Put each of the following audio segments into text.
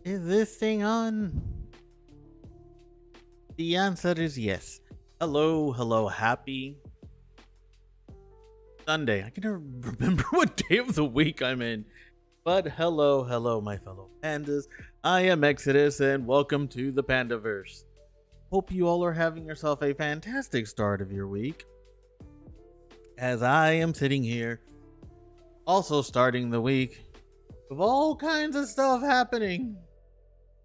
Is this thing on? The answer is yes. Hello, hello, happy Sunday. I can never remember what day of the week I'm in. But hello, hello, my fellow pandas. I am Exodus, and welcome to the Pandaverse. Hope you all are having yourself a fantastic start of your week. As I am sitting here, also starting the week, with all kinds of stuff happening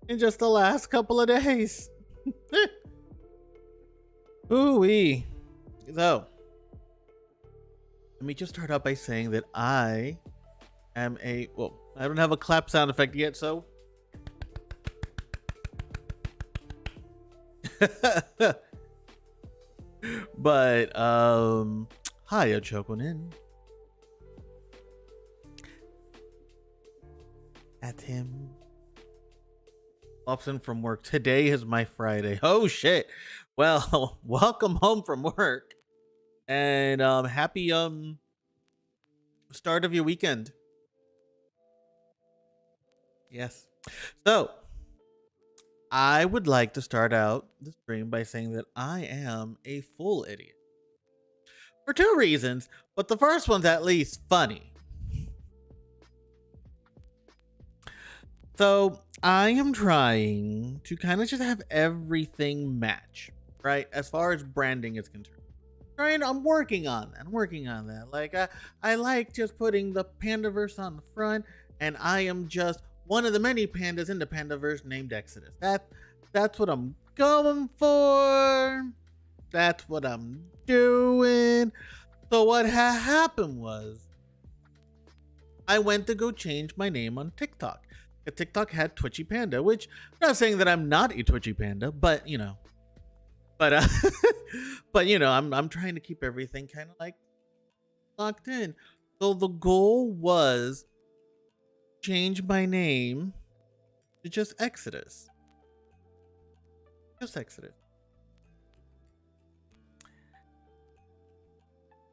in just the last couple of days. Ooh-wee. So, let me just start out by saying that I am I don't have a clap sound effect yet, so. But, hiya, Chokonin. At him. Option from work. Today is my Friday. Oh, shit. Well, welcome home from work. And, happy, start of your weekend. Yes. So, I would like to start out the stream by saying that I am a full idiot. For two reasons, but the first one's at least funny. So, I am trying to kind of just have everything match, right? As far as branding is concerned. I'm working on that. Like, I like just putting the Pandaverse on the front, and I am just one of the many pandas in the Pandaverse named Exodus. That's what I'm going for. That's what I'm doing. So what happened was, I went to go change my name on TikTok. TikTok had Twitchy Panda, which I'm not saying that I'm not a Twitchy Panda, but you know, but but you know, I'm trying to keep everything kind of like locked in. So the goal was change my name to just Exodus. Just Exodus.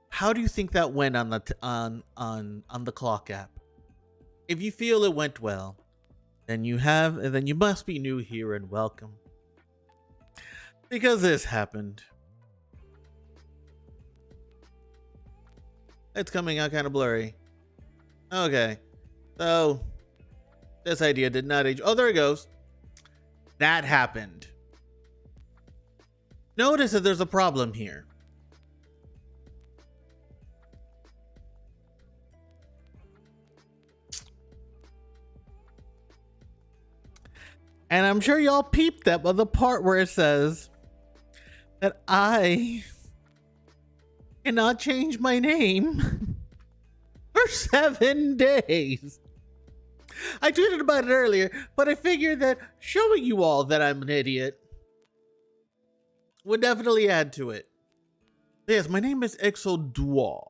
How do you think that went on the on the clock app? If you feel it went well, then you must be new here and welcome. Because this happened. It's coming out kind of blurry. Okay. So, this idea did not age. Oh, there it goes. That happened. Notice that there's a problem here. And I'm sure y'all peeped that, but the part where it says that I cannot change my name for 7 days. I tweeted about it earlier, but I figured that showing you all that I'm an idiot would definitely add to it. Yes, my name is Exodual.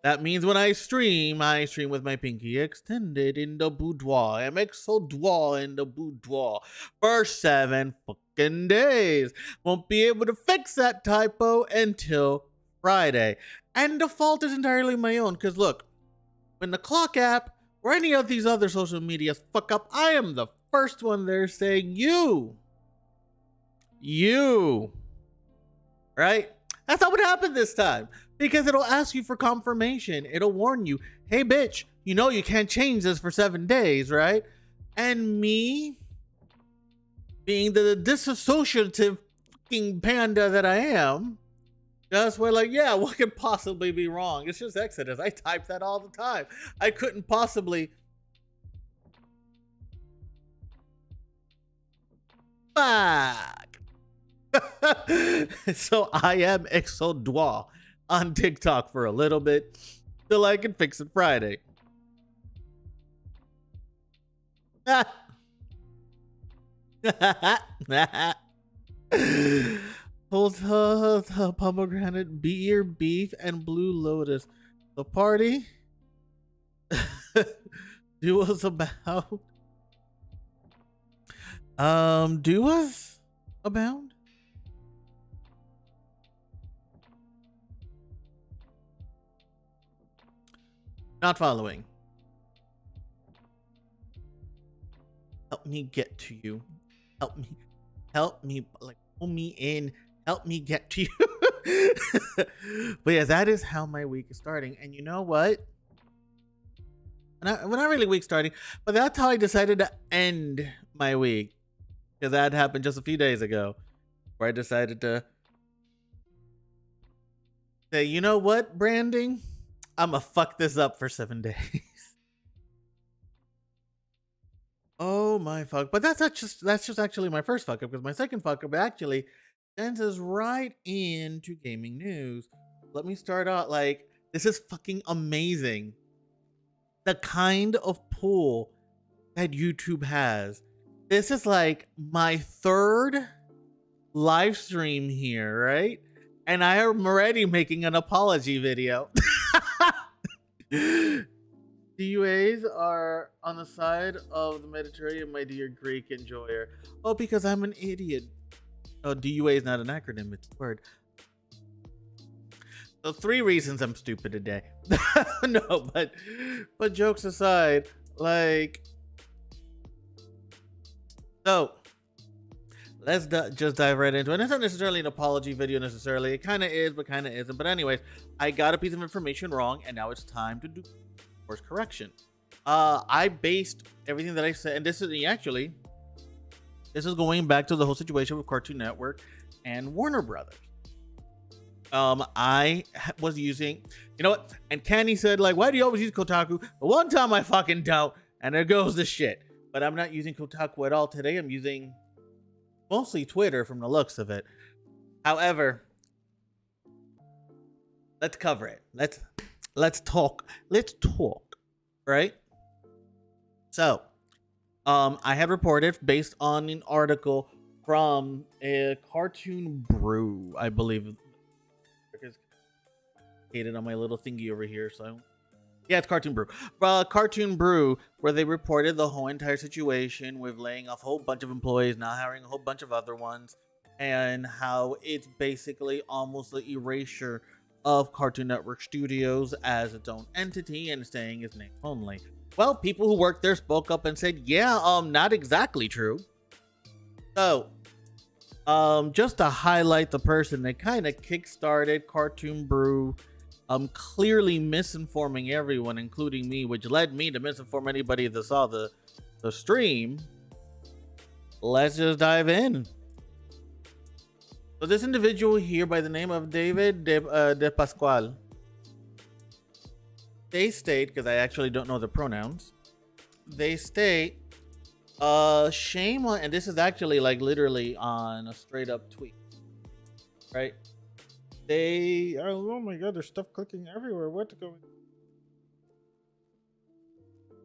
That means when I stream with my pinky extended in the boudoir. I'm Exodual in the boudoir for 7 fucking days. Won't be able to fix that typo until Friday. And the fault is entirely my own, because look, when the clock app or any of these other social medias fuck up, I am the first one there saying you. Right? That's not what happened this time. Because it'll ask you for confirmation. It'll warn you, hey bitch, you know you can't change this for 7 days, right? And me, being the disassociative fucking panda that I am, just went like, yeah, what could possibly be wrong? It's just Exodus. I type that all the time. I couldn't possibly. Fuck. So I am Exodual on TikTok for a little bit till I can fix it Friday. Hold the pomegranate, beer, beef, and blue lotus. The party duos about. Duos abound? Not following. Help me get to you. Help me, like, pull me in. Help me get to you. But yeah, that is how my week is starting. And you know what? Well, not really week starting, but that's how I decided to end my week. Because that happened just a few days ago, where I decided to say, you know what, branding? I'm gonna fuck this up for 7 days. Oh my fuck. But that's just actually my first fuck up, because my second fuck up actually sends us right into gaming news. Let me start out, like, this is fucking amazing. The kind of pull that YouTube has. This is like my third live stream here, right? And I am already making an apology video. DUAs are on the side of the Mediterranean, my dear Greek enjoyer. Oh, because I'm an idiot. Oh, DUA is not an acronym, it's a word. So 3 reasons I'm stupid today. No, but jokes aside, like, so let's just dive right into it. It's not necessarily an apology video necessarily. It kind of is, but kind of isn't. But anyways, I got a piece of information wrong, and now it's time to do course correction. I based everything that I said, and this is going back to the whole situation with Cartoon Network and Warner Brothers. I was using, you know what? And Kenny said, like, why do you always use Kotaku? The one time I fucking don't, and there goes the shit. But I'm not using Kotaku at all today. I'm using mostly Twitter from the looks of it. However, let's cover it. Let's talk, right? So, I had reported based on an article from a Cartoon Brew, I believe. Because hated on my little thingy over here, so yeah, it's Cartoon Brew. Cartoon Brew, where they reported the whole entire situation with laying off a whole bunch of employees, not hiring a whole bunch of other ones, and how it's basically almost the erasure of Cartoon Network Studios as its own entity and staying its name only. Well, people who worked there spoke up and said, yeah, not exactly true. So, just to highlight the person that kind of kickstarted Cartoon Brew, clearly misinforming everyone, including me, which led me to misinform anybody that saw the stream. Let's just dive in. So this individual here by the name of David de Pascual, they state, because I actually don't know the pronouns, they state, shame on, and this is actually like literally on a straight up tweet, right? Oh my god, there's stuff clicking everywhere. What's going?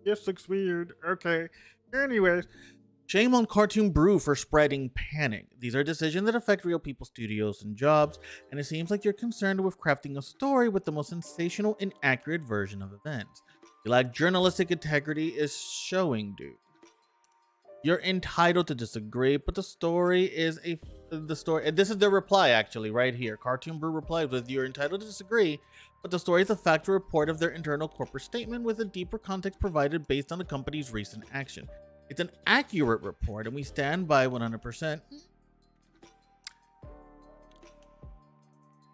This looks weird. Okay. Anyways, shame on Cartoon Brew for spreading panic. These are decisions that affect real people, studios, and jobs, and it seems like you're concerned with crafting a story with the most sensational, inaccurate version of events. You lack journalistic integrity is showing, dude. You're entitled to disagree, but the story is the story. And this is the reply, actually, right here. Cartoon Brew replies with, "You're entitled to disagree, but the story is a factual report of their internal corporate statement with a deeper context provided based on the company's recent action. It's an accurate report, and we stand by 100%.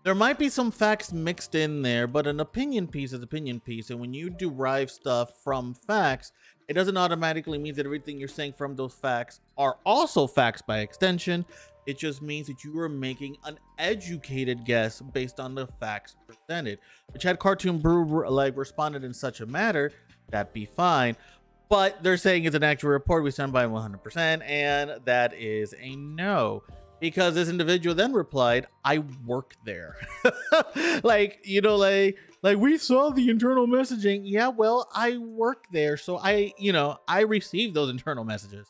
There might be some facts mixed in there, but an opinion piece is opinion piece, and when you derive stuff from facts, it doesn't automatically mean that everything you're saying from those facts are also facts by extension. It just means that you are making an educated guess based on the facts presented." Which had Cartoon Brew like responded in such a manner, that'd be fine. But they're saying it's an actual report, we stand by 100%, and that is a no. Because this individual then replied, "I work there." Like, you know, like we saw the internal messaging. Yeah, well, I work there, so I received those internal messages.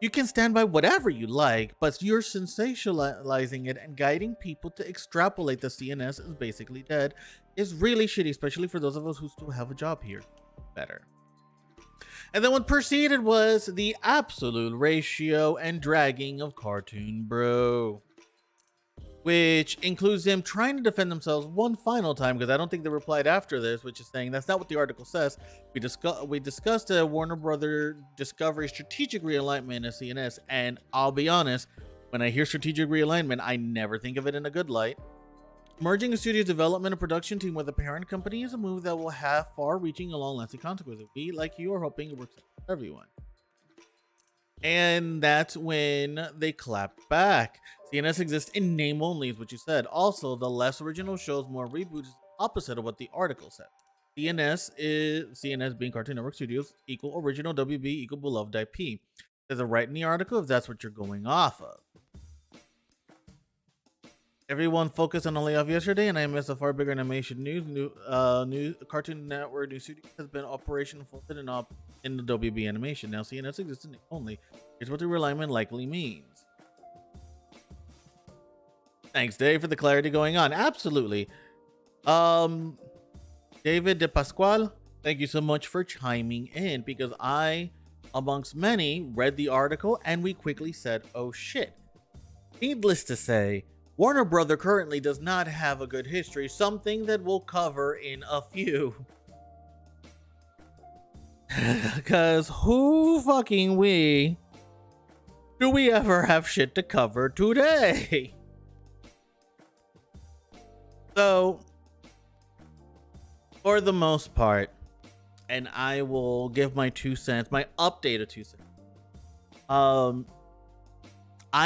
You can stand by whatever you like, but you're sensationalizing it and guiding people to extrapolate the CNS is basically dead is really shitty, especially for those of us who still have a job here. Better. And then what proceeded was the absolute ratio and dragging of Cartoon Brew. which includes them trying to defend themselves one final time, because I don't think they replied after this, which is saying that's not what the article says. We discussed a Warner Brother Discovery strategic realignment of CNS, and I'll be honest, when I hear strategic realignment, I never think of it in a good light. Merging a studio's development and production team with a parent company is a move that will have far-reaching and long-lasting consequences. We, like you, are hoping it works out for everyone. And that's when they clapped back. CNS exists in name only, is what you said. Also, the less original shows, more reboots, is opposite of what the article said. CNS being Cartoon Network Studios equal original WB equal beloved IP. There's a right in the article if that's what you're going off of. Everyone focused on the layoff yesterday, and I missed a far bigger animation news. New Cartoon Network new studio has been operational folded up in the WB animation. Now CNS exists in name only. Here's what the realignment likely means. Thanks, Dave, for the clarity going on. Absolutely. David De Pasquale, thank you so much for chiming in, because I, amongst many, read the article and we quickly said, oh shit. Needless to say, Warner Brother currently does not have a good history, something that we'll cover in a few. Because who fucking do we ever have shit to cover today? So, for the most part, and I will give my 2 cents, my updated 2 cents. I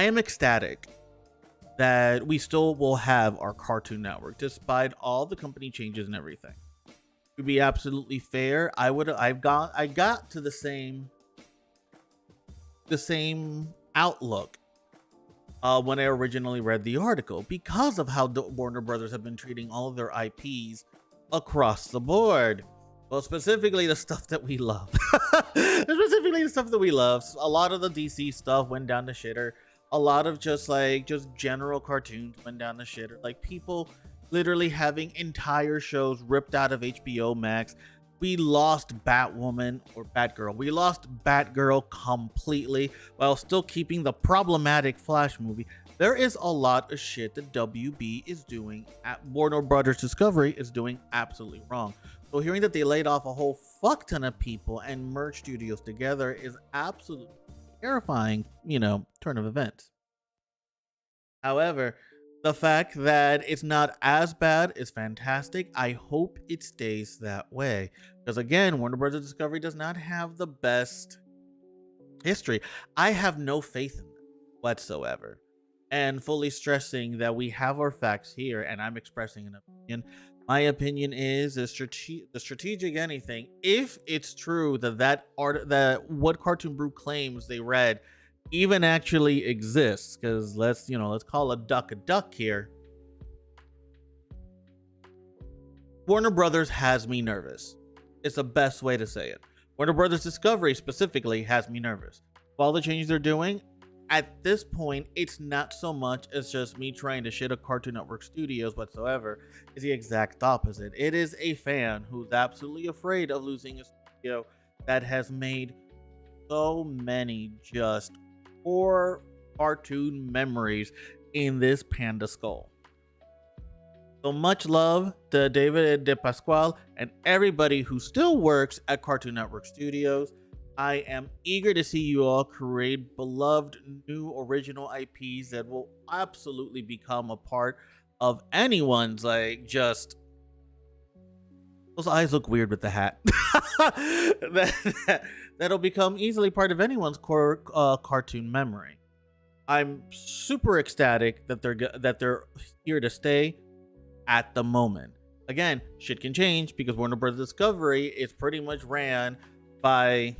am ecstatic that we still will have our Cartoon Network, despite all the company changes and everything. To be absolutely fair, I got to the same outlook when I originally read the article, because of how Warner Brothers have been treating all of their IPs across the board. Well, specifically the stuff that we love. Specifically the stuff that we love. A lot of the DC stuff went down the shitter. A lot of just general cartoons went down the shitter. Like, people literally having entire shows ripped out of HBO Max. We lost Batwoman or Batgirl. We lost Batgirl completely while still keeping the problematic Flash movie. There is a lot of shit that WB is doing at Warner Brothers Discovery is doing absolutely wrong. So hearing that they laid off a whole fuck ton of people and merged studios together is absolutely terrifying, turn of events. However, the fact that it's not as bad is fantastic. I hope it stays that way. Because again, Warner Bros. Discovery does not have the best history. I have no faith in them whatsoever. And fully stressing that we have our facts here, and I'm expressing an opinion. My opinion is the strategic anything. If it's true that what Cartoon Brew claims they read even actually exists, because let's call a duck here. Warner Brothers has me nervous. It's the best way to say it. Warner Brothers Discovery specifically has me nervous. With all the changes they're doing, at this point, it's not so much as just me trying to shit a Cartoon Network Studios whatsoever. It's the exact opposite. It is a fan who's absolutely afraid of losing a studio that has made so many just poor cartoon memories in this panda skull. So much love to David De Pasquale and everybody who still works at Cartoon Network Studios. I am eager to see you all create beloved new original IPs that will absolutely become a part of anyone's, those eyes look weird with the hat. That'll become easily part of anyone's core cartoon memory. I'm super ecstatic that they're here to stay at the moment. Again, shit can change because Warner Bros. Discovery is pretty much ran by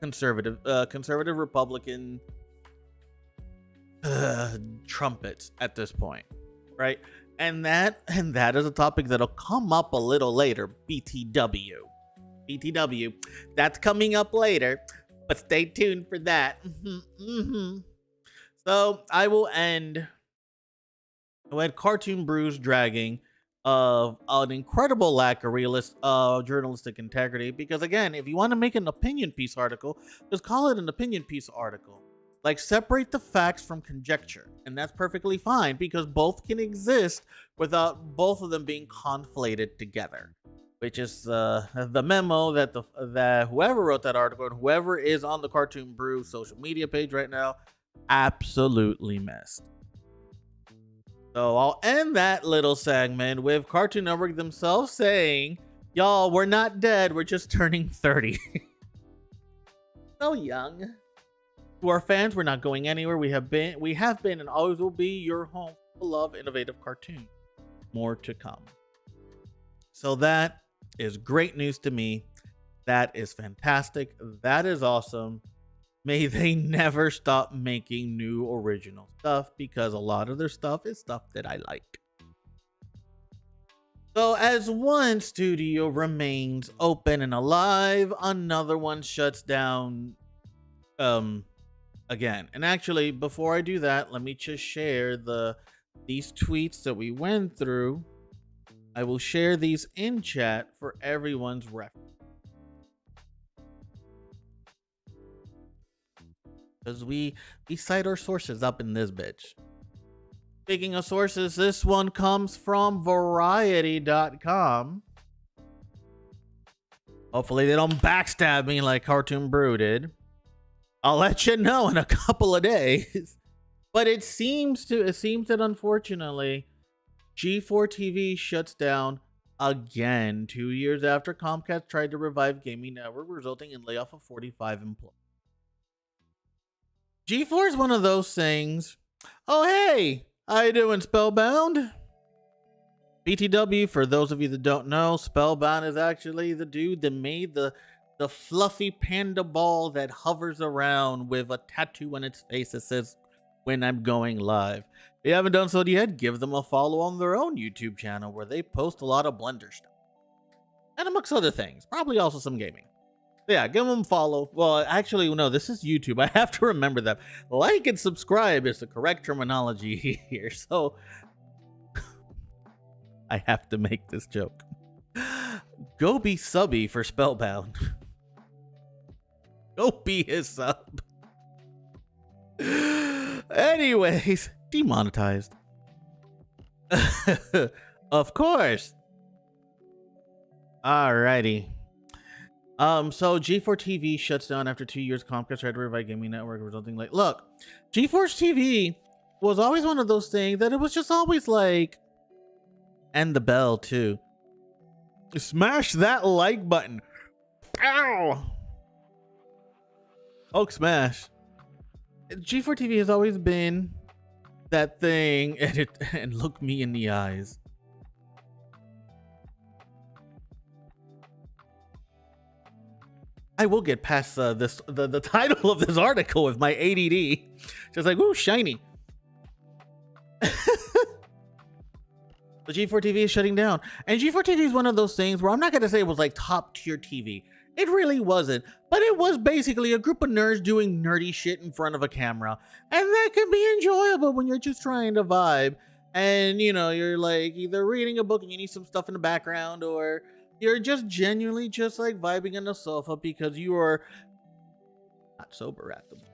conservative Republican trumpets at this point, right? And that is a topic that'll come up a little later. BTW, that's coming up later, but stay tuned for that. So I will end with Cartoon Brew's dragging of an incredible lack of journalistic integrity, because again, if you want to make an opinion piece article, just call it an opinion piece article. Like, separate the facts from conjecture. And that's perfectly fine because both can exist without both of them being conflated together. Which is the memo that whoever wrote that article and whoever is on the Cartoon Brew social media page right now absolutely missed. So I'll end that little segment with Cartoon Network themselves saying, y'all, we're not dead, we're just turning 30. So young. To our fans, we're not going anywhere. We have been and always will be your home for love, innovative cartoon. More to come. So that is great news to me. That is fantastic. That is awesome. May they never stop making new original stuff because a lot of their stuff is stuff that I like. So as one studio remains open and alive, another one shuts down again. And actually, before I do that, let me just share these tweets that we went through. I will share these in chat for everyone's reference. Because we cite our sources up in this bitch. Speaking of sources, this one comes from Variety.com. Hopefully they don't backstab me like Cartoon Brew did. I'll let you know in a couple of days. But it seems that unfortunately, G4 TV shuts down again 2 years after Comcast tried to revive Gaming Network, resulting in layoff of 45 employees. G4 is one of those things. Oh, hey, how you doing, Spellbound? BTW, for those of you that don't know, Spellbound is actually the dude that made the fluffy panda ball that hovers around with a tattoo on its face that says, "When I'm going live." If you haven't done so yet, give them a follow on their own YouTube channel where they post a lot of Blender stuff. And amongst other things, probably also some gaming. Yeah, give them a follow. Well, actually, no, this is YouTube. I have to remember that. Like and subscribe is the correct terminology here. So, I have to make this joke. Go be subby for Spellbound. Go be his sub. Anyways, demonetized. Of course. Alrighty. So G4 TV shuts down after 2 years. Comcast tried to revive Gaming Network, resulting like, look, G4 TV was always one of those things that it was just always like, and the bell too. Smash that like button. Ow! Hulk smash. G4 TV has always been that thing, and look me in the eyes. I will get past the title of this article with my ADD. Just like, ooh, shiny. The G4 TV is shutting down. And G4 TV is one of those things where I'm not going to say it was like top tier TV. It really wasn't. But it was basically a group of nerds doing nerdy shit in front of a camera. And that can be enjoyable when you're just trying to vibe. And, you know, you're like either reading a book and you need some stuff in the background, or you're just genuinely just like vibing on the sofa because you are not sober at the moment.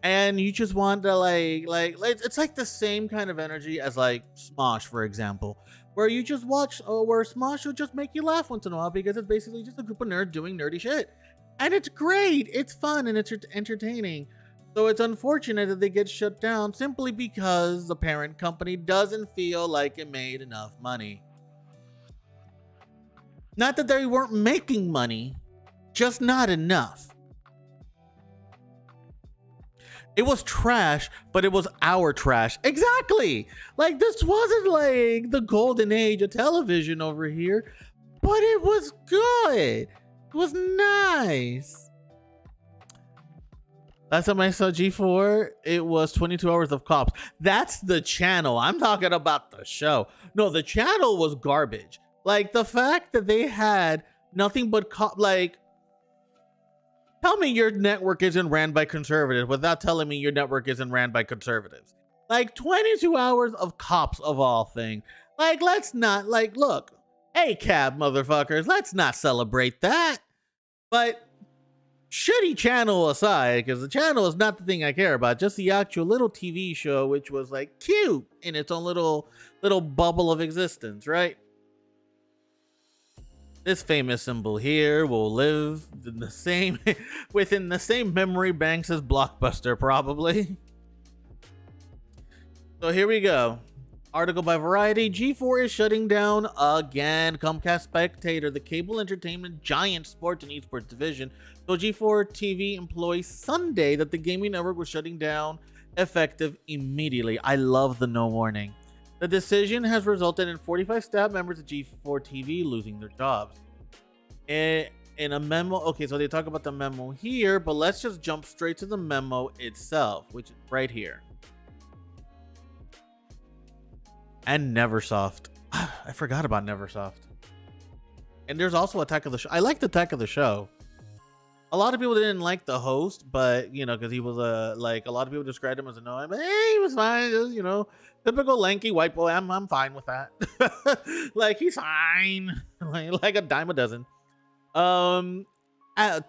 And you just want to like it's like the same kind of energy as like Smosh, for example, where you just watch, where Smosh will just make you laugh once in a while because it's basically just a group of nerds doing nerdy shit. And it's great, it's fun, and it's entertaining. So it's unfortunate that they get shut down simply because the parent company doesn't feel like it made enough money. Not that they weren't making money, just not enough. It was trash, but it was our trash. Exactly. Like, this wasn't like the golden age of television over here, but it was good. It was nice. Last time I saw G4, it was 22 Hours of Cops. That's the channel. I'm talking about the show. No, the channel was garbage. Like, the fact that they had nothing but like, tell me your network isn't ran by conservatives without telling me your network isn't ran by conservatives. Like, 22 Hours of Cops of all things. Like, let's not, like, look, hey, cab motherfuckers, let's not celebrate that. But shitty channel aside, because the channel is not the thing I care about, just the actual little TV show, which was like cute in its own little bubble of existence, right? This famous symbol here will live in the same within the same memory banks as Blockbuster, probably. So here we go. Article by Variety. G4 is shutting down again. Comcast Spectator, the cable entertainment giant sports and esports division, told G4 TV employees Sunday that the gaming network was shutting down effective immediately. I love the no warning. The decision has resulted in 45 staff members at G4 TV losing their jobs. In a memo, okay, so they talk about the memo here, but let's just jump straight to the memo itself, which is right here. And Neversoft. I forgot about Neversoft. And there's also Attack of the Show. I liked Attack of the Show. A lot of people didn't like the host, but you know, because he was like a lot of people described him as annoying, but hey, he was fine. Just, you know, typical lanky white boy. I'm fine with that. Like he's fine. Like a dime a dozen.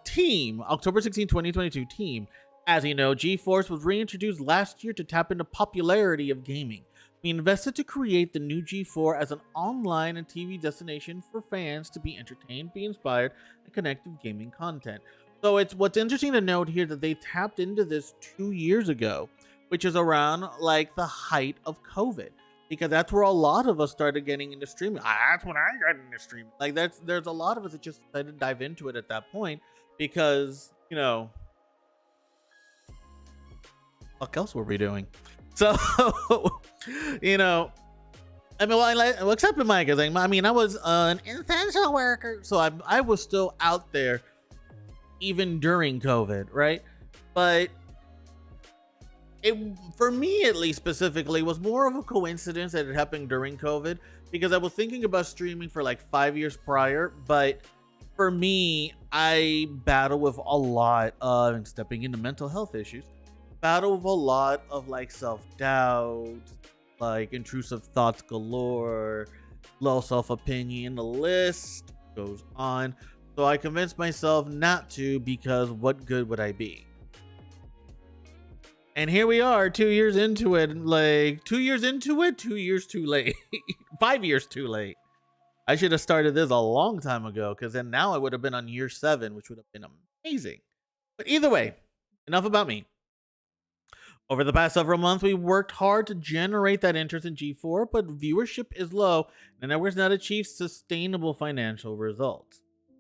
Team October 16, 2022. Team. As you know, GeForce was reintroduced last year to tap into popularity of gaming. We invested to create the new G4 as an online and TV destination for fans to be entertained, be inspired, and connect with gaming content. So it's what's interesting to note here that they tapped into this 2 years ago, which is around like the height of COVID, because that's where a lot of us started getting into streaming. That's when I got into streaming. Like there's a lot of us that just decided to dive into it at that point because, you know, what else were we doing? So, you know, I mean, well, except in my case, I mean, I was an essential worker, so I was still out there even during COVID, right? But it, for me at least specifically, was more of a coincidence that it happened during COVID because I was thinking about streaming for like 5 years prior, but for me, I battle with a lot of stepping into mental health issues. Battle with a lot of like self-doubt, like intrusive thoughts galore, low self-opinion, the list goes on. So I convinced myself not to because what good would I be? And here we are 2 years into it, like 2 years into it, 2 years too late, 5 years too late. I should have started this a long time ago because then now I would have been on year 7, which would have been amazing. But either way, enough about me. Over the past several months, we worked hard to generate that interest in G4, but viewership is low and the network's not achieved sustainable financial results.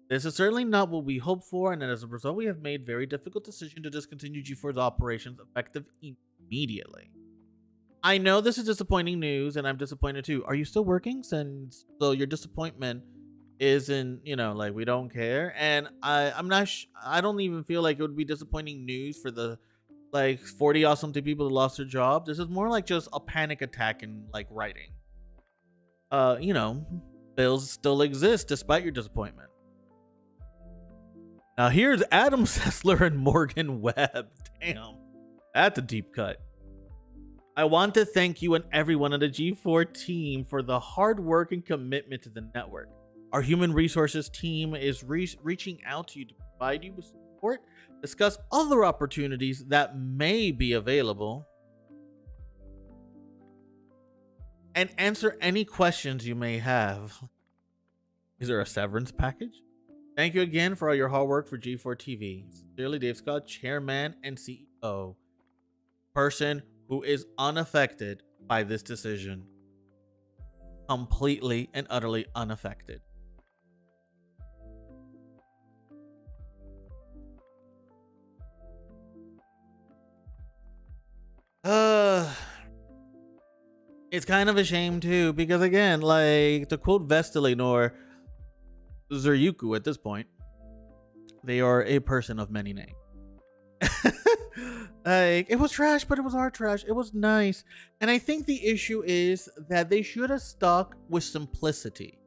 This is certainly not what we hoped for, and as a result, we have made very difficult decision to discontinue G4's operations effective immediately. I know this is disappointing news, and I'm disappointed too. Are you still working? Since so your disappointment isn't, you know, like we don't care, and I'm not. I don't even feel like it would be disappointing news for the like 40 or something people that lost their job. This is more like just a panic attack in like writing. You know, bills still exist despite your disappointment. Now here's Adam Sessler and Morgan Webb. Damn, that's a deep cut. I want to thank you and everyone on the G4 team for the hard work and commitment to the network. Our human resources team is reaching out to you to provide you with support, discuss other opportunities that may be available, and answer any questions you may have. Is there a severance package? Thank you again for all your hard work for G4 TV. Sincerely, Dave Scott, Chairman and CEO. Person who is unaffected by this decision. Completely and utterly unaffected. It's kind of a shame too, because again, like to quote Vestalin or Zuryuku at this point, they are a person of many names. Like, it was trash, but it was our trash. It was nice. And I think the issue is that they should have stuck with simplicity.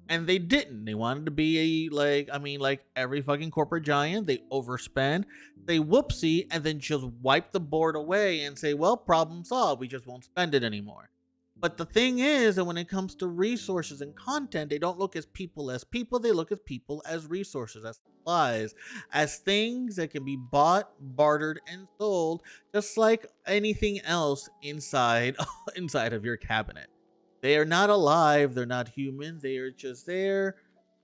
And they didn't. They wanted to be a, like, I mean, like every fucking corporate giant. They overspend, they whoopsie, and then just wipe the board away and say, well, problem solved. We just won't spend it anymore. But the thing is that when it comes to resources and content, they don't look as people, they look at people as resources, as supplies, as things that can be bought, bartered, and sold, just like anything else inside inside of your cabinet. They are not alive, they're not human, they are just there,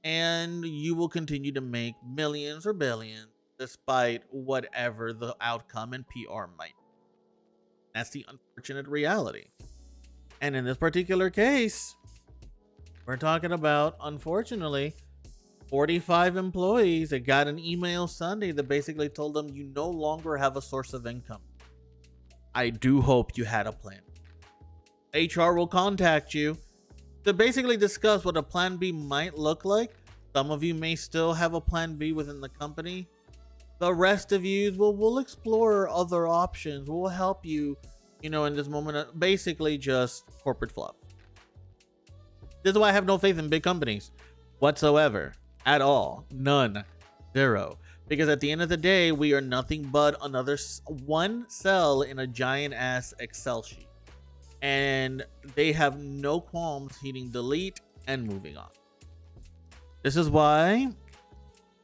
and you will continue to make millions or billions despite whatever the outcome and PR might be. That's the unfortunate reality. And in this particular case, we're talking about, unfortunately, 45 employees that got an email Sunday that basically told them you no longer have a source of income. I do hope you had a plan. HR will contact you to basically discuss what a plan B might look like. Some of you may still have a plan B within the company. The rest of you will explore other options. We'll help you, in this moment of basically just corporate fluff. This is why I have no faith in big companies whatsoever, at all. None. Zero. Because at the end of the day, we are nothing but another one cell in a giant ass Excel sheet. And they have no qualms hitting delete and moving on. This is why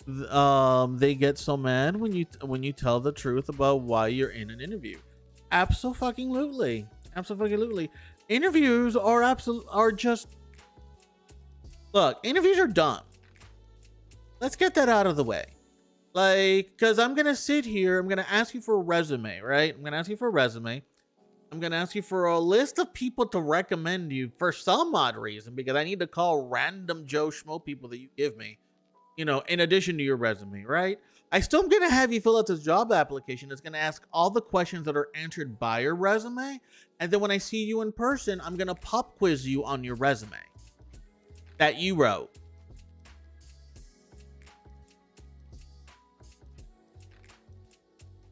they get so mad when you tell the truth about why you're in an interview. Absolutely. Interviews are just, look, interviews are dumb. Let's get that out of the way. Because I'm gonna sit here, I'm gonna ask you for a resume, right? I'm gonna ask you for a list of people to recommend you for some odd reason, because I need to call random Joe Schmo people that you give me, in addition to your resume, right? I still am going to have you fill out this job application. It's going to ask all the questions that are answered by your resume. And then when I see you in person, I'm going to pop quiz you on your resume that you wrote.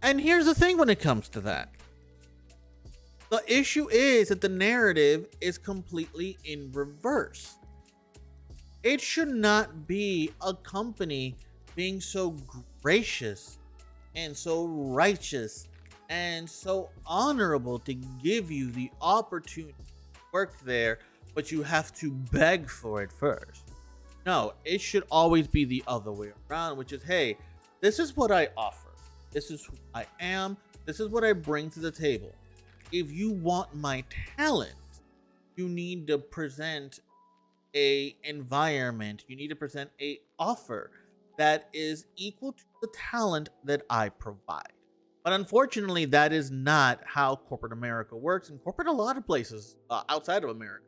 And here's the thing when it comes to that. The issue is that the narrative is completely in reverse. It should not be a company being so gracious and so righteous and so honorable to give you the opportunity to work there, but you have to beg for it first. No, it should always be the other way around, which is, hey, this is what I offer. This is who I am. This is what I bring to the table. If you want my talent, you need to present a environment. You need to present a offer that is equal to the talent that I provide. But unfortunately, that is not how corporate America works. And corporate, a lot of places outside of America,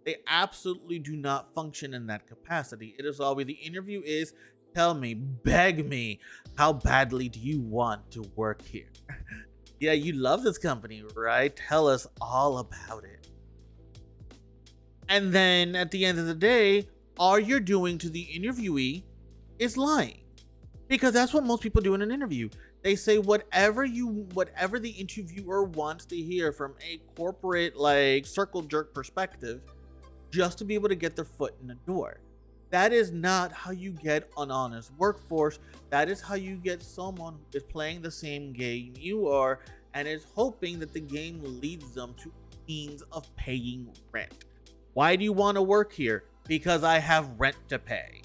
they absolutely do not function in that capacity. It is always, the interview is, tell me, beg me, how badly do you want to work here? Yeah, you love this company, right? Tell us all about it. And then at the end of the day, all you're doing to the interviewee is lying. Because that's what most people do in an interview. They say whatever the interviewer wants to hear from a corporate circle jerk perspective, just to be able to get their foot in the door. That is not how you get an honest workforce. That is how you get someone who is playing the same game you are and is hoping that the game leads them to means of paying rent. Why do you want to work here? Because I have rent to pay.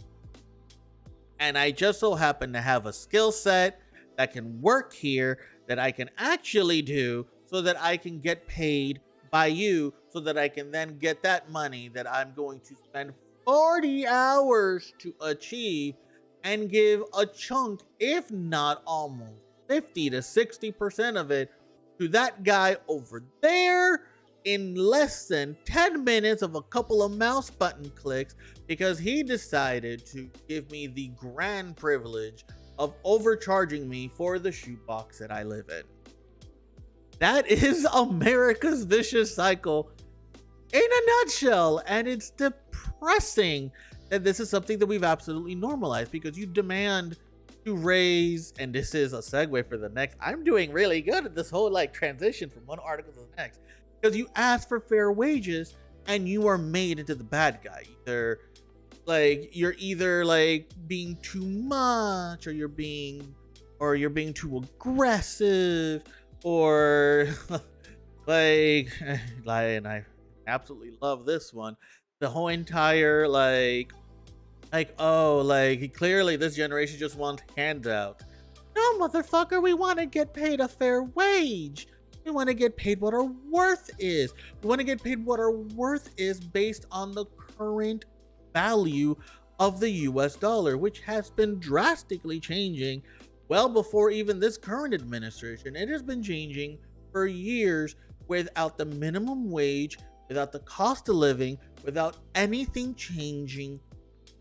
And I just so happen to have a skill set that can work here, that I can actually do, so that I can get paid by you, so that I can then get that money that I'm going to spend 40 hours to achieve and give a chunk, if not almost 50 to 60% of it, to that guy over there in less than 10 minutes of a couple of mouse button clicks, because he decided to give me the grand privilege of overcharging me for the shoebox that I live in. That is America's vicious cycle in a nutshell, and it's depressing that this is something that we've absolutely normalized, because you demand to raise, and this is a segue for the next. I'm doing really good at this whole transition from one article to the next, because you ask for fair wages and you are made into the bad guy. You're either being too much, or you're being too aggressive, or Absolutely love this one. The whole entire oh, like clearly this generation just wants handouts. No, motherfucker, we want to get paid a fair wage. We want to get paid what our worth is. We want to get paid what our worth is based on the current value of the US dollar, which has been drastically changing well before even this current administration. It has been changing for years without the minimum wage, without the cost of living, without anything changing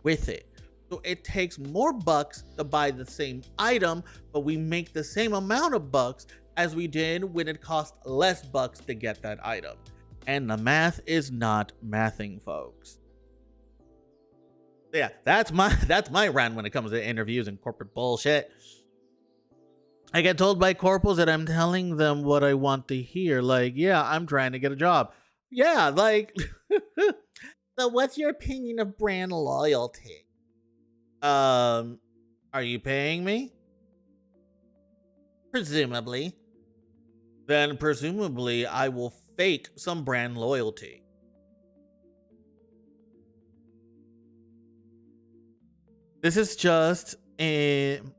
with it. So it takes more bucks to buy the same item, but we make the same amount of bucks as we did when it cost less bucks to get that item. And the math is not mathing, folks. Yeah, that's my rant when it comes to interviews and corporate bullshit. I get told by corporals that I'm telling them what I want to hear. Like, yeah, I'm trying to get a job. Yeah, like, so what's your opinion of brand loyalty? Are you paying me? Presumably. Then presumably I will fake some brand loyalty. This is just in.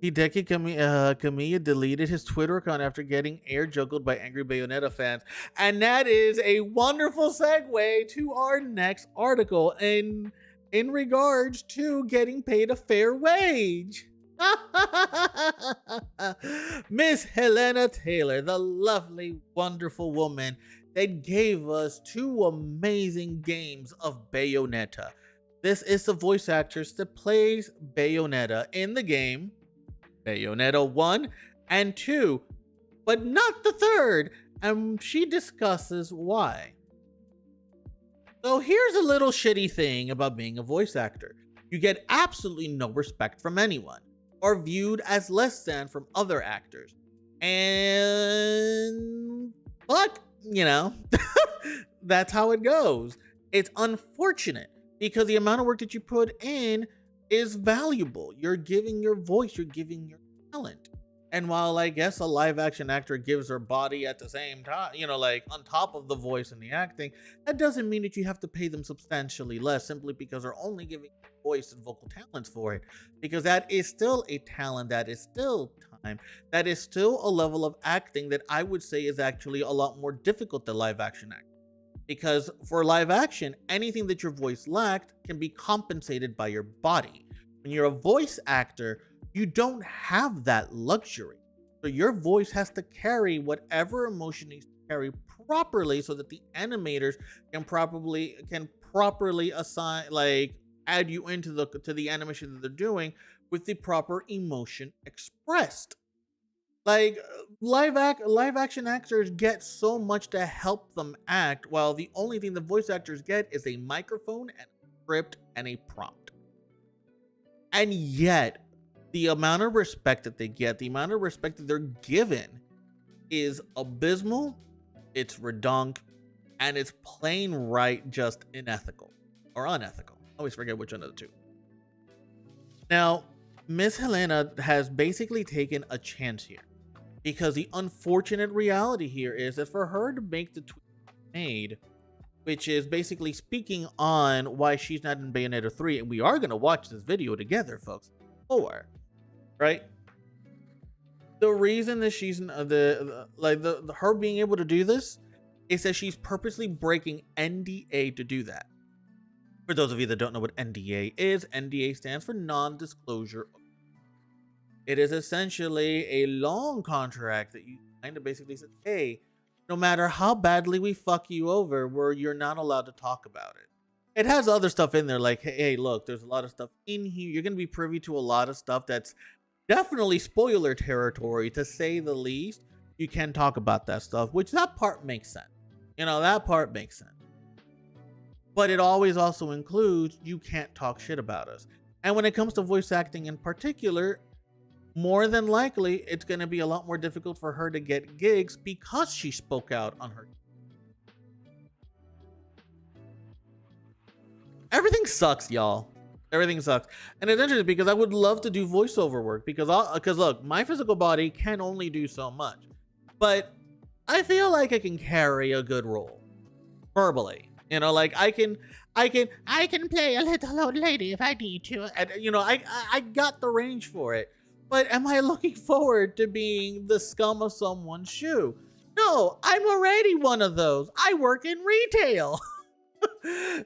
Hideki Kamiya deleted his Twitter account after getting air juggled by angry Bayonetta fans. And that is a wonderful segue to our next article in regards to getting paid a fair wage. Miss Helena Taylor, the lovely, wonderful woman that gave us 2 amazing games of Bayonetta. This is the voice actress that plays Bayonetta in the game Bayonetta 1 and 2, but not the 3rd, and she discusses why. So here's a little shitty thing about being a voice actor. You get absolutely no respect from anyone, or viewed as less than from other actors. And but, you know, that's how it goes. It's unfortunate because the amount of work that you put in is valuable. You're giving your voice, you're giving your talent. And while I guess a live action actor gives her body at the same time, you know, like on top of the voice and the acting, that doesn't mean that you have to pay them substantially less simply because they're only giving voice and vocal talents for it. Because that is still a talent, that is still time, that is still a level of acting that I would say is actually a lot more difficult than live action acting. Because for live action, anything that your voice lacked can be compensated by your body. When you're a voice actor, you don't have that luxury. So your voice has to carry whatever emotion needs to carry properly so that the animators can properly assign, like, add you into the animation that they're doing with the proper emotion expressed. Like, live action actors get so much to help them act, while the only thing the voice actors get is a microphone and a script and a prompt. And yet, the amount of respect that they get, the amount of respect that they're given is abysmal, it's redonk, and it's plain right just unethical. Or unethical. I always forget which one of the two. Now, Miss Helena has basically taken a chance here. Because the unfortunate reality here is that for her to make the tweet made, which is basically speaking on why she's not in Bayonetta 3, and we are going to watch this video together, folks, 4, right? The reason that she's her being able to do this is that she's purposely breaking NDA to do that. For those of you that don't know what NDA is, NDA stands for non-disclosure. It is essentially a long contract that you kind of basically said, hey, no matter how badly we fuck you over, you're not allowed to talk about it. It has other stuff in there like, hey, look, there's a lot of stuff in here. You're going to be privy to a lot of stuff that's definitely spoiler territory, to say the least. You can talk about that stuff, which that part makes sense. You know, that part makes sense. But it always also includes, you can't talk shit about us. And when it comes to voice acting in particular, more than likely, it's going to be a lot more difficult for her to get gigs because she spoke out on her. Everything sucks, y'all. Everything sucks. And it's interesting because I would love to do voiceover work because look, my physical body can only do so much. But I feel like I can carry a good role. verbally. You know, like I can play a little old lady if I need to. And you know, I got the range for it. But am I looking forward to being the scum of someone's shoe? No, I'm already one of those. I work in retail.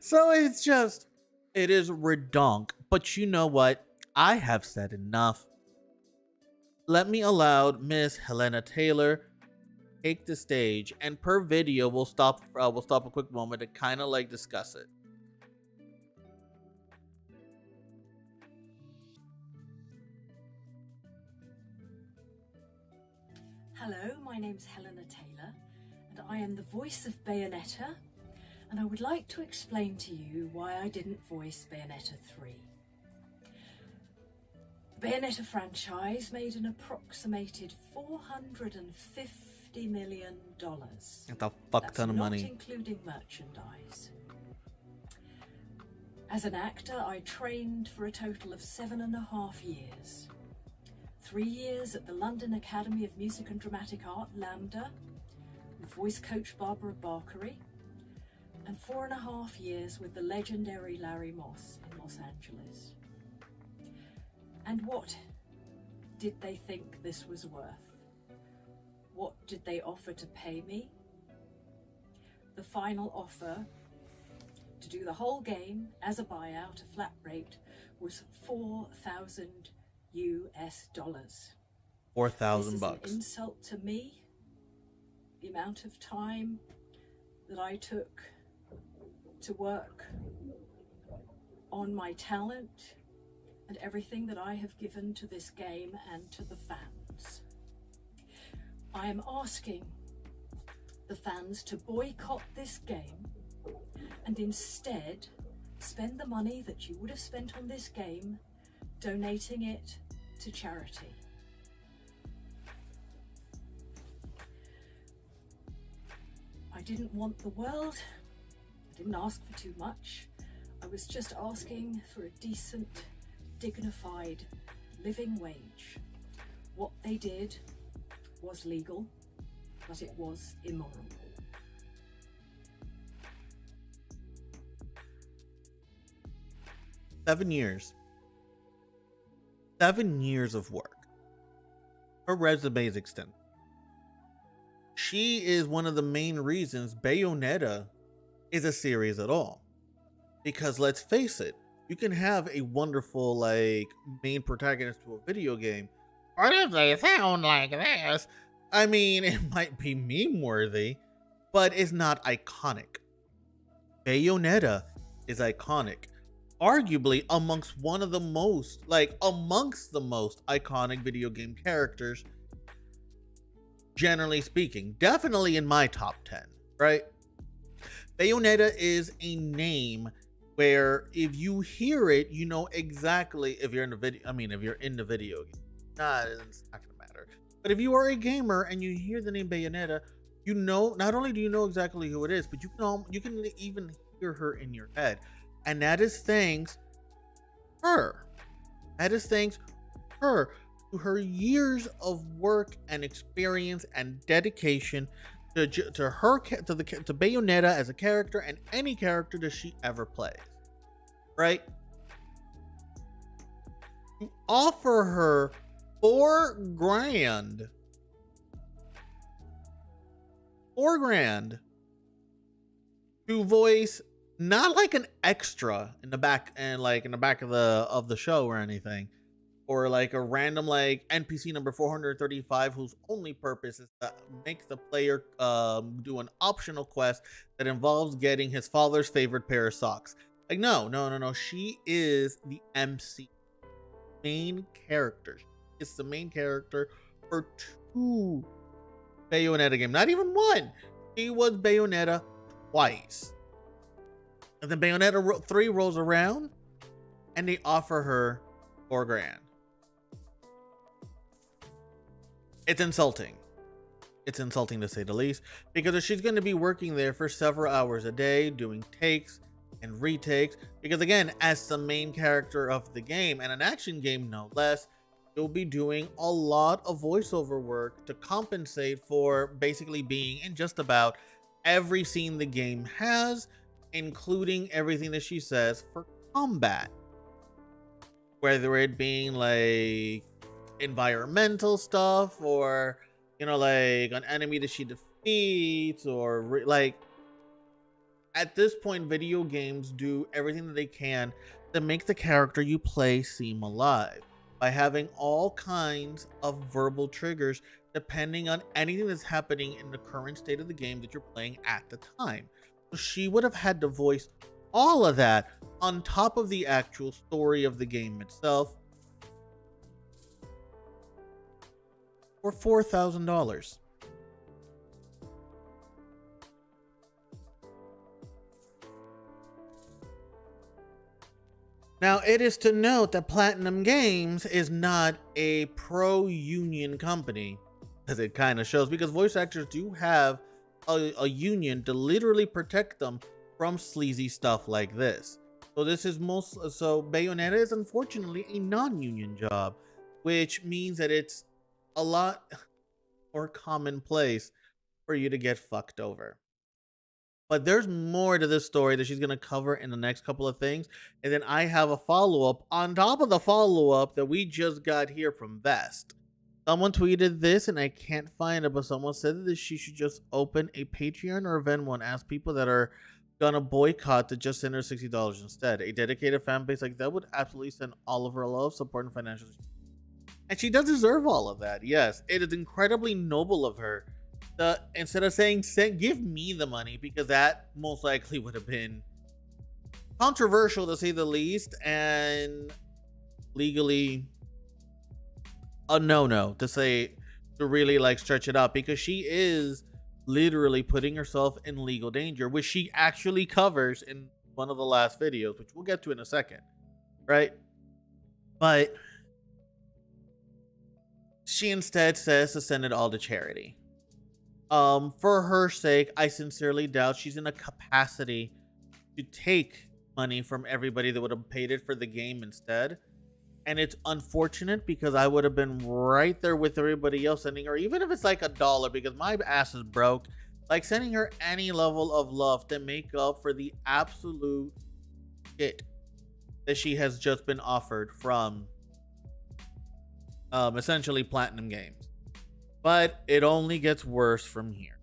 So it's just, it is redonk. But you know what? I have said enough. Let me allow Miss Helena Taylor take the stage, and per video we'll stop a quick moment to kind of like discuss it. Hello, my name's Helena Taylor, and I am the voice of Bayonetta, and I would like to explain to you why I didn't voice Bayonetta 3. The Bayonetta franchise made an approximated $450 million. That's a fuck ton of money. Not including merchandise. As an actor, I trained for a total of 7.5 years. 3 years at the London Academy of Music and Dramatic Art, LAMDA, with voice coach Barbara Barkery, and 4.5 years with the legendary Larry Moss in Los Angeles. And what did they think this was worth? What did they offer to pay me? The final offer to do the whole game as a buyout, a flat rate, was $4,000 US. $4,000 bucks. This is an insult to me. The amount of time that I took to work on my talent and everything that I have given to this game and to the fans. I am asking the fans to boycott this game and instead spend the money that you would have spent on this game donating it to charity. I didn't want the world. I didn't ask for too much. I was just asking for a decent, dignified living wage. What they did was legal, but it was immoral. Seven years of work. Her resume is extensive. She is one of the main reasons Bayonetta is a series at all. Because let's face it, you can have a wonderful like main protagonist to a video game. What if they sound like this? I mean, it might be meme worthy, but it's not iconic. Bayonetta is iconic. Arguably amongst the most iconic video game characters, generally speaking. Definitely in my top 10, right? Bayonetta is a name where if you hear it, you know exactly if you're in the video. I mean, if you're in the video game, it's not gonna matter. But if you are a gamer and you hear the name Bayonetta, you know, not only do you know exactly who it is, but you can even hear her in your head. And that is thanks her. That is thanks her to her years of work and experience and dedication to Bayonetta as a character and any character that she ever plays. Right? To offer her $4,000 to voice not like an extra in the back and like in the back of the show or anything, or like a random like NPC number 435 whose only purpose is to make the player do an optional quest that involves getting his father's favorite pair of socks. Like no. She is the MC, main character. It's the main character for 2 Bayonetta games, not even 1. She was Bayonetta twice. And then Bayonetta 3 rolls around and they offer her $4,000. It's insulting. It's insulting to say the least, because if she's going to be working there for several hours a day doing takes and retakes, because again, as the main character of the game and an action game no less, you'll be doing a lot of voiceover work to compensate for basically being in just about every scene the game has, including everything that she says for combat. Whether it being like environmental stuff or, you know, like an enemy that she defeats or like at this point, video games do everything that they can to make the character you play seem alive by having all kinds of verbal triggers depending on anything that's happening in the current state of the game that you're playing at the time. So she would have had to voice all of that on top of the actual story of the game itself for $4,000. Now, it is to note that Platinum Games is not a pro-union company, as it kind of shows, because voice actors do have a union to literally protect them from sleazy stuff like this. So this is so Bayonetta is unfortunately a non-union job, which means that it's a lot more commonplace for you to get fucked over. But there's more to this story that she's going to cover in the next couple of things. And then I have a follow-up on top of the follow-up that we just got here from Vest. Someone tweeted this, and I can't find it, but someone said that she should just open a Patreon or a Venmo and ask people that are going to boycott to just send her $60 instead. A dedicated fan base like that would absolutely send all of her love, support, and financial. And she does deserve all of that. Yes, it is incredibly noble of her. Instead of saying give me the money, because that most likely would have been controversial to say the least, and legally a no to really like stretch it out, because she is literally putting herself in legal danger, which she actually covers in one of the last videos, which we'll get to in a second, right? But she instead says to send it all to charity. For her sake, I sincerely doubt she's in a capacity to take money from everybody that would have paid it for the game instead. And it's unfortunate, because I would have been right there with everybody else sending her, even if it's like $1, because my ass is broke, like sending her any level of love to make up for the absolute shit that she has just been offered from essentially Platinum Games. But it only gets worse from here.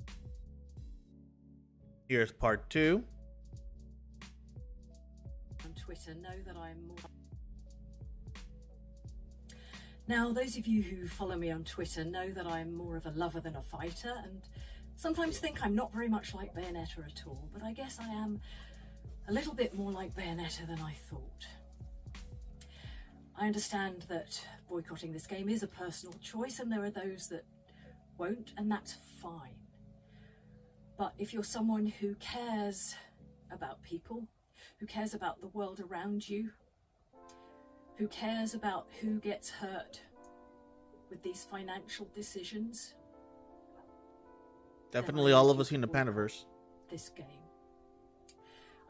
Here's part 2. On Twitter, know that I'm more... Now, those of you who follow me on Twitter know that I'm more of a lover than a fighter, and sometimes think I'm not very much like Bayonetta at all, but I guess I am a little bit more like Bayonetta than I thought. I understand that boycotting this game is a personal choice, and there are those that won't, and that's fine. But if you're someone who cares about people, who cares about the world around you, who cares about who gets hurt with these financial decisions, definitely all of us in the Panaverse. This game.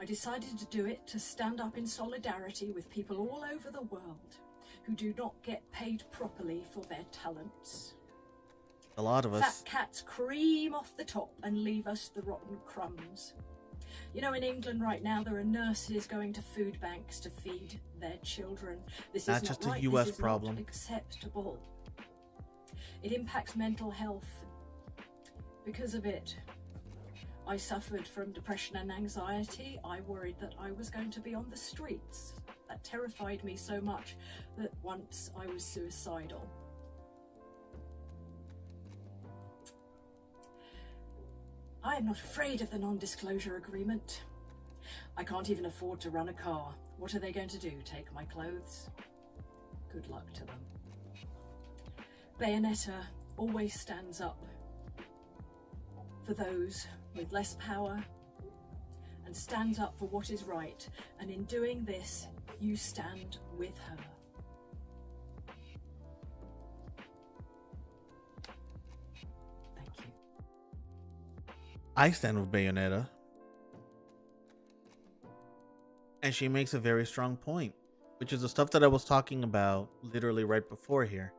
I decided to do it to stand up in solidarity with people all over the world who do not get paid properly for their talents. A lot of us. Fat cats cream off the top and leave us the rotten crumbs. You know, in England right now, there are nurses going to food banks to feed their children. This is not just a right. US this is problem. Not acceptable. It impacts mental health. Because of it, I suffered from depression and anxiety. I worried that I was going to be on the streets. That terrified me so much that once I was suicidal. I am not afraid of the non-disclosure agreement. I can't even afford to run a car. What are they going to do? Take my clothes? Good luck to them. Bayonetta always stands up for those with less power and stands up for what is right. And in doing this, you stand with her. I stand with Bayonetta. And she makes a very strong point, which is the stuff that I was talking about literally right before here.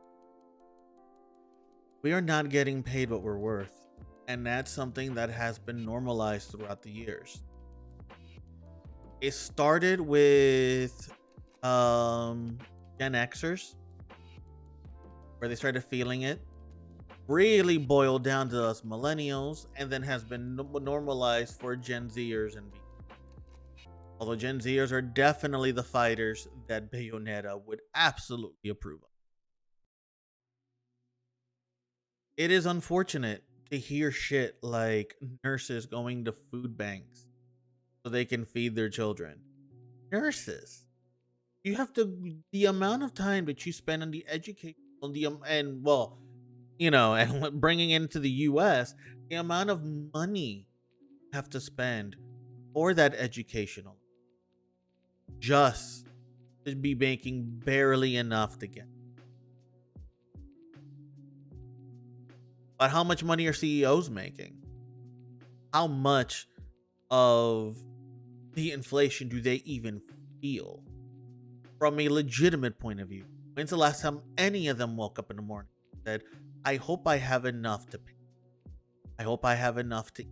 We are not getting paid what we're worth. And that's something that has been normalized throughout the years. It started with Gen Xers, where they started feeling it. Really boiled down to us millennials, and then has been normalized for Gen Zers and although Gen Zers are definitely the fighters that Bayonetta would absolutely approve of. It is unfortunate to hear shit like nurses going to food banks so they can feed their children. Nurses, you have to, the amount of time that you spend on the education, and well, and bringing into the US, the amount of money you have to spend for that educational, just to be making barely enough to get. But how much money are CEOs making? How much of the inflation do they even feel? From a legitimate point of view, when's the last time any of them woke up in the morning and said, I hope I have enough to pay. I hope I have enough to eat.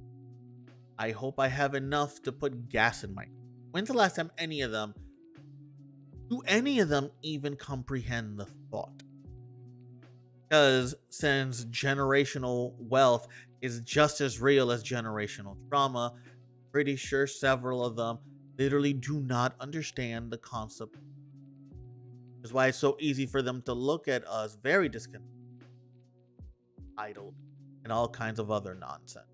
I hope I have enough to put gas in my car. When's the last time any of them, do any of them even comprehend the thought? Because since generational wealth is just as real as generational trauma, pretty sure several of them literally do not understand the concept. That's why it's so easy for them to look at us very disconnected, idle, and all kinds of other nonsense.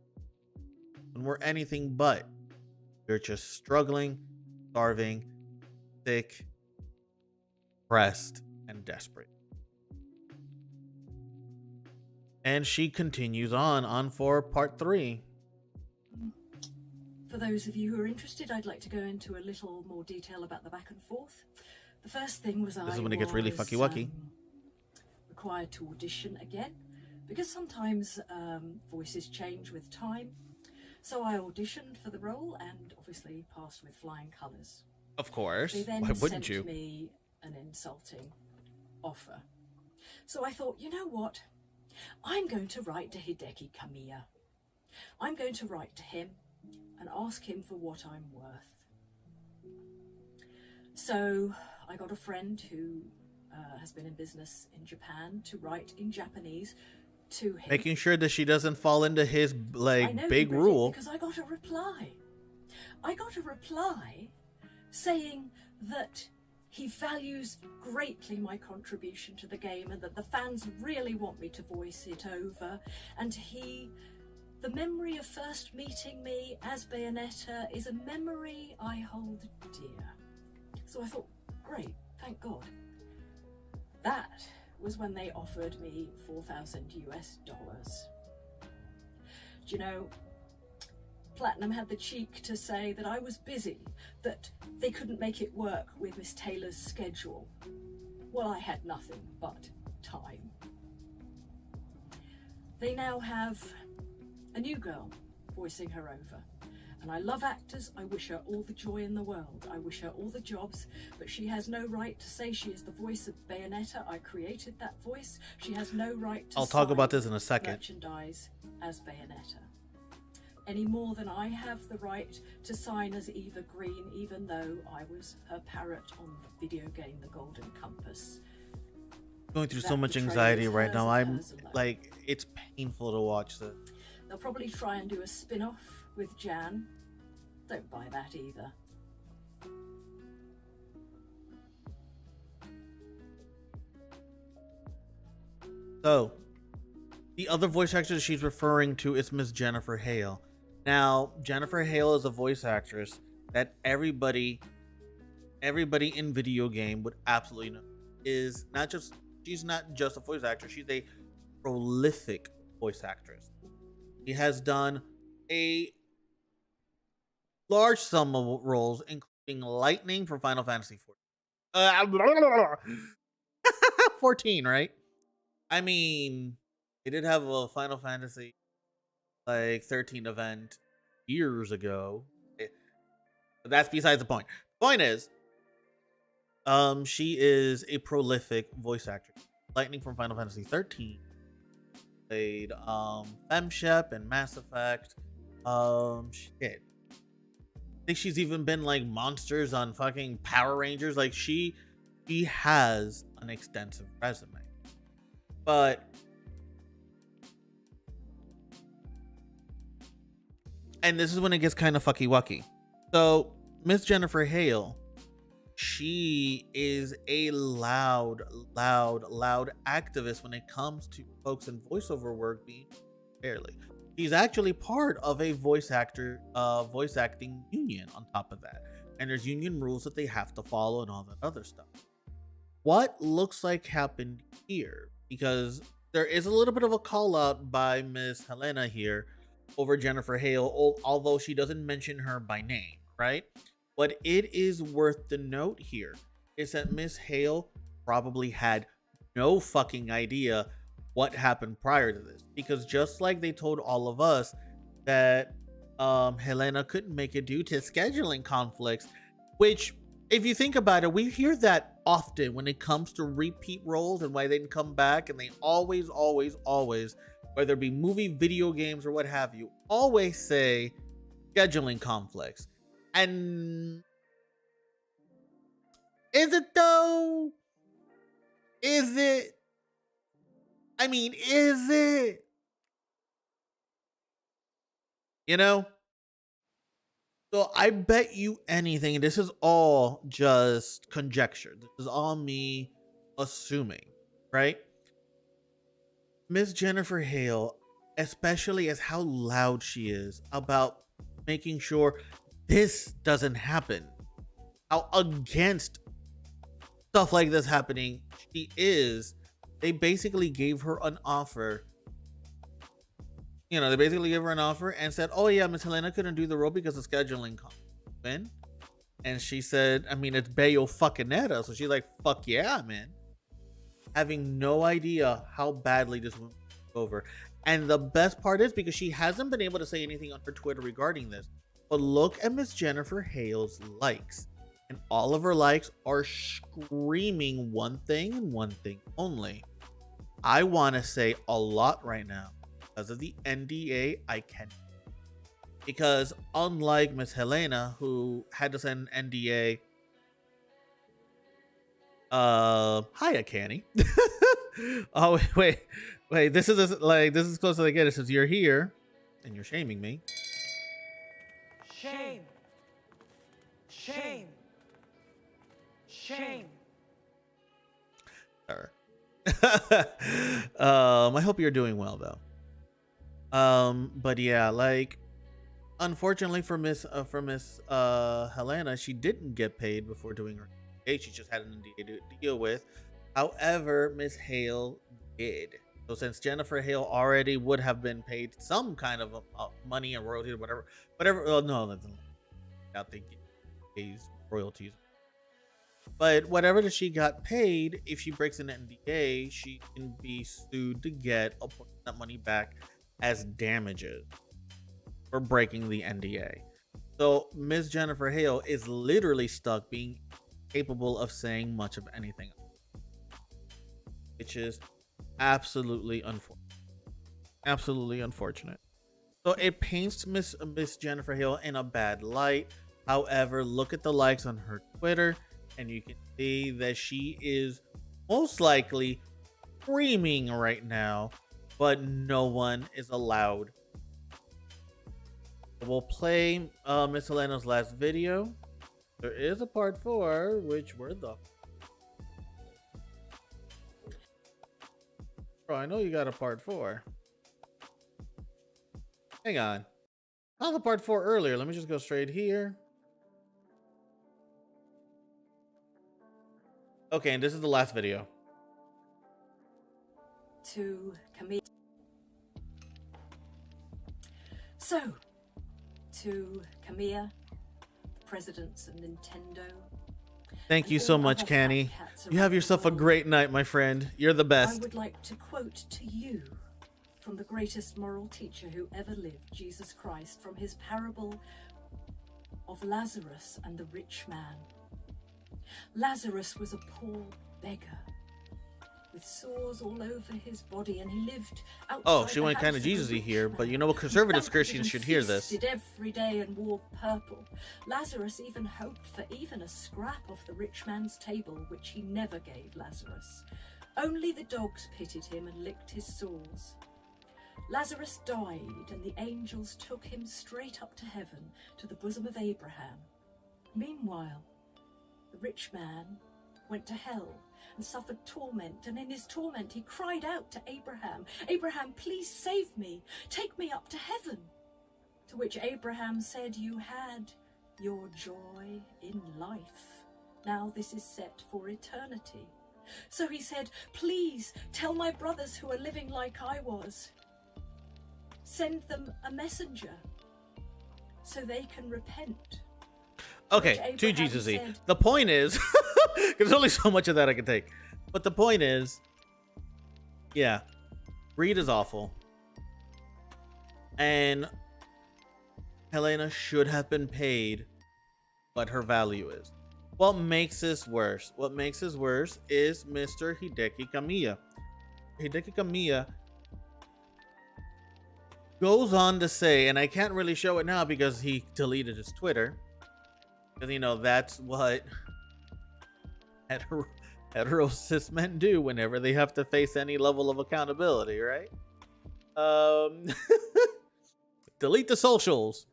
When we're anything but, we're just struggling, starving, sick, depressed, and desperate. And she continues on for part 3. For those of you who are interested, I'd like to go into a little more detail about the back and forth. The first thing was This is when it gets really fucky wucky. Required to audition again, because sometimes voices change with time. So I auditioned for the role and obviously passed with flying colours. Of course. They then Why wouldn't sent you? me an insulting offer. So I thought, you know what? I'm going to write to Hideki Kamiya. I'm going to write to him and ask him for what I'm worth. So I got a friend who has been in business in Japan to write in Japanese to him. Making sure that she doesn't fall into his big rule. Because I got a reply. I got a reply saying that he values greatly my contribution to the game and that the fans really want me to voice it over. And the memory of first meeting me as Bayonetta is a memory I hold dear. So I thought, great, thank God. That was when they offered me $4,000 US. Do you know, Platinum had the cheek to say that I was busy, that they couldn't make it work with Miss Taylor's schedule. Well, I had nothing but time. They now have a new girl voicing her over. And I love actors. I wish her all the joy in the world. I wish her all the jobs, but she has no right to say she is the voice of Bayonetta. I created that voice. She has no right to I'll talk about this in a second. Merchandise as Bayonetta. Any more than I have the right to sign as Eva Green, even though I was her parrot on the video game The Golden Compass. Going through so much anxiety right now. I'm like, it's painful to watch this. They'll probably try and do a spin-off with Jan. Don't buy that either. So, the other voice actress she's referring to is Miss Jennifer Hale. Now, Jennifer Hale is a voice actress that everybody in video game would absolutely know. She's not just a voice actress, she's a prolific voice actress. She has done a large sum of roles, including Lightning from Final Fantasy XIV. 14, right? I mean, they did have a Final Fantasy 13 event years ago. But that's besides the point. Point is, she is a prolific voice actress. Lightning from Final Fantasy 13 played Femshep and Mass Effect. Shit. I think she's even been like monsters on fucking Power Rangers. Like she has an extensive resume. But and this is when it gets kind of fucky wucky. So Miss Jennifer Hale, she is a loud activist when it comes to folks in voiceover work being fairly. She's actually part of a voice acting union on top of that. And there's union rules that they have to follow and all that other stuff. What looks like happened here, because there is a little bit of a call out by Miss Helena here over Jennifer Hale, although she doesn't mention her by name, right? What it is worth the note here is that Miss Hale probably had no fucking idea what happened prior to this, because just like they told all of us that Helena couldn't make it due to scheduling conflicts, which if you think about it, we hear that often when it comes to repeat roles and why they didn't come back, and they always, whether it be movie, video games, or what have you, always say scheduling conflicts. And is it though? Is it? I mean, is it? You know? So I bet you anything, and this is all just conjecture. This is all me assuming, right? Miss Jennifer Hale, especially as how loud she is about making sure this doesn't happen, how against stuff like this happening she is. They basically gave her an offer. They basically gave her an offer and said, oh yeah, Miss Helena couldn't do the role because of scheduling conflict. And she said, I mean, it's Bayo fucking Netta. So she's like, fuck yeah, man. Having no idea how badly this went over. And the best part is, because she hasn't been able to say anything on her Twitter regarding this, but look at Miss Jennifer Hale's likes. And all of her likes are screaming one thing and one thing only. I want to say a lot right now. Because of the NDA, I can't. Because unlike Miss Helena, who had to send an NDA, hiya, Canny. Oh wait. This is as close as I get. It says you're here, and you're shaming me. Shame. Shame. Shame. Sir. I hope you're doing well though. But yeah, like, unfortunately for Miss Helena, she didn't get paid before doing her NDA. She just had an NDA to deal with. However, Miss Hale did. So since Jennifer Hale already would have been paid some kind of money and royalties, whatever. Oh no, that's not the royalties. But whatever that she got paid, if she breaks an NDA, she can be sued to get a portion of that money back as damages for breaking the NDA. So Miss Jennifer Hale is literally stuck being capable of saying much of anything, which is absolutely unfortunate. So it paints Miss Jennifer Hale in a bad light. However, look at the likes on her Twitter, and you can see that she is most likely screaming right now, but no one is allowed. We'll play Miss Helena's last video. There is a part 4, which where the... Bro, I know you got a part 4. Hang on. I have a part 4 earlier. Let me just go straight here. Okay, and this is the last video. To Camille. So, to Camilla, presidents of Nintendo. Thank you so much, Canny. You have yourself a great night, my friend. You're the best. I would like to quote to you from the greatest moral teacher who ever lived, Jesus Christ, from his parable of Lazarus and the rich man. Lazarus was a poor beggar with sores all over his body, and he lived outside Oh, she the went house kind of of a Jesus-y rich here, but man, you know what? who Conservative banqueted Christians and should hear this. feasted every day and wore purple. Lazarus even hoped for even a scrap off the rich man's table, which he never gave Lazarus. Only the dogs pitied him and licked his sores. Lazarus died, and the angels took him straight up to heaven, to the bosom of Abraham. Meanwhile, the rich man went to hell and suffered torment, and in his torment he cried out to Abraham, "Abraham, please save me, take me up to heaven." To which Abraham said, "You had your joy in life. Now this is set for eternity." So he said, "Please tell my brothers who are living like I was. Send them a messenger so they can repent." Okay, too Jesus-y. The point is, there's only so much of that I can take. But the point is, yeah, greed is awful. And Helena should have been paid what her value is. What makes this worse? What makes this worse is Mr. Hideki Kamiya. Hideki Kamiya goes on to say, and I can't really show it now because he deleted his Twitter. Because, you know, that's what hetero cis men do whenever they have to face any level of accountability, right? Delete the socials.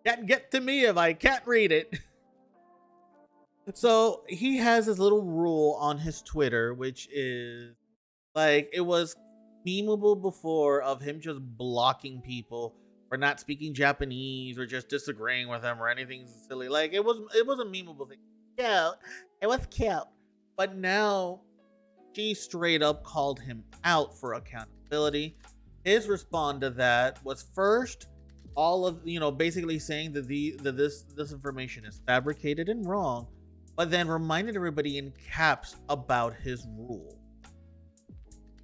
Can't get to me if I can't read it. So he has this little rule on his Twitter, which is like, it was memeable before, of him just blocking people for not speaking Japanese or just disagreeing with them or anything silly. Like, it was a memeable thing. Yeah, it was cute. But now she straight up called him out for accountability. His response to that was, first, all of, you know, basically saying that this information is fabricated and wrong, but then reminded everybody in caps about his rule.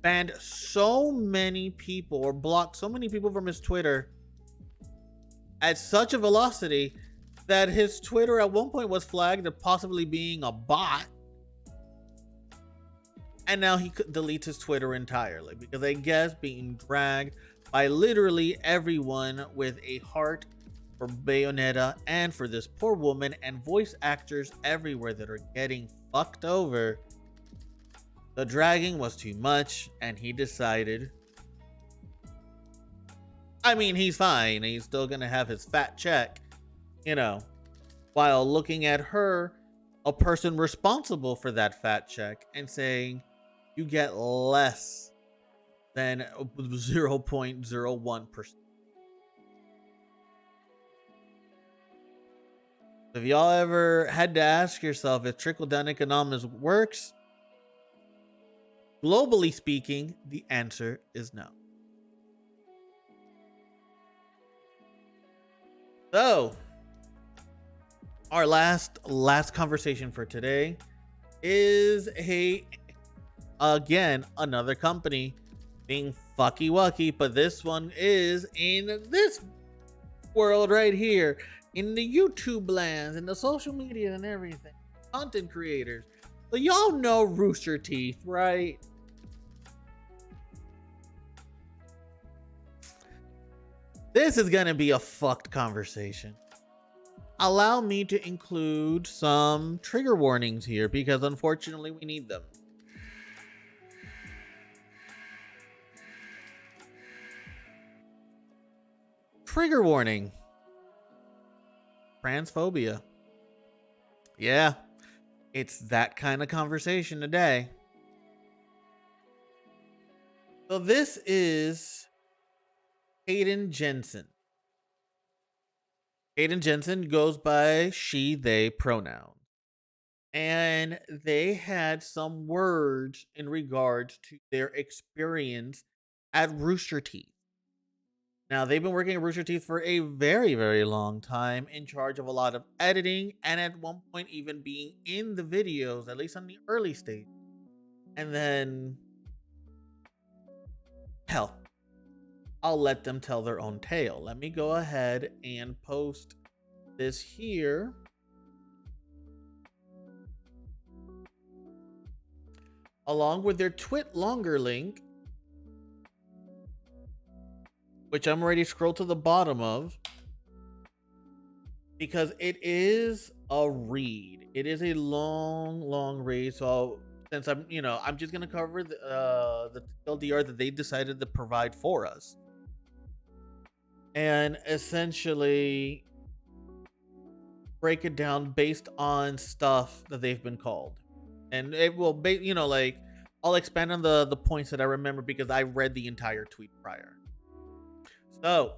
Banned so many people, or blocked so many people from his Twitter at such a velocity that his Twitter at one point was flagged as possibly being a bot. And now he could delete his Twitter entirely because, I guess, being dragged by literally everyone with a heart for Bayonetta and for this poor woman, and voice actors everywhere that are getting fucked over. The dragging was too much, and he decided, I mean, he's fine. He's still going to have his fat check, you know, while looking at her, a person responsible for that fat check, and saying, you get less than 0.01%. If y'all ever had to ask yourself if trickle-down economics works, globally speaking, the answer is no. So, our last conversation for today is again, another company being fucky wucky, but this one is in this world right here, in the YouTube lands, in the social media and everything, content creators. So y'all know Rooster Teeth, right? This is gonna be a fucked conversation. Allow me to include some trigger warnings here, because unfortunately we need them. Trigger warning. Transphobia. Yeah, it's that kind of conversation today. So this is Hayden Jensen. Hayden Jensen goes by she, they pronouns. And they had some words in regards to their experience at Rooster Teeth. Now, they've been working at Rooster Teeth for a very, very long time, in charge of a lot of editing, and at one point even being in the videos, at least on the early stage. And then, hell, I'll let them tell their own tale. Let me go ahead and post this here. along with their Twit longer link, which I'm already scrolled to the bottom of, because it is a read. It is a long read. So since I'm just gonna cover the LDR that they decided to provide for us, and essentially break it down based on stuff that they've been called, and it will like I'll expand on the points that I remember because I read the entire tweet prior. So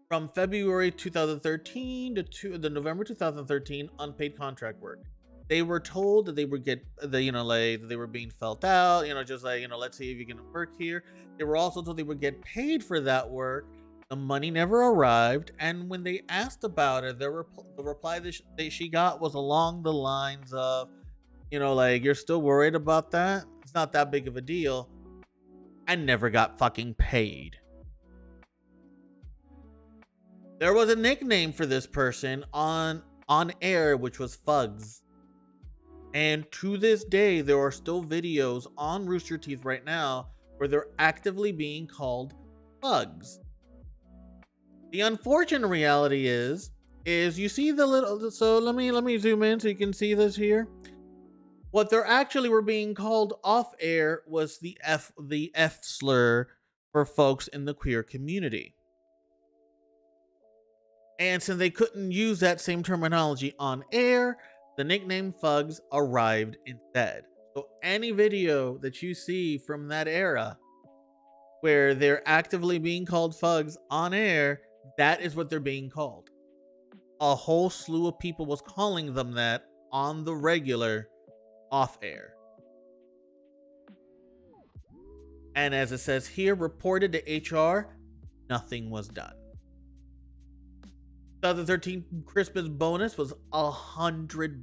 from February 2013 to the November 2013 unpaid contract work, they were told that they would get like they were being felt out, just like, let's see if you can work here. They were also told they would get paid for that work. The money never arrived, and when they asked about it, the reply that she got was along the lines of, like, you're still worried about that? It's not that big of a deal. I never got fucking paid. There was a nickname for this person on air, which was Fugs. And to this day, there are still videos on Rooster Teeth right now where they're actively being called Fugs. The unfortunate reality is you see the little, so let me zoom in so you can see this here. What they're actually were being called off air was the F slur for folks in the queer community. And since they couldn't use that same terminology on air, the nickname Fugs arrived instead. So any video that you see from that era where they're actively being called Fugs on air, that is what they're being called. A whole slew of people was calling them that on the regular off air. And as it says here, reported to HR, nothing was done. 2013 Christmas bonus was $100.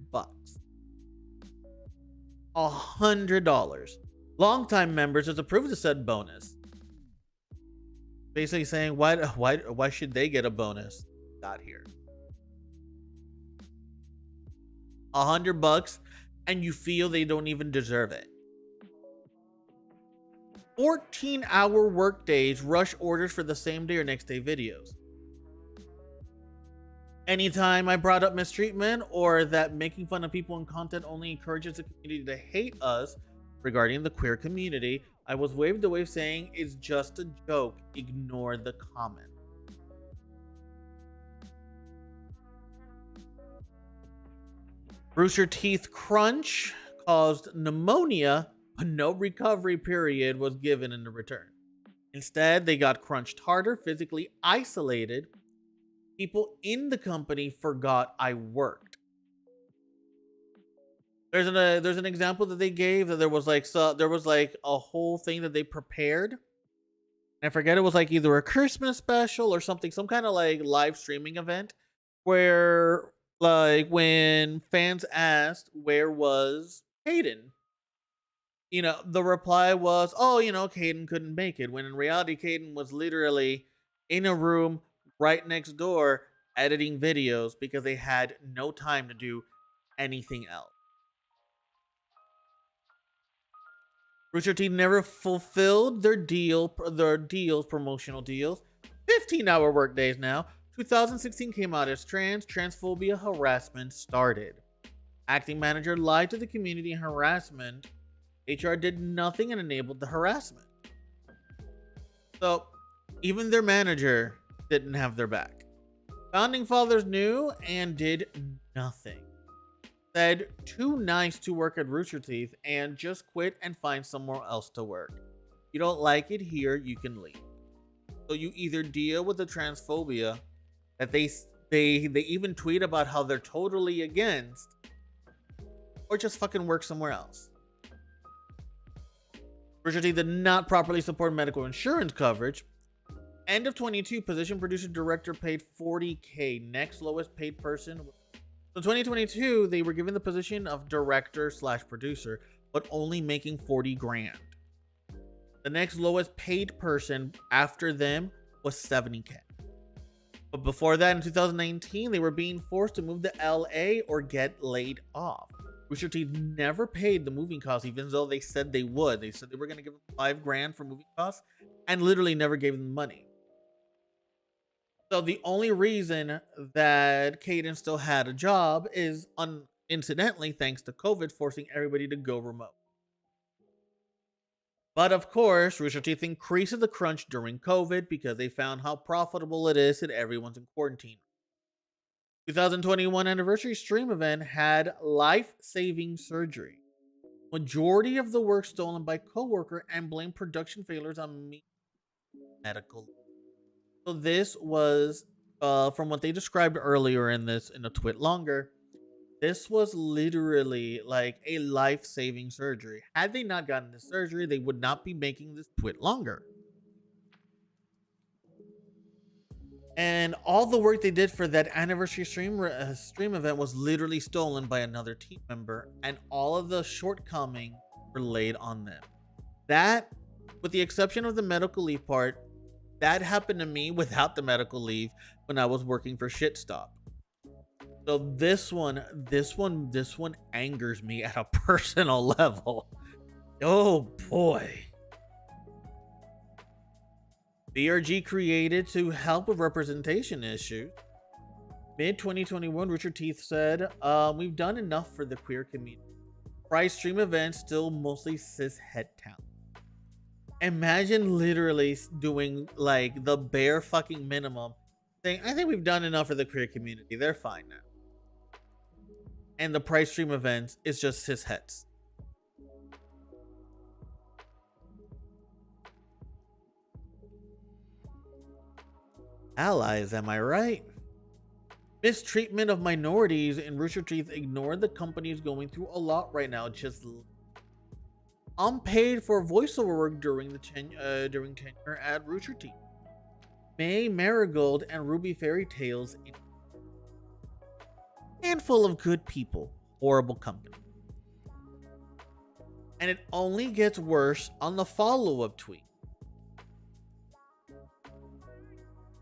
$100. Longtime members has approved of said bonus. Basically saying, why should they get a bonus? Got here. $100, and you feel they don't even deserve it. 14-hour work days, rush orders for the same day or next day videos. Anytime I brought up mistreatment or that making fun of people in content only encourages the community to hate us regarding the queer community, I was waved away saying it's just a joke. Ignore the comment. Rooster Teeth crunch caused pneumonia, but no recovery period was given in the return. Instead, they got crunched harder, physically isolated. People in the company forgot I worked. There's an example that they gave that there was like a whole thing that they prepared. And I forget, it was like either a Christmas special or something, some kind of like live streaming event where like when fans asked where was Caden, the reply was, oh, Caden couldn't make it, when in reality Caden was literally in a room right next door editing videos because they had no time to do anything else. Rooster Teeth never fulfilled their promotional deals. 15-hour work days now. 2016 came out as transphobia harassment started. Acting manager lied to the community harassment. HR did nothing and enabled the harassment. So even their manager didn't have their back. Founding fathers knew and did nothing. Said too nice to work at Rooster Teeth and just quit and find somewhere else to work. You don't like it here, you can leave. So you either deal with the transphobia that they even tweet about how they're totally against, or just fucking work somewhere else. Rooster Teeth did not properly support medical insurance coverage. End of 22, position producer director paid $40K. Next lowest paid person. So 2022, they were given the position of director / producer, but only making 40 grand. The next lowest paid person after them was 70K. But before that, in 2019, they were being forced to move to LA or get laid off. Rooster Teeth never paid the moving costs, even though they said they would. They said they were going to give them $5,000 for moving costs, and literally never gave them money. So the only reason that Caden still had a job is, incidentally, thanks to COVID, forcing everybody to go remote. But of course, Rooster Teeth increases the crunch during COVID because they found how profitable it is that everyone's in quarantine. 2021 anniversary stream event had life-saving surgery. Majority of the work stolen by coworker and blamed production failures on me medical. So this was, from what they described earlier in a twit longer, this was literally like a life-saving surgery. Had they not gotten this surgery, they would not be making this twit longer. And all the work they did for that anniversary stream event was literally stolen by another team member, and all of the shortcomings were laid on them. That, with the exception of the medical leave part, that happened to me without the medical leave when I was working for Shitstop. So this one angers me at a personal level. Oh boy. BRG created to help with representation issues. Mid-2021, Richard Teeth said, we've done enough for the queer community. Price stream events still mostly cis het town. Imagine literally doing like the bare fucking minimum, saying, I think we've done enough for the queer community. They're fine now. And the price stream events is just cis hets. Allies, am I right? Mistreatment of minorities in Rooster Teeth ignored the companies going through a lot right now. Just unpaid for voiceover work during tenure at Rooster Teeth. May Marigold and Ruby Fairy Tales. Handful of good people, horrible company. And it only gets worse on the follow-up tweet.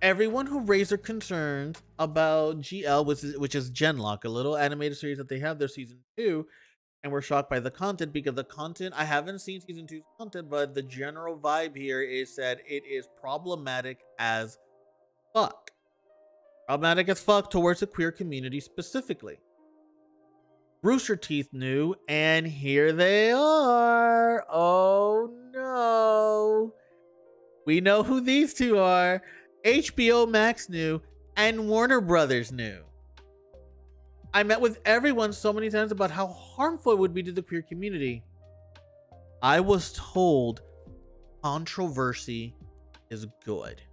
Everyone who raised their concerns about GL, which is Genlock, a little animated series that they have their season 2, and were shocked by the content because the content, I haven't seen season 2's content, but the general vibe here is that it is problematic as fuck. Problematic as fuck towards the queer community specifically. Rooster Teeth knew, and here they are. Oh no. We know who these two are. HBO Max knew, and Warner Brothers knew. I met with everyone so many times about how harmful it would be to the queer community. I was told controversy is good.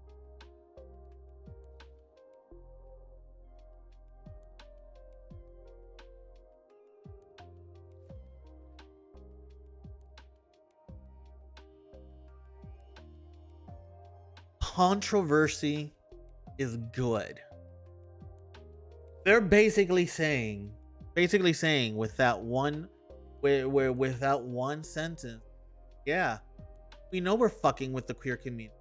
Controversy is good. They're basically saying with that one sentence, yeah, we know we're fucking with the queer community.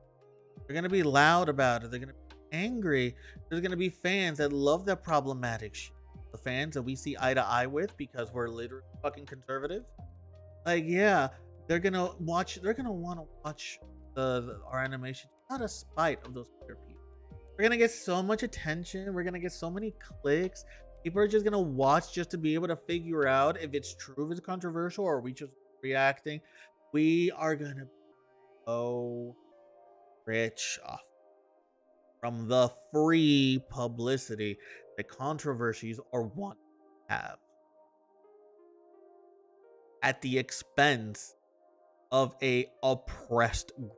They're gonna be loud about it. They're gonna be angry. There's gonna be fans that love that problematic shit. The fans that we see eye to eye with because we're literally fucking conservative. Like, yeah, they're gonna want to watch our animation out of spite of those queer people. We're gonna get so much attention. We're gonna get so many clicks. People are just gonna watch just to be able to figure out if it's true, if it's controversial, or are we just reacting. We are gonna be so rich off from the free publicity that controversies are want to have at the expense of a oppressed group.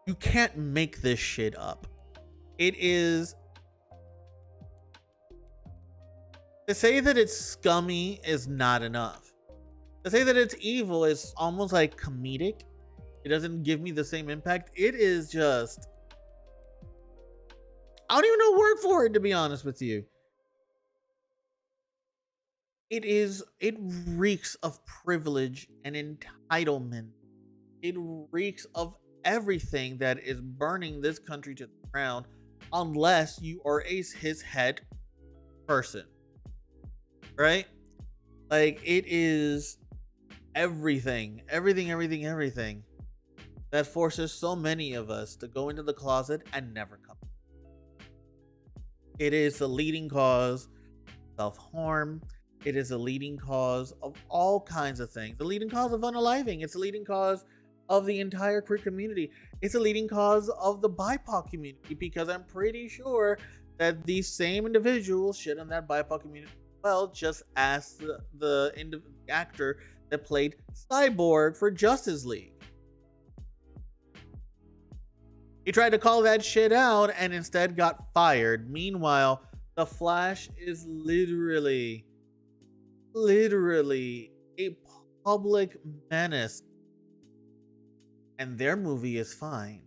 You can't make this shit up. It is, to say that it's scummy is not enough. To say that it's evil is almost like comedic. It doesn't give me the same impact. It is just, I don't even know a word for it, to be honest with you. It reeks of privilege and entitlement. It reeks of everything that is burning this country to the ground unless you are his head person, right? Like, it is everything that forces so many of us to go into the closet and never come. It is the leading cause of self-harm. It is a leading cause of all kinds of things. The leading cause of unaliving. It's a leading cause of the entire queer community. It's a leading cause of the BIPOC community, because I'm pretty sure that these same individuals shit on that BIPOC community well, just as the actor that played Cyborg for Justice League. He tried to call that shit out and instead got fired. Meanwhile, The Flash is literally a public menace, and their movie is fine.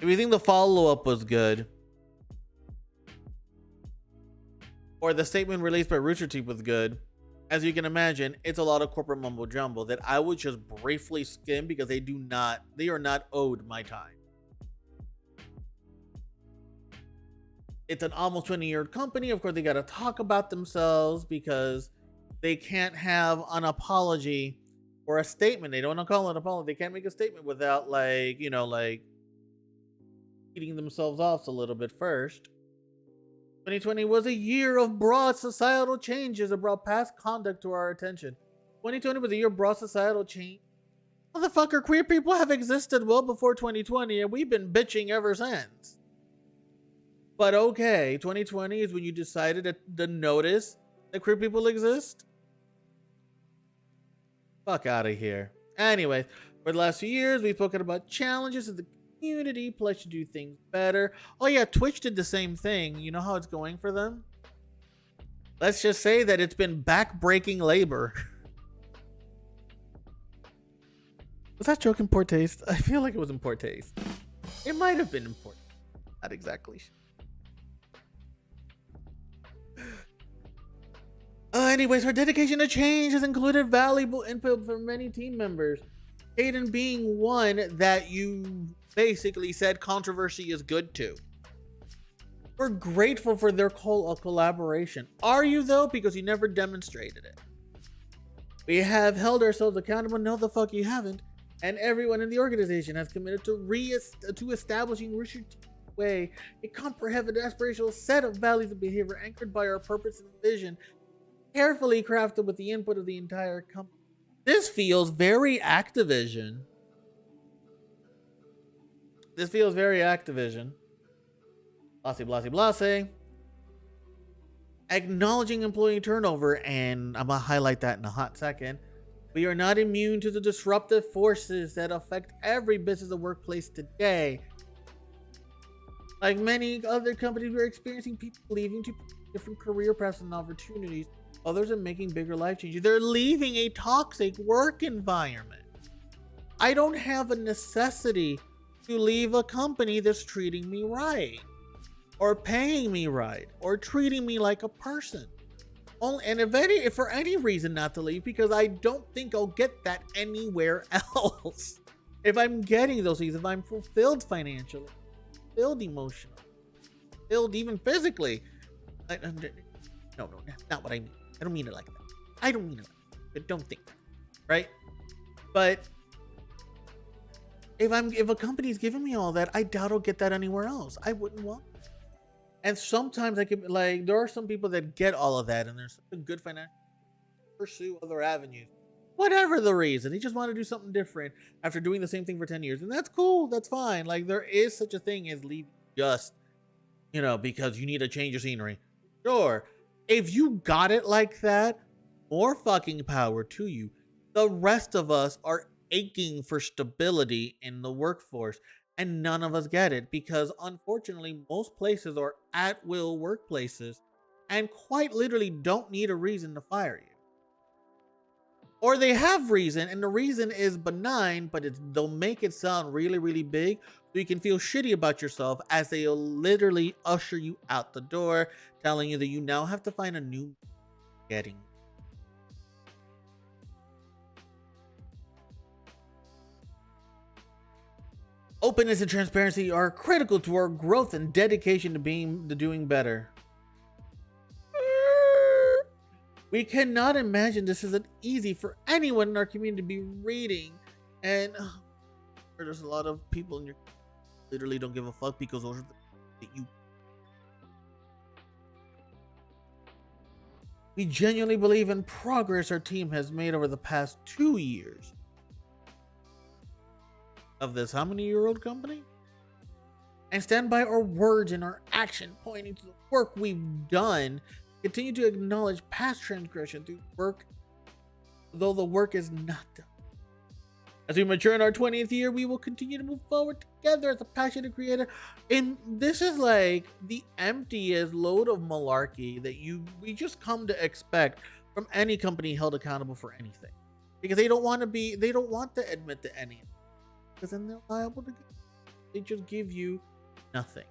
If you think the follow-up was good, or the statement released by Rooster Teeth was good, as you can imagine, it's a lot of corporate mumbo jumbo that I would just briefly skim because they are not owed my time. It's an almost 20-year company. Of course, they got to talk about themselves because they can't have an apology or a statement. They don't want to call it an apology. They can't make a statement without, like, eating themselves off a little bit first. 2020 was a year of broad societal changes that brought past conduct to our attention. 2020 was a year of broad societal change. Motherfucker, queer people have existed well before 2020, and we've been bitching ever since. But okay, 2020 is when you decided to notice that queer people exist? Fuck out of here. Anyway, for the last few years, we've spoken about challenges of the community, plus to do things better. Oh yeah, Twitch did the same thing. You know how it's going for them? Let's just say that it's been back-breaking labor. Was that joke in poor taste? I feel like it was in poor taste. It might have been in poor taste. Not exactly sure. Anyways, her dedication to change has included valuable input from many team members. Hayden being one that you basically said controversy is good to. We're grateful for their collaboration. Are you, though? Because you never demonstrated it. We have held ourselves accountable. No, the fuck you haven't. And everyone in the organization has committed to establishing Richard Way, a comprehensive aspirational set of values and behavior anchored by our purpose and vision, carefully crafted with the input of the entire company. This feels very Activision. Blase. Acknowledging employee turnover, and I'm going to highlight that in a hot second. We are not immune to the disruptive forces that affect every business and workplace today. Like many other companies, we're experiencing people leaving to different career paths and opportunities. Others are making bigger life changes. They're leaving a toxic work environment. I don't have a necessity to leave a company that's treating me right, or paying me right, or treating me like a person. And if for any reason not to leave, because I don't think I'll get that anywhere else. If I'm getting those things, if I'm fulfilled financially, fulfilled emotionally, fulfilled even physically. No, that's not what I mean. I don't mean it like that. I don't mean it like that. But don't think that, right? But if a company's giving me all that, I doubt I'll get that anywhere else. I wouldn't want it. And sometimes there are some people that get all of that and there's a good financial pursue other avenues. Whatever the reason, they just want to do something different after doing the same thing for 10 years. And that's cool. That's fine. Like, there is such a thing as leave just, because you need to change your scenery. Sure. If you got it like that, more fucking power to you. The rest of us are aching for stability in the workforce, and none of us get it because, unfortunately, most places are at-will workplaces and quite literally don't need a reason to fire you. Or they have reason, and the reason is benign, but they'll make it sound really, really big so you can feel shitty about yourself as they'll literally usher you out the door, telling you that you now have to find a new getting. Openness and transparency are critical to our growth and dedication to doing better. We cannot imagine this isn't easy for anyone in our community to be reading. And there's a lot of people in your literally don't give a fuck because those are that you. We genuinely believe in progress our team has made over the past 2 years of this how many year old company, and stand by our words and our action pointing to the work we've done. Continue to acknowledge past transgression through work, though the work is not done. As we mature in our 20th year, we will continue to move forward together as a passionate creator. And this is like the emptiest load of malarkey that we just come to expect from any company held accountable for anything, because they don't want to admit to anything, because then they're liable to. They just give you nothing.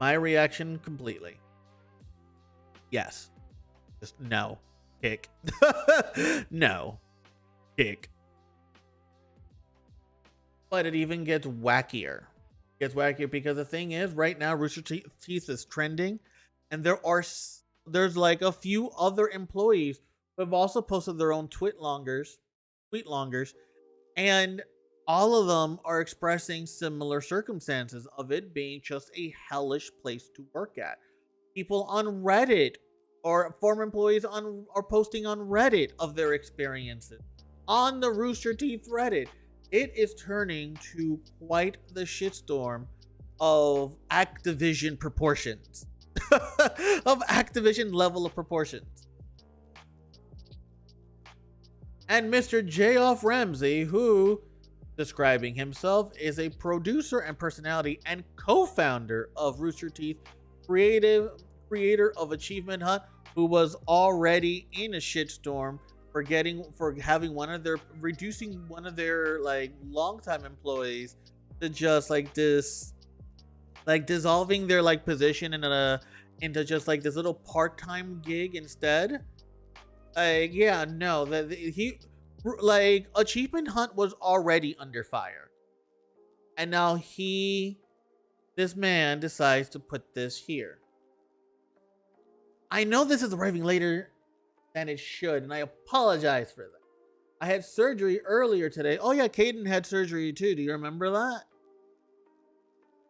My reaction completely. Yes. Just no. Kick. No. Kick. But it even gets wackier. It gets wackier because the thing is, right now, Rooster Teeth is trending, and there's like a few other employees who have also posted their own tweet longers, and all of them are expressing similar circumstances of it being just a hellish place to work at. People on Reddit or former employees are posting on Reddit of their experiences. On the Rooster Teeth Reddit, it is turning to quite the shitstorm of Activision proportions. Of Activision level of proportions. And Mr. J. Ramsey, who, describing himself, is a producer and personality and co-founder of Rooster Teeth, creator of Achievement Hunt, who was already in a shitstorm for having reducing one of their like longtime employees to just like this, like dissolving their like position into just like this little part-time gig instead. Yeah, no, like Achievement Hunt was already under fire, and now this man decides to put this here. I know this is arriving later than it should, and I apologize for that. I had surgery earlier today. Oh yeah, Caden had surgery too. Do you remember that?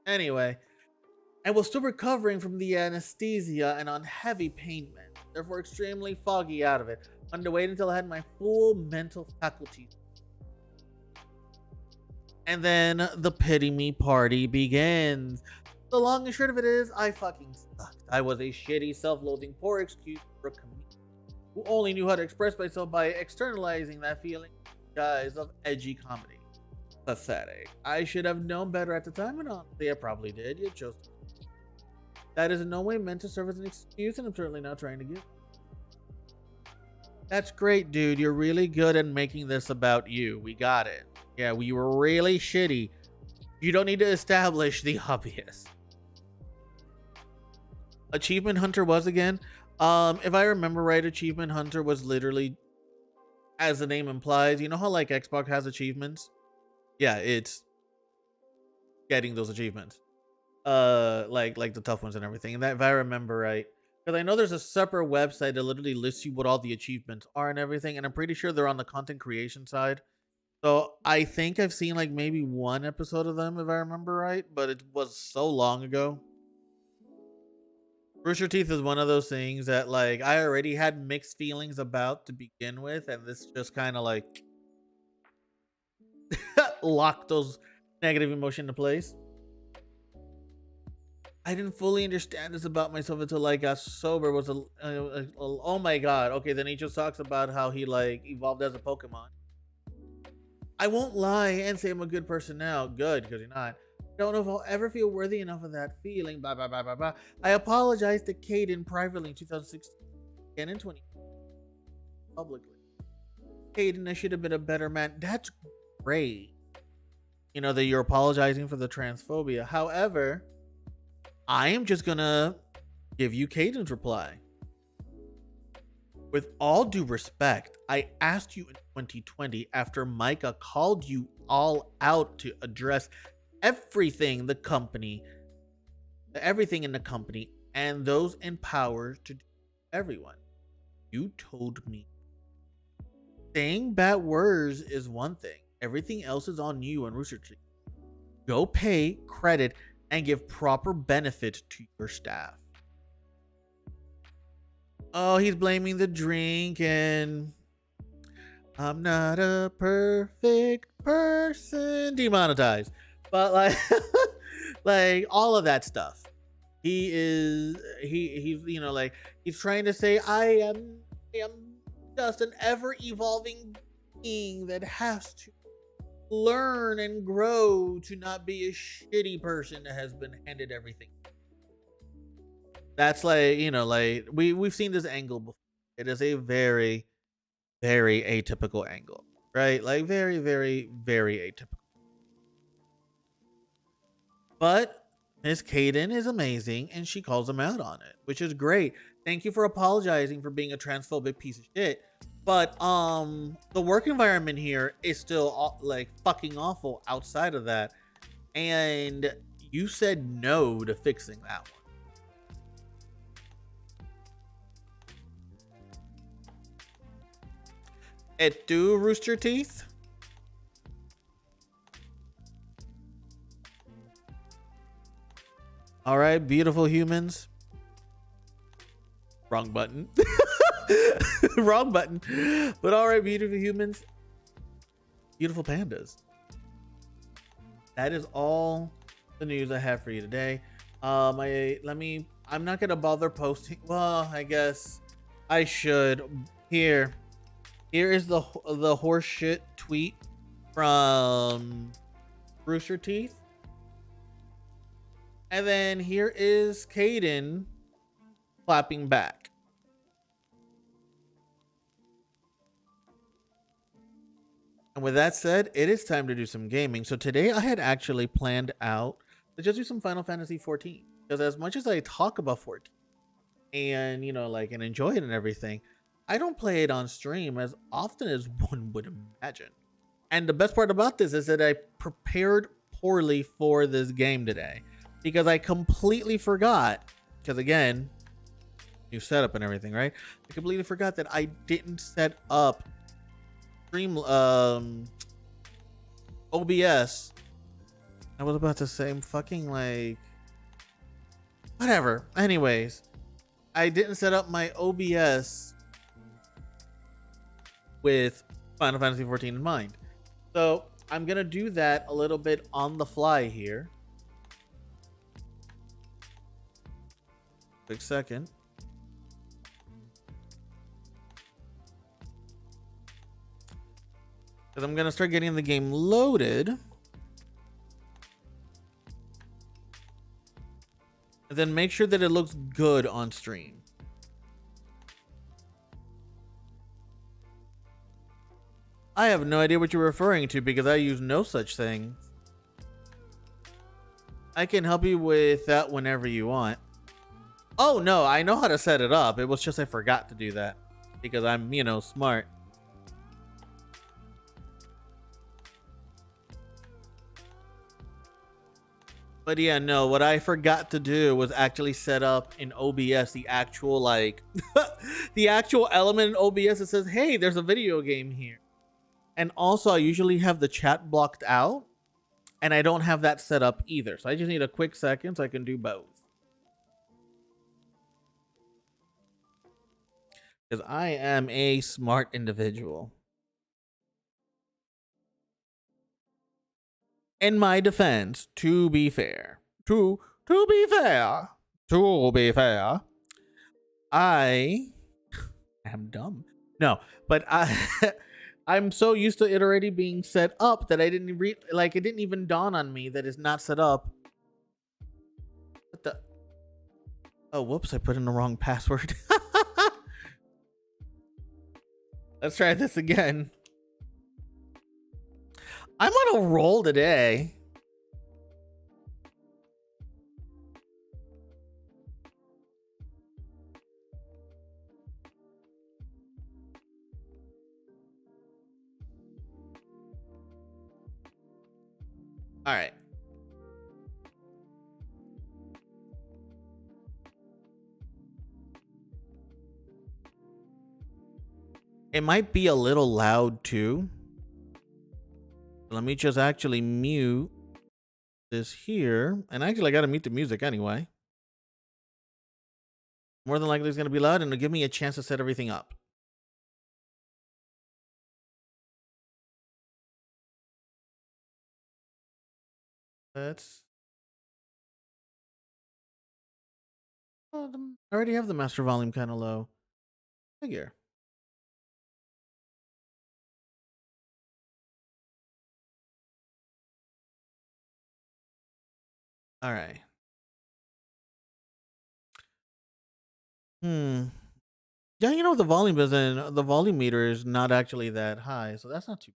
Anyway, I was still recovering from the anesthesia and on heavy pain meds, therefore extremely foggy out of it. I had to wait until I had my full mental faculties. And then the pity me party begins. The long and short of it is, I fucking sucked. I was a shitty, self-loathing, poor excuse for a comedian who only knew how to express myself by externalizing that feeling in the guise of edgy comedy. Pathetic. I should have known better at the time, and honestly, I probably did. You chose to. That is in no way meant to serve as an excuse, and I'm certainly not trying to give. That's great, dude. You're really good at making this about you. We got it. Yeah, we were really shitty. You don't need to establish the obvious. Achievement Hunter was again. If I remember right, Achievement Hunter was literally, as the name implies, you know how like Xbox has achievements? Yeah, it's getting those achievements. Like the tough ones and everything. And that, if I remember right, because I know there's a separate website that literally lists you what all the achievements are and everything, and I'm pretty sure they're on the content creation side. So I think I've seen like maybe one episode of them, if I remember right, but it was so long ago. Rooster Teeth is one of those things that like I already had mixed feelings about to begin with, and this just kind of like locked those negative emotions into place. I didn't fully understand this about myself until I got sober. Oh my god. Okay, then he just talks about how he like evolved as a Pokemon. I won't lie and say I'm a good person now. Good, because you're not. I don't know if I'll ever feel worthy enough of that feeling. Blah, blah, blah, blah, blah. I apologized to Caden privately in 2016 and in 2020 publicly. Caden, I should have been a better man. That's great. You know, that you're apologizing for the transphobia. However, I am just gonna give you Caden's reply. With all due respect, I asked you in 2020 after Micah called you all out to address everything the company, everything in the company, and those in power to do everyone. You told me saying bad words is one thing. Everything else is on you and Rooster Teeth. Go pay credit and give proper benefit to your staff. Oh, he's blaming the drink and I'm not a perfect person. Demonetized. But like like all of that stuff. He's like he's trying to say I am just an ever evolving being that has to learn and grow to not be a shitty person that has been handed everything. That's like, like we've seen this angle before. It is a very, very atypical angle, right? Like very, very, very atypical. But Miss Kaden is amazing and she calls him out on it, which is great. Thank you for apologizing for being a transphobic piece of shit. But the work environment here is still like fucking awful outside of that. And you said no to fixing that one. It do, Rooster Teeth? All right, beautiful humans. Wrong button. Wrong button. But all right, beautiful humans. Beautiful pandas. That is all the news I have for you today. I'm not gonna bother posting. Well, I guess I should. Here is the horseshit tweet from Rooster Teeth. And then here is Kaden clapping back. And with that said, it is time to do some gaming. So today I had actually planned out to just do some Final Fantasy XIV. Because as much as I talk about 14 and, and enjoy it and everything, I don't play it on stream as often as one would imagine. And the best part about this is that I prepared poorly for this game today. Because I completely forgot, because again, new setup and everything, right? I completely forgot that I didn't set up stream OBS. I was about to say I'm fucking like whatever. Anyways, I didn't set up my OBS with Final Fantasy XIV in mind. So I'm gonna do that a little bit on the fly here. Quick second. Because I'm going to start getting the game loaded. And then make sure that it looks good on stream. I have no idea what you're referring to because I use no such thing. I can help you with that whenever you want. Oh, no, I know how to set it up. It was just I forgot to do that because I'm, smart. But yeah, no, what I forgot to do was actually set up in OBS the actual, like, the actual element in OBS that says, hey, there's a video game here. And also, I usually have the chat blocked out, and I don't have that set up either. So I just need a quick second so I can do both. Because I am a smart individual. In my defense, to be fair, I am dumb. No, but I'm so used to it already being set up that I didn't it didn't even dawn on me that it's not set up. What the? Oh, whoops! I put in the wrong password. Let's try this again. I'm on a roll today. All right. It might be a little loud too. Let me just actually mute this here. And actually, I got to mute the music anyway. More than likely, it's going to be loud and it'll give me a chance to set everything up. Let's. I already have the master volume kind of low. Figure. All right. Yeah, you know the volume isn't the volume meter is not actually that high, so that's not too.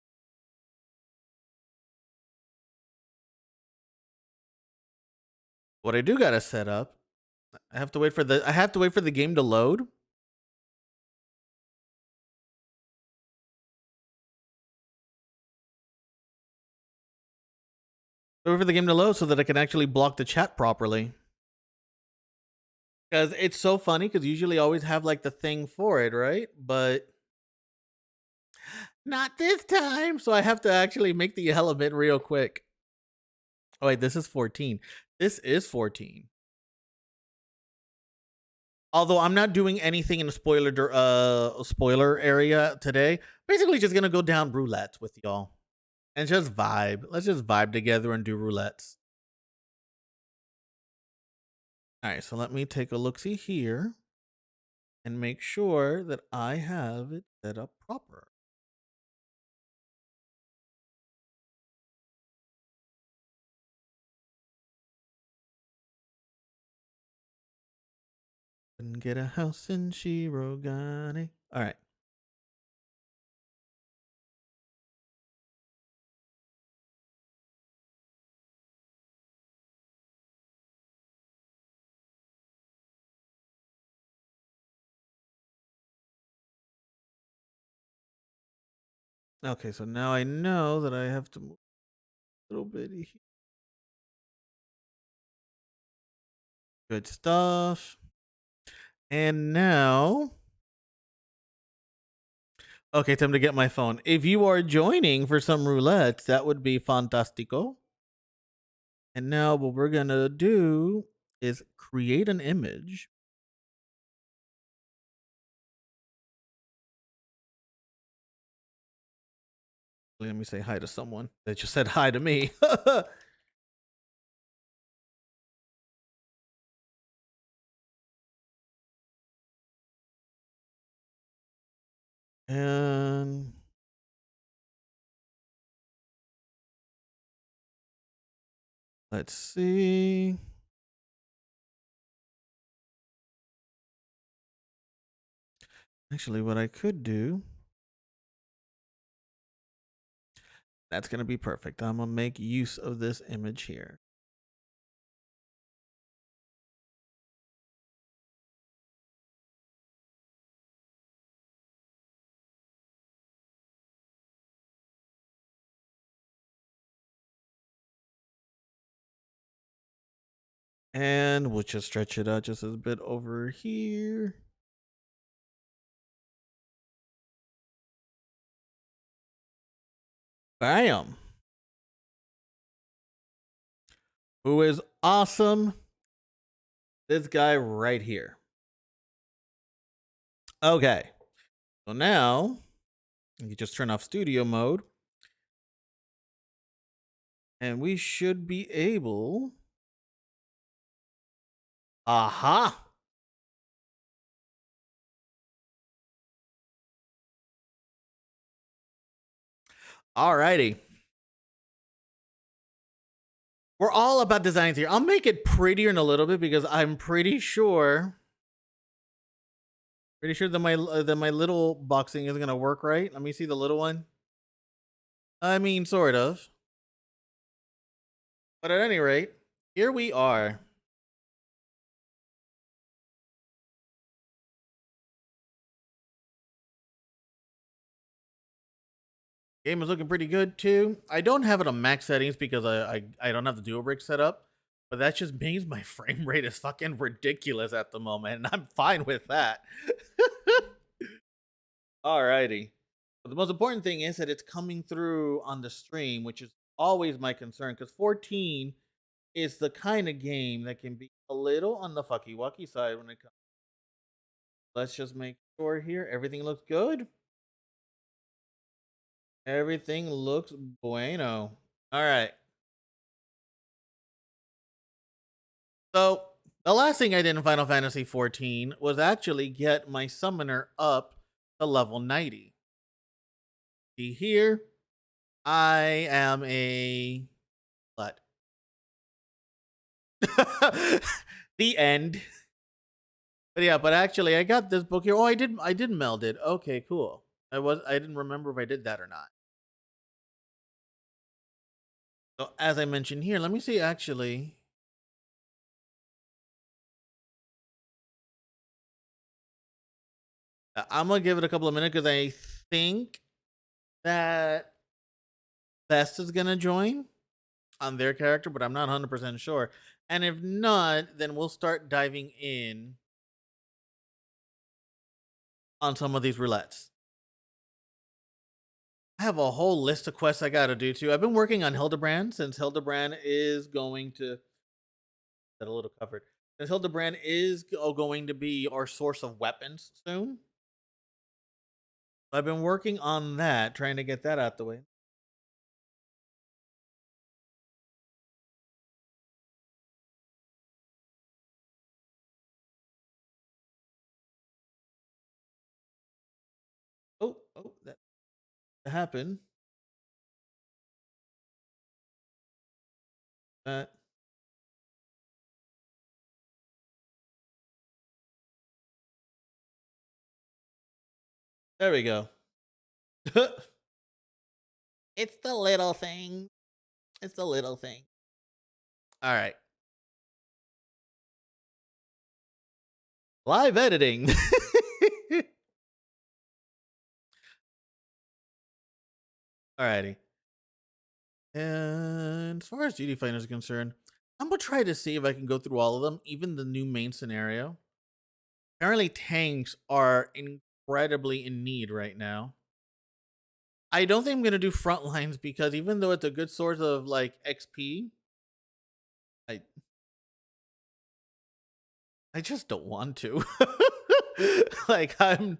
What I do gotta set up, I have to wait for the game to load. Wait for the game to load so that I can actually block the chat properly. Because it's so funny because usually I always have like the thing for it, right? But not this time. So I have to actually make the element real quick. Oh wait, this is 14. This is 14. Although I'm not doing anything in the spoiler area today. Basically just gonna go down roulettes with y'all. And just vibe. Let's just vibe together and do roulettes. Alright, so let me take a look-see here and make sure that I have it set up proper. Couldn't get a house in Shirogane. Alright. Okay, so now I know that I have to move a little bit here. Good stuff. And now, okay, time to get my phone. If you are joining for some roulettes, that would be fantastico. And now what we're gonna do is create an image. Let me say hi to someone that just said hi to me. And let's see. Actually, what I could do, that's going to be perfect. I'm going to make use of this image here. And we'll just stretch it out just a bit over here. Bam. Who is awesome? This guy right here. Okay. So now you just turn off studio mode. And we should be able. Aha. Alrighty. We're all about designs here. I'll make it prettier in a little bit because I'm pretty sure that my little boxing is gonna work right. Let me see the little one. I mean, sort of. But at any rate, here we are. Game is looking pretty good too. I don't have it on max settings because I don't have the dual brick set up, but that just means my frame rate is fucking ridiculous at the moment, and I'm fine with that. Alrighty. But the most important thing is that it's coming through on the stream, which is always my concern because 14 is the kind of game that can be a little on the fucky wucky side when it comes. Let's just make sure here everything looks good. Everything looks bueno. All right. So the last thing I did in Final Fantasy XIV was actually get my summoner up to level 90. See here, I am a what? The end. But yeah, but actually I got this book here. Oh, I did meld it. Okay, cool. I didn't remember if I did that or not. So as I mentioned here, let me see actually. I'm gonna give it a couple of minutes because I think that Best is gonna join on their character, but I'm not 100% sure. And if not, then we'll start diving in on some of these roulettes. I have a whole list of quests I gotta do too. I've been working on Hildebrand since Hildebrand is going to that a little covered. Since Hildebrand is going to be our source of weapons soon. I've been working on that, trying to get that out the way. Oh, that happened. That there we go. It's the little thing. It's the little thing. All right. Live editing. Alrighty. And as far as GD Fighters is concerned, I'm gonna try to see if I can go through all of them, even the new main scenario. Apparently, tanks are incredibly in need right now. I don't think I'm gonna do front lines because even though it's a good source of like XP, I I just don't want to. Like I'm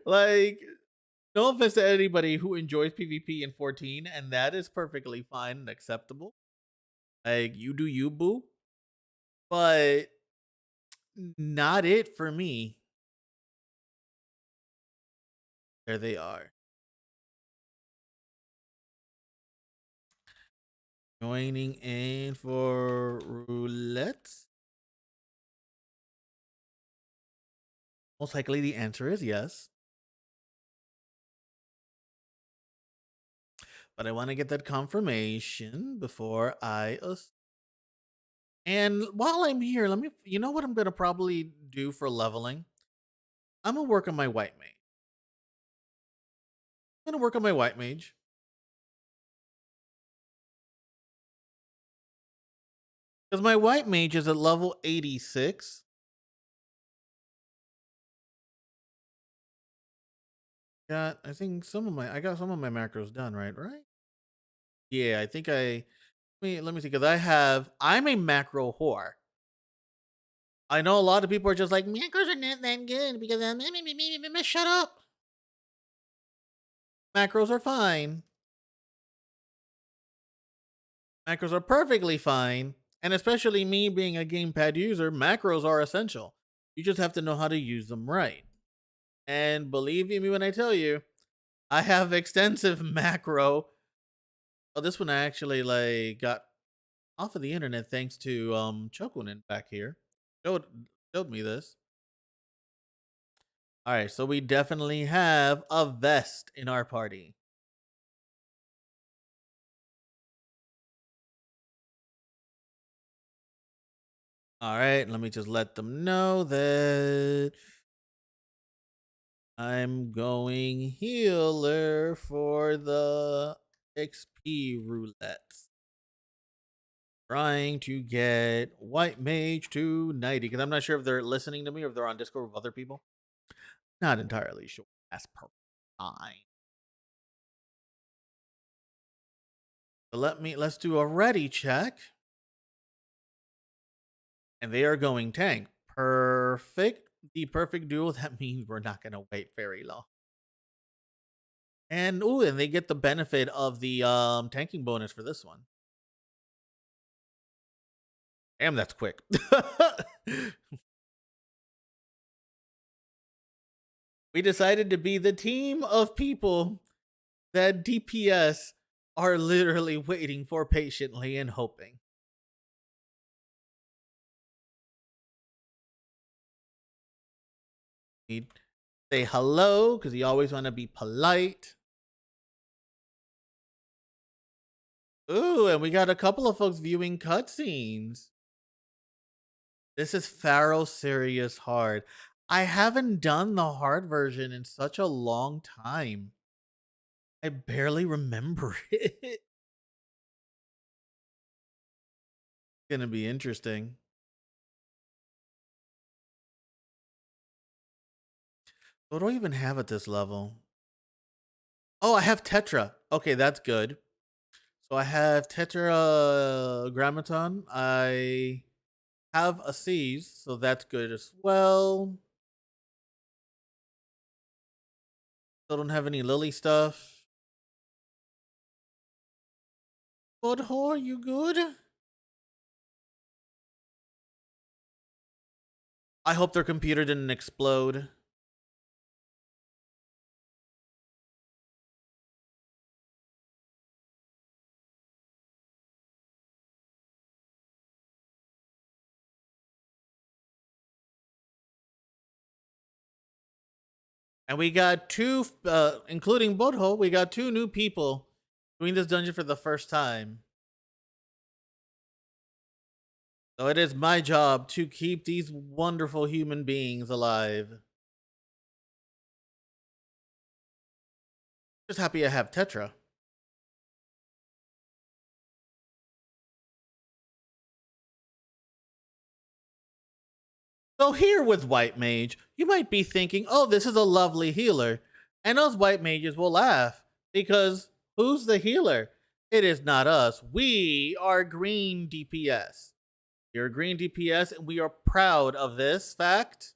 like no offense to anybody who enjoys PvP in 14, and that is perfectly fine and acceptable. Like you do you, boo. But not it for me. There they are. Joining in for roulette. Most likely the answer is yes. But I want to get that confirmation before I. And while I'm here, let me. You know what I'm going to probably do for leveling? I'm going to work on my white mage. I'm going to work on my white mage. Because my white mage is at level 86. I think I got some of my macros done, right? Yeah, I think let me see, because I'm a macro whore. I know a lot of people are just like, macros are not that good because shut up. Macros are fine. Macros are perfectly fine. And especially me being a gamepad user, macros are essential. You just have to know how to use them right. And believe me when I tell you, I have extensive macro. Oh, this one I actually like got off of the internet thanks to Chokunin back here. Showed me this. All right, so we definitely have a vest in our party. All right, let me just let them know that I'm going healer for the XP roulettes. Trying to get White Mage to 90 because I'm not sure if they're listening to me or if they're on Discord with other people. Not entirely sure. That's perfect. Fine. So let's do a ready check. And they are going tank. Perfect. The perfect duel. That means we're not gonna wait very long. And and they get the benefit of the tanking bonus for this one. Damn, that's quick. We decided to be the team of people that DPS are literally waiting for patiently and hoping. He'd say hello because you always want to be polite. Ooh, and we got a couple of folks viewing cutscenes. This is Pharaoh Serious Hard. I haven't done the hard version in such a long time. I barely remember it. It's gonna be interesting. What do I even have at this level? Oh, I have Tetra. Okay, that's good. So I have Tetragrammaton. I have a C's, so that's good as well. Still don't have any Lily stuff. Good whore, you good? I hope their computer didn't explode. And we got two, including Bodho, we got two new people doing this dungeon for the first time. So it is my job to keep these wonderful human beings alive. Just happy I have Tetra. So here with White Mage, you might be thinking, oh, this is a lovely healer. And us White Mages will laugh because who's the healer? It is not us. We are green DPS. You're green DPS and we are proud of this fact.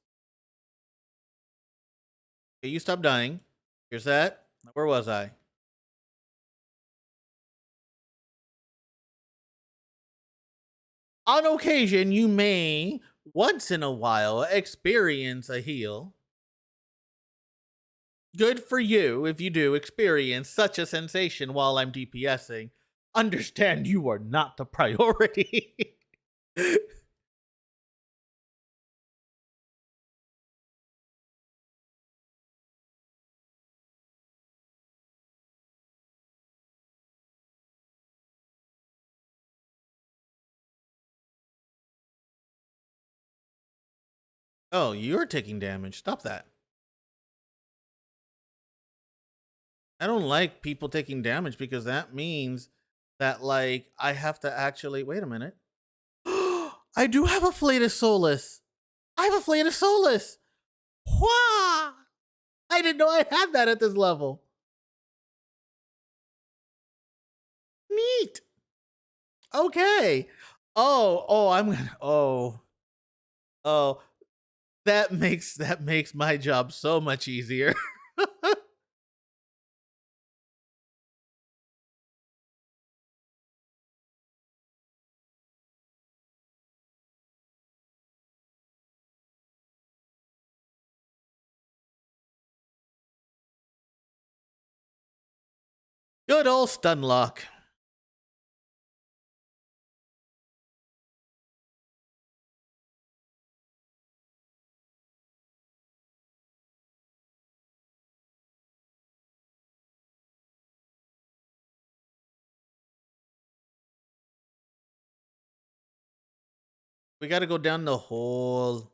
Okay, you stop dying. Here's that. Where was I? On occasion, you may, once in a while, experience a heal. Good for you if you do experience such a sensation while I'm DPSing. Understand you are not the priority. Oh, you're taking damage. Stop that. I don't like people taking damage because that means that, like, I have to actually. Wait a minute. I do have a Flatus Solus. I have a Flatus Solus. Wah! I didn't know I had that at this level. Neat. Okay. I'm gonna. Oh. That makes my job so much easier. Good old stun lock. We got to go down the hole.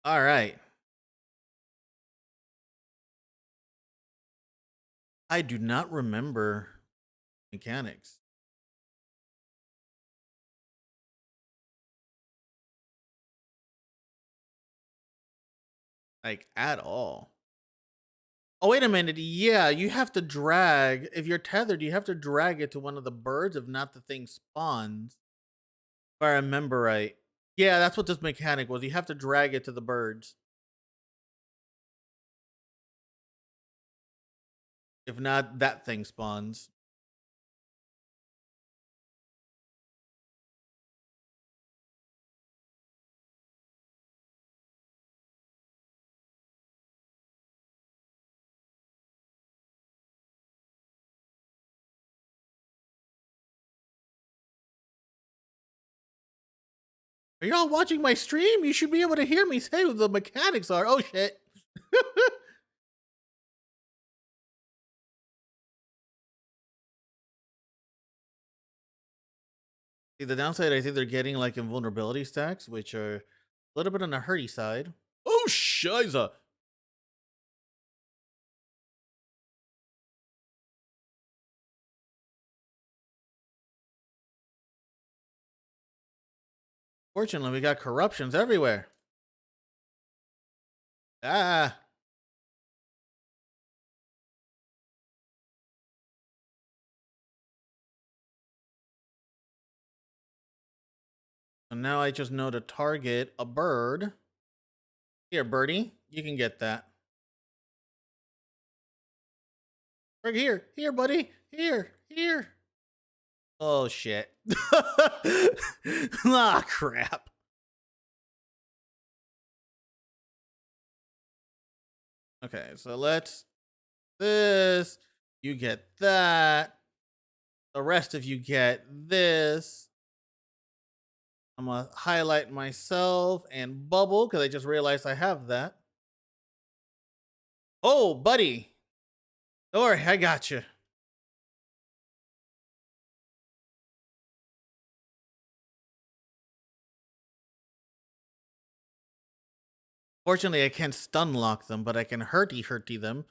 All right. I do not remember mechanics. Like at all. Oh, wait a minute. Yeah, you have to drag. If you're tethered, you have to drag it to one of the birds. If not, the thing spawns. If I remember right. Yeah, that's what this mechanic was. You have to drag it to the birds. If not, that thing spawns. Are y'all watching my stream? You should be able to hear me say what the mechanics are. Oh, shit. See, the downside, I think they're getting like invulnerability stacks, which are a little bit on the hurty side. Oh, shiza. Fortunately, we got corruptions everywhere. Ah. And now I just know to target a bird. Here, birdie, you can get that. Right here, here, buddy, here. Oh shit! Ah, crap. Okay, so let's this. You get that. The rest of you get this. I'm gonna highlight myself and bubble because I just realized I have that. Oh, buddy. Don't worry, I got you. Fortunately, I can't stun lock them, but I can hurty them.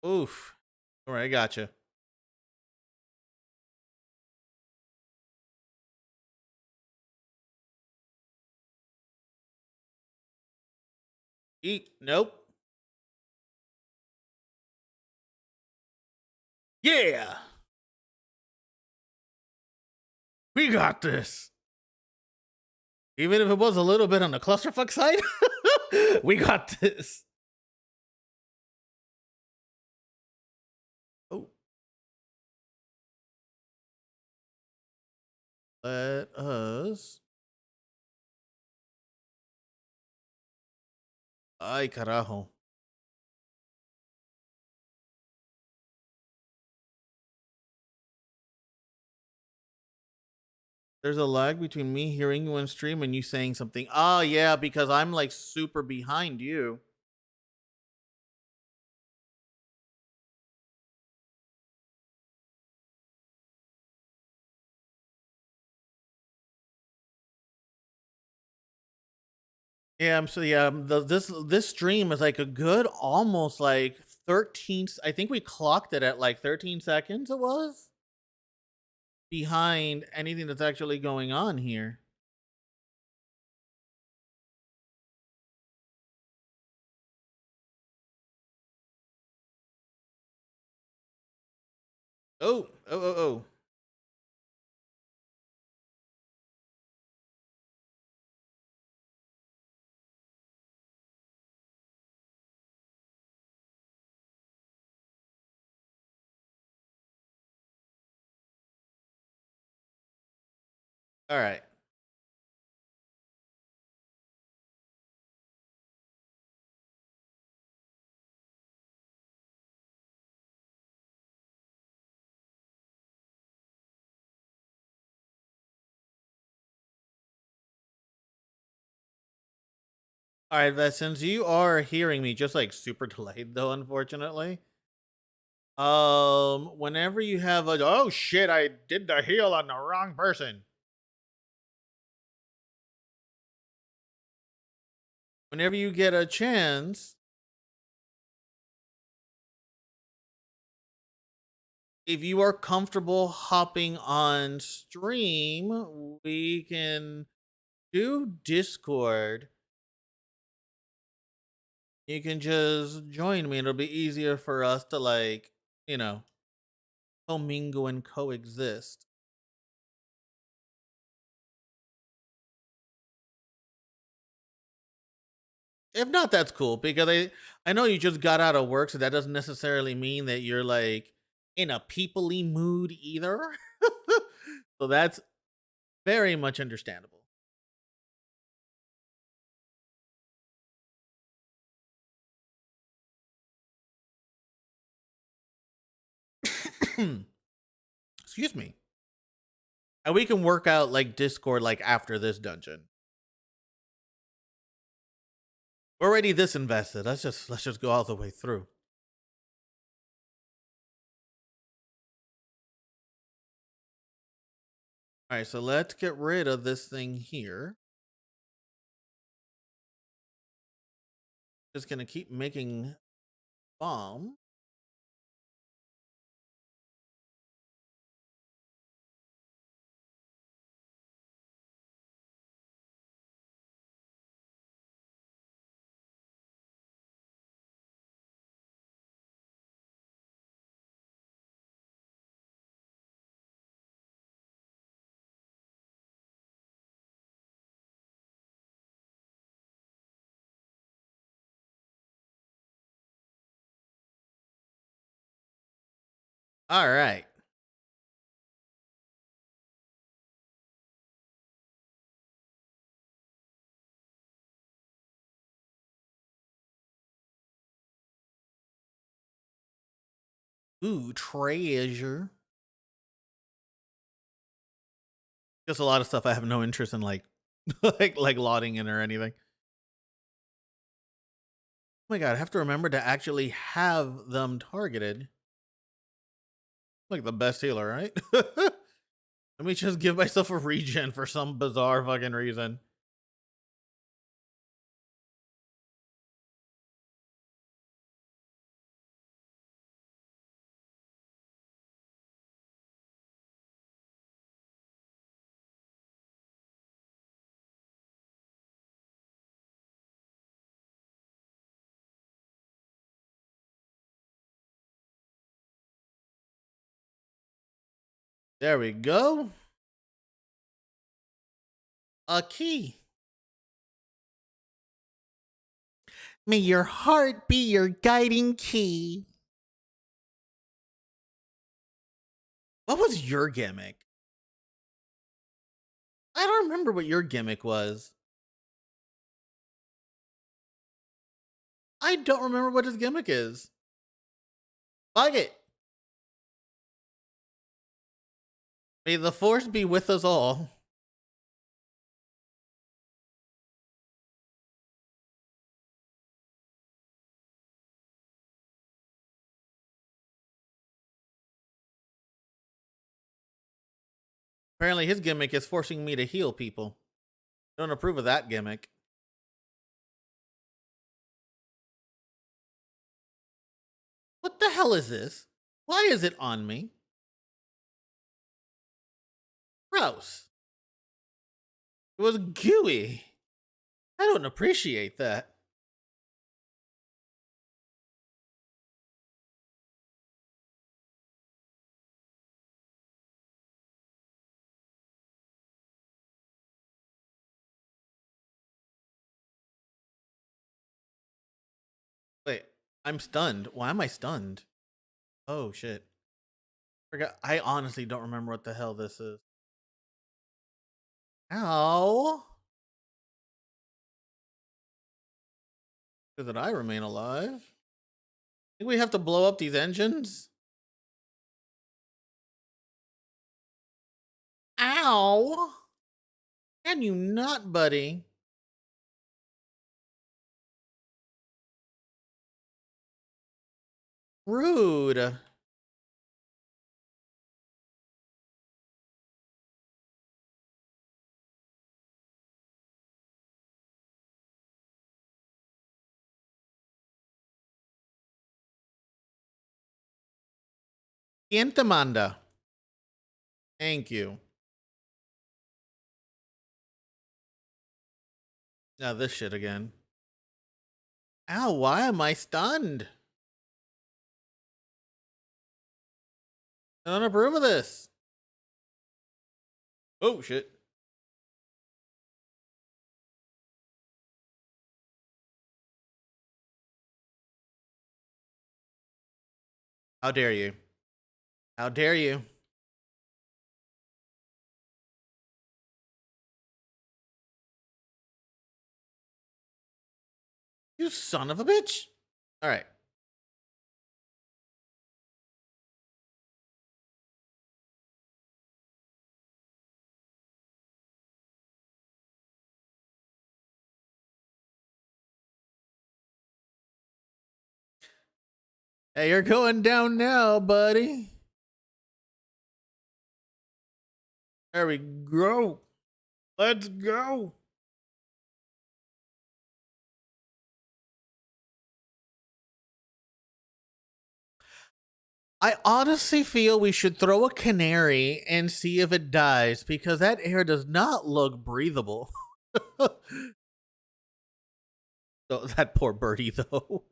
Oof. All right, I got you. Eat. Nope. Yeah. We got this. Even if it was a little bit on the clusterfuck side, we got this. Oh. Let us. Ay, carajo. There's a lag between me hearing you on stream and you saying something. Oh, yeah, because I'm like super behind you. Yeah, I'm so yeah. This stream is like a good almost like 13. I think we clocked it at like 13 seconds. It was behind anything that's actually going on here. Oh. All right. All right, but since you are hearing me just like super delayed though, unfortunately. Whenever you have a oh shit, I did the heal on the wrong person. whenever you get a chance, if you are comfortable hopping on stream, we can do Discord. You can just join me. It'll be easier for us to, like, you know, commingle and coexist. If not, that's cool, because I know you just got out of work, so that doesn't necessarily mean that you're like in a peoply mood either. So that's very much understandable. Excuse me. And we can work out like Discord like after this dungeon. We're already this invested. Let's just go all the way through. All right, so let's get rid of this thing here. Just gonna keep making bomb. All right. Ooh, treasure. Just a lot of stuff I have no interest in, like, like lotting in or anything. Oh my god, I have to remember to actually have them targeted. Like the best healer, right? Let me just give myself a regen for some bizarre fucking reason. There we go. A key. May your heart be your guiding key. What was your gimmick? I don't remember what your gimmick was. I don't remember what his gimmick is. Fuck it. May the force be with us all. Apparently his gimmick is forcing me to heal people. Don't approve of that gimmick. What the hell is this? Why is it on me? Gross. It was gooey. I don't appreciate that. Wait, I'm stunned. Why am I stunned? Oh shit. Forgot. I honestly don't remember what the hell this is. Ow. So that I remain alive. Think we have to blow up these engines? Ow. Can you not, buddy? Rude. Quien te manda? Thank you. Now this shit again. Ow, why am I stunned? I don't approve of this. Oh, shit. How dare you? How dare you? You son of a bitch. All right. Hey, you're going down now, buddy. There we go. Let's go. I honestly feel we should throw a canary and see if it dies because that air does not look breathable. Oh, that poor birdie, though.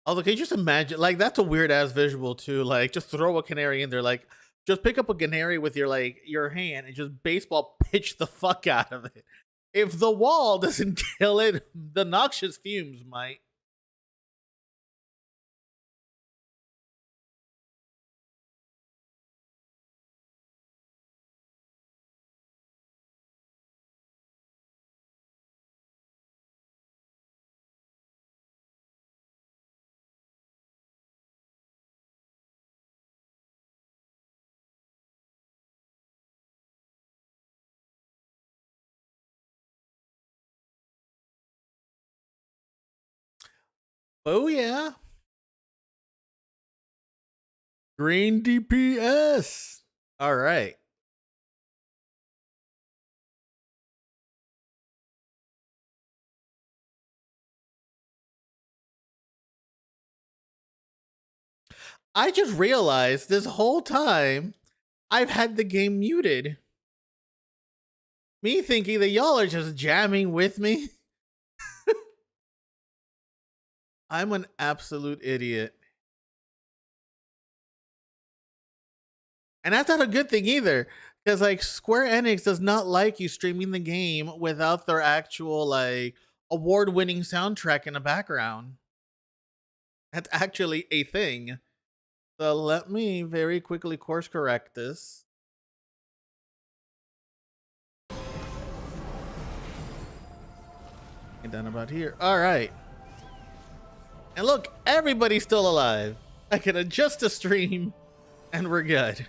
Although, can you just imagine? Like, that's a weird ass visual too. Like, just throw a canary in there. Like, just pick up a canary with your hand and just baseball pitch the fuck out of it. If the wall doesn't kill it, the noxious fumes might. Oh yeah. Green DPS. All right. I just realized this whole time I've had the game muted. Me thinking that y'all are just jamming with me. I'm an absolute idiot. And that's not a good thing either. Because like Square Enix does not like you streaming the game without their actual like award-winning soundtrack in the background. That's actually a thing. So let me very quickly course correct this. And done about here. All right. And look, everybody's still alive. I can adjust the stream and we're good.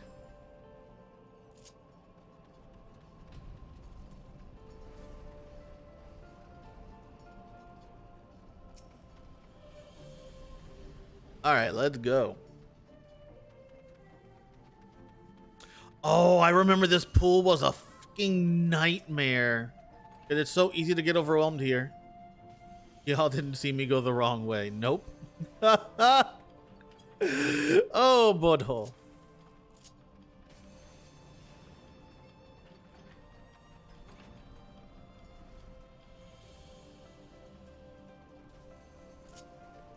All right, let's go. Oh, I remember this pool was a fucking nightmare. And it's so easy to get overwhelmed here. Y'all didn't see me go the wrong way. Nope. Oh, butthole.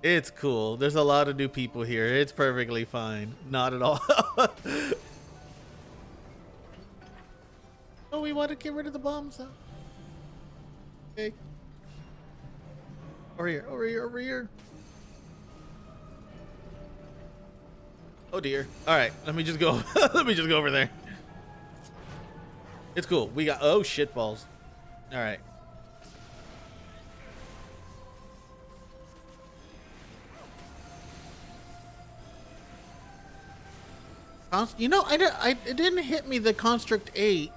It's cool. There's a lot of new people here. It's perfectly fine. Not at all. Oh, we want to get rid of the bombs, though. Okay. Over here, over here, over here. Oh dear. All right, let me just go. Let me just go over there. It's cool. We got. Oh shit balls. All right. You know, it didn't hit me that Construct 8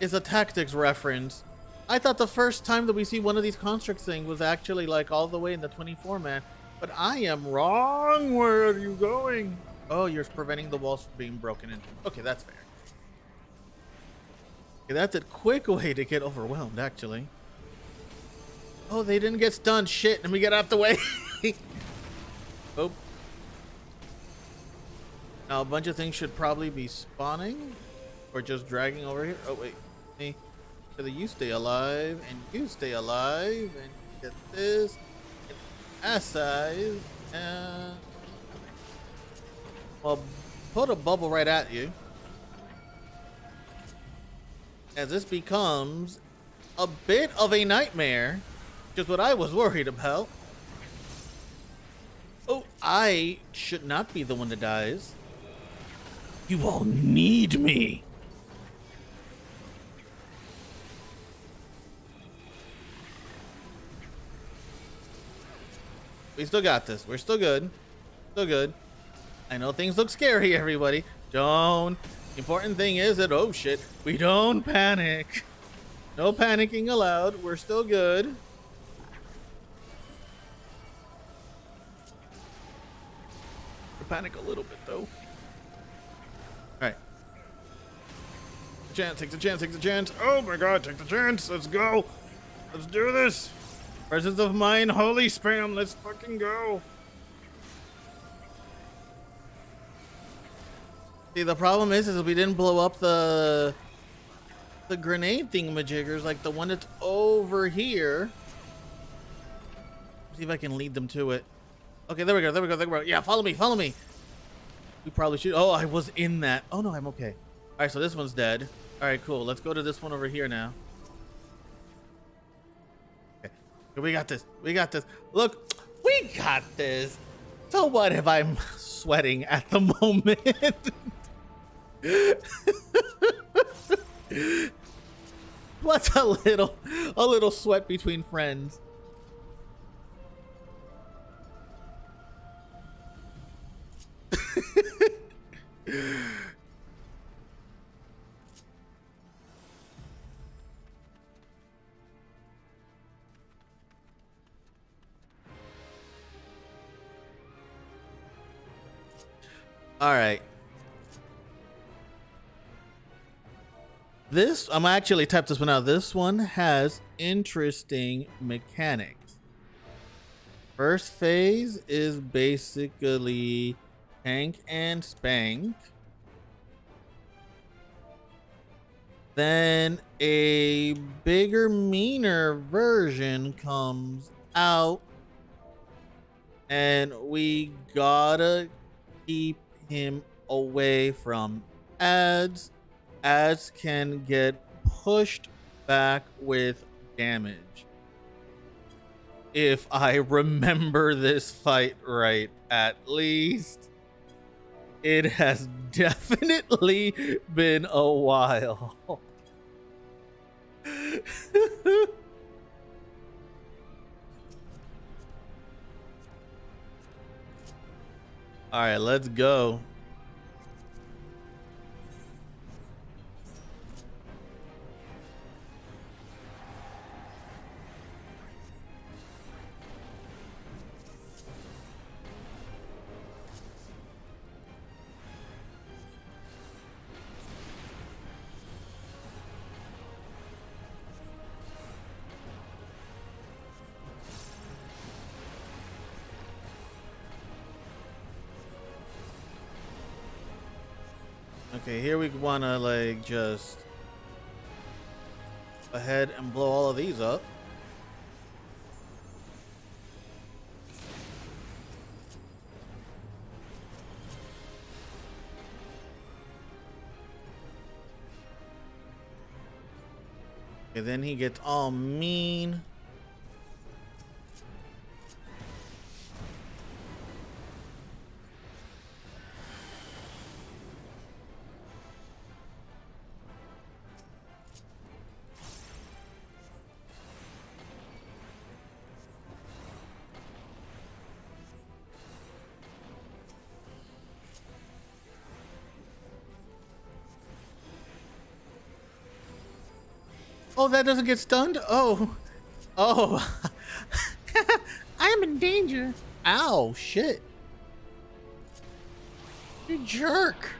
is a tactics reference. I thought the first time that we see one of these construct things was actually like all the way in the 24 man, but I am wrong. Where are you going? Oh, you're preventing the walls from being broken into. Okay, that's fair. Okay, that's a quick way to get overwhelmed, actually. Oh, they didn't get stunned. Shit, let me get out the way. Oh, Now a bunch of things should probably be spawning or just dragging over here. Oh wait, me. So that you stay alive and you stay alive and get this. Get ass size and well, put a bubble right at you. As this becomes a bit of a nightmare, which is what I was worried about. Oh, I should not be the one that dies. You all need me. We still got this. We're still good. Still good. I know things look scary, everybody. Don't. The important thing is that, oh shit, we don't panic. No panicking allowed. We're still good. We panic a little bit, though. Alright. Take the chance, take the chance. Oh my god, take the chance. Let's go. Let's do this. Presence of mind, holy spam. Let's fucking go. See, the problem is we didn't blow up the grenade thingamajiggers like the one that's over here. See if I can lead them to it. Okay, there we go, there we go, there we go. Yeah, follow me, follow me. We probably should. Oh, I was in that. Oh no, I'm okay. All right, so this one's dead. All right, cool. Let's go to this one over here now. Okay, we got this. We got this. Look, we got this. So what if I'm sweating at the moment? What's a little sweat between friends? All right. I'm actually typed this one out. This one has interesting mechanics. First phase is basically tank and spank. Then a bigger, meaner version comes out, and we gotta keep him away from ads. Ads can get pushed back with damage. If I remember this fight right, at least. It has definitely been a while. All right, let's go. Okay, here we want to like just go ahead and blow all of these up. Okay, then he gets all mean. Oh, that doesn't get stunned? Oh. Oh. I am in danger. Ow, shit. You jerk.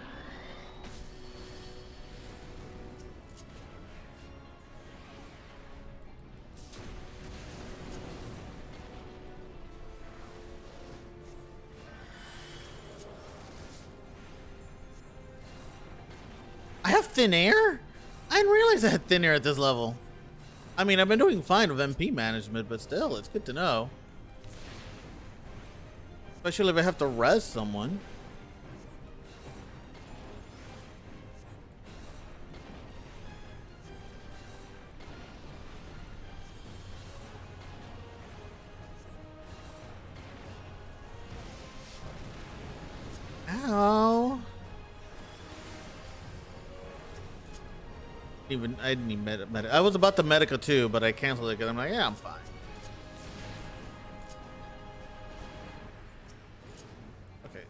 have thin air? I didn't realize I had thin air at this level. I mean, I've been doing fine with MP management, but still, it's good to know. Especially if I have to res someone. Ow. I didn't need medic. I was about to medica too, but I canceled it because I'm like, yeah, I'm fine. Okay.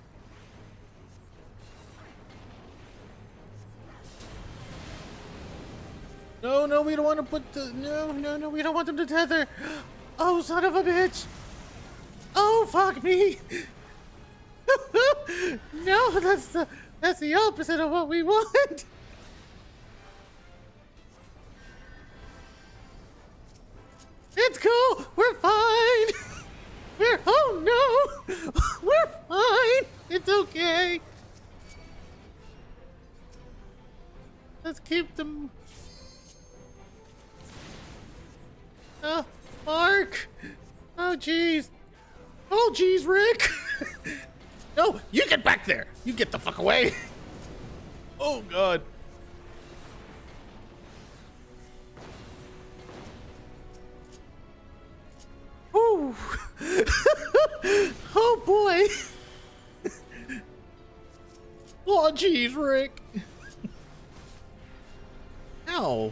No, we don't want to put the no, we don't want them to tether. Oh, son of a bitch. Oh, fuck me. No, that's the opposite of what we want. It's cool. We're fine. Oh no. We're fine. It's okay. Let's keep them. Mark. Oh jeez. Oh jeez, Rick. No, you get back there. You get the fuck away. Oh god. Ooh. Oh boy. Oh jeez, Rick. Ow.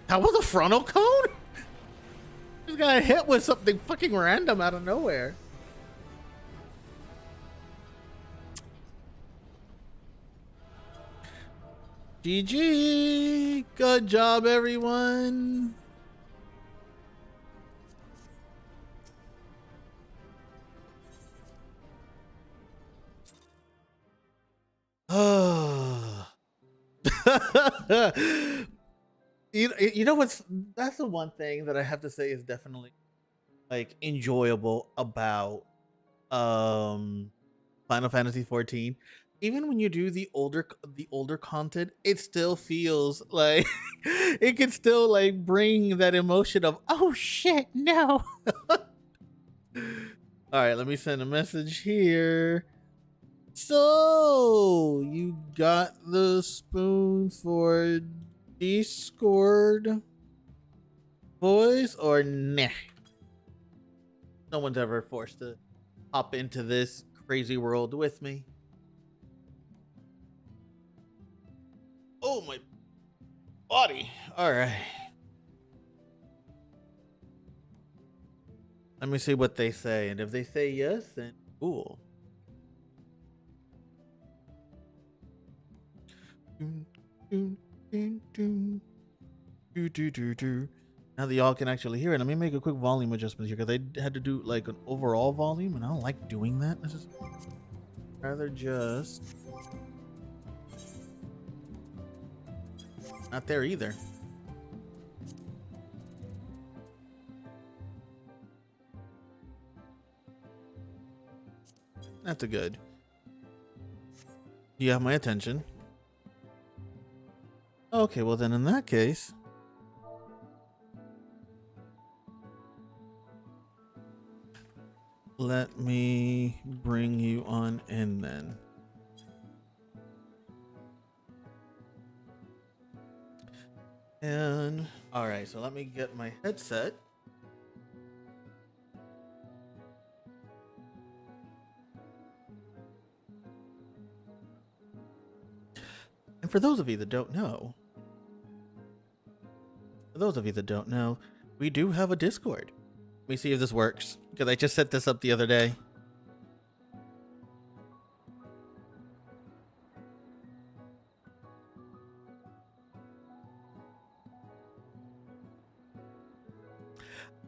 That was a frontal cone? Just got hit with something fucking random out of nowhere. GG. Good job, everyone. You know what's, that's the one thing that I have to say is definitely like enjoyable about Final Fantasy XIV. Even when you do the older content, it still feels like it can still like bring that emotion of, oh shit, no. All right, let me send a message here. So you got the spoon for Discord voice or nah? No one's ever forced to hop into this crazy world with me. Oh, my body. All right. Let me see what they say. And if they say yes, then cool. Now that y'all can actually hear it, let me make a quick volume adjustment here because I had to do like an overall volume and I don't like doing that. This is rather just not there either. That's a good. You have my attention. Okay, well then in that case, let me bring you on in then. And all right, so let me get my headset. And for those of you that don't know, we do have a Discord. Let me see if this works, because I just set this up the other day.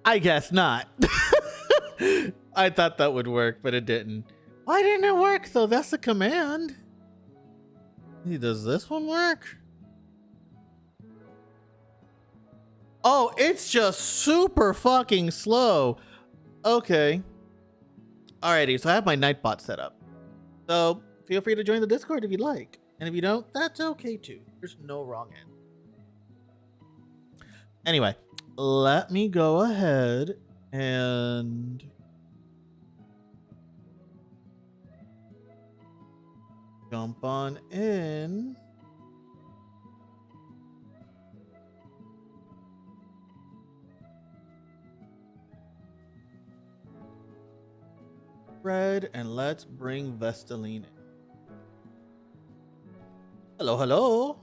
I guess not. I thought that would work, but it didn't. Why didn't it work though? That's the command. Does this one work? Oh, it's just super fucking slow. Okay. Alrighty, so I have my Nightbot set up. So feel free to join the Discord if you'd like. And if you don't, that's okay too. There's no wrong answer. Anyway, let me go ahead and jump on in. Red, and let's bring Vestaline in. Hello, hello.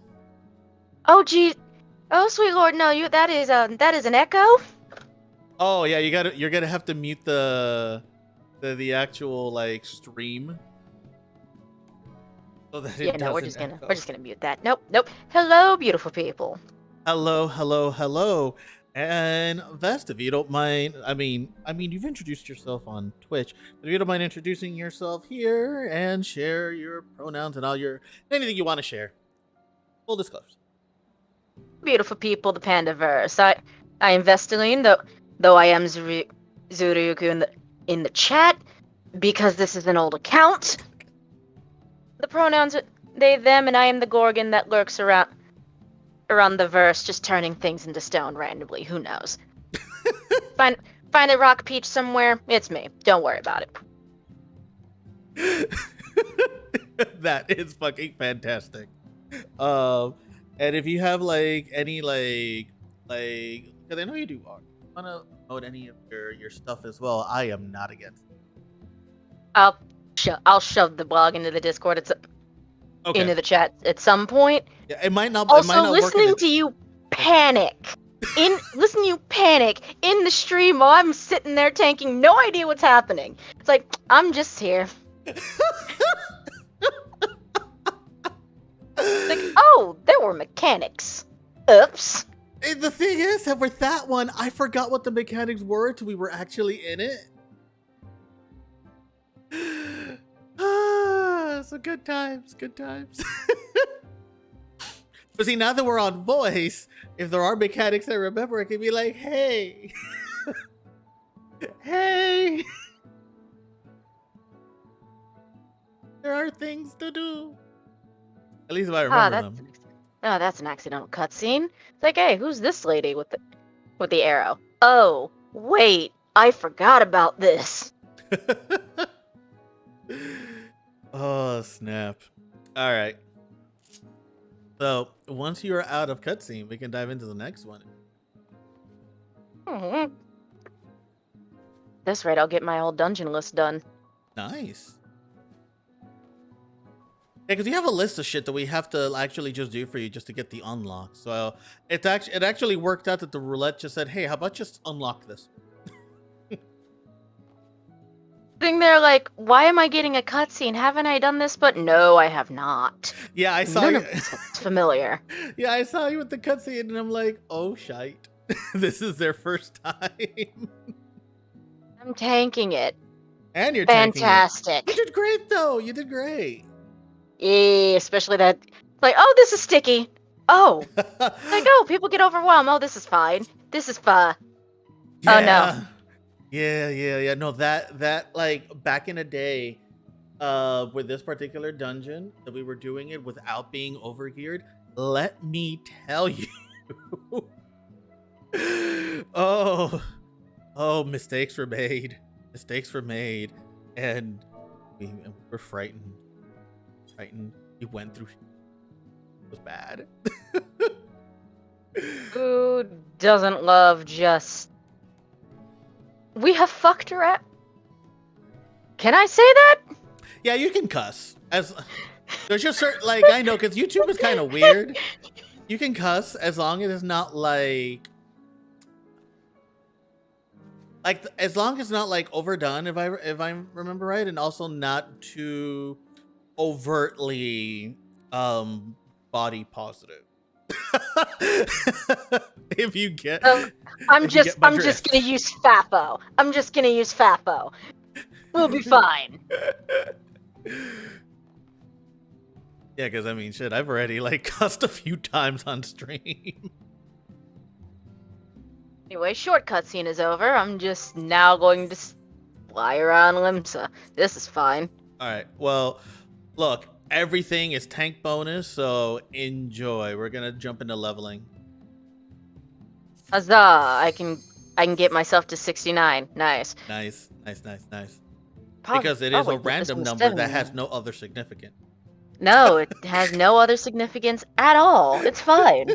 Oh, gee. Oh, sweet lord, no, that is an echo? Oh yeah, you're gonna have to mute the actual like stream so that Yeah, it no, we're doesn't echo. just gonna mute that. Nope. Hello, beautiful people. Hello, hello, hello. And Vest, if you don't mind, I mean, you've introduced yourself on Twitch, but if you don't mind introducing yourself here and share your pronouns and anything you want to share. Full disclosure. Beautiful people, the Pandaverse. I am Vestaline, though I am Zuryuku in the chat, because this is an old account. The pronouns are they, them, and I am the Gorgon that lurks around the verse, just turning things into stone randomly. Who knows? Find a rock peach somewhere. It's me. Don't worry about it. That is fucking fantastic. And if you have like any because I know you do art, want to promote any of your stuff as well, I am not against it. I'll shove the blog into the Discord. Into the chat at some point. Yeah, it might not. Also, it might not listening to you panic in the stream while I'm sitting there tanking, no idea what's happening. It's like I'm just here. Like, oh, there were mechanics. Oops. And the thing is that with that one, I forgot what the mechanics were until we were actually in it. So good times. But see, now that we're on voice, if there are mechanics I remember, I can be like, hey. Hey. There are things to do. At least if I remember them. Oh, that's an accidental cutscene. It's like, hey, who's this lady with the arrow? Oh, wait, I forgot about this. Oh, snap. All right. So, once you are out of cutscene, we can dive into the next one. Mm-hmm. That's right, I'll get my old dungeon list done. Nice. Yeah, because you have a list of shit that we have to actually just do for you just to get the unlock. So, it actually worked out that the roulette just said, hey, how about just unlock this? Sitting there like, why am I getting a cutscene? Haven't I done this? But no, I have not. Yeah, I saw you. It's familiar. Yeah, I saw you with the cutscene, and I'm like, oh shite, this is their first time. I'm tanking it. And you're fantastic. You did great, though. You did great. Yeah, especially that. Like, oh, this is sticky. Oh, like, oh, people get overwhelmed. Oh, this is fine. This is fun. Yeah. Oh no. Yeah. No, that like back in the day, with this particular dungeon that we were doing it without being overgeared. Let me tell you. Oh, mistakes were made. And we were frightened. We went through. It was bad. Who doesn't love just? We have fucked her up. Can I say that? Yeah, you can cuss. There's just certain, like, I know, because YouTube is kind of weird. You can cuss as long as it's not like as long as it's not like overdone, if I remember right, and also not too overtly body positive. If you get, I'm just gonna use FAPO. We'll be fine. Yeah, because I mean, shit, I've already like cussed a few times on stream. Anyway, short cutscene is over. I'm just now going to fly around Limsa. This is fine. All right. Well, look, Everything is tank bonus, so enjoy. We're gonna jump into leveling. Huzzah! I can get myself to 69. Nice. Nice. Probably, Because it is a probably get this random one to number that 70. has no other significance. No, it has no other significance at all. It's fine.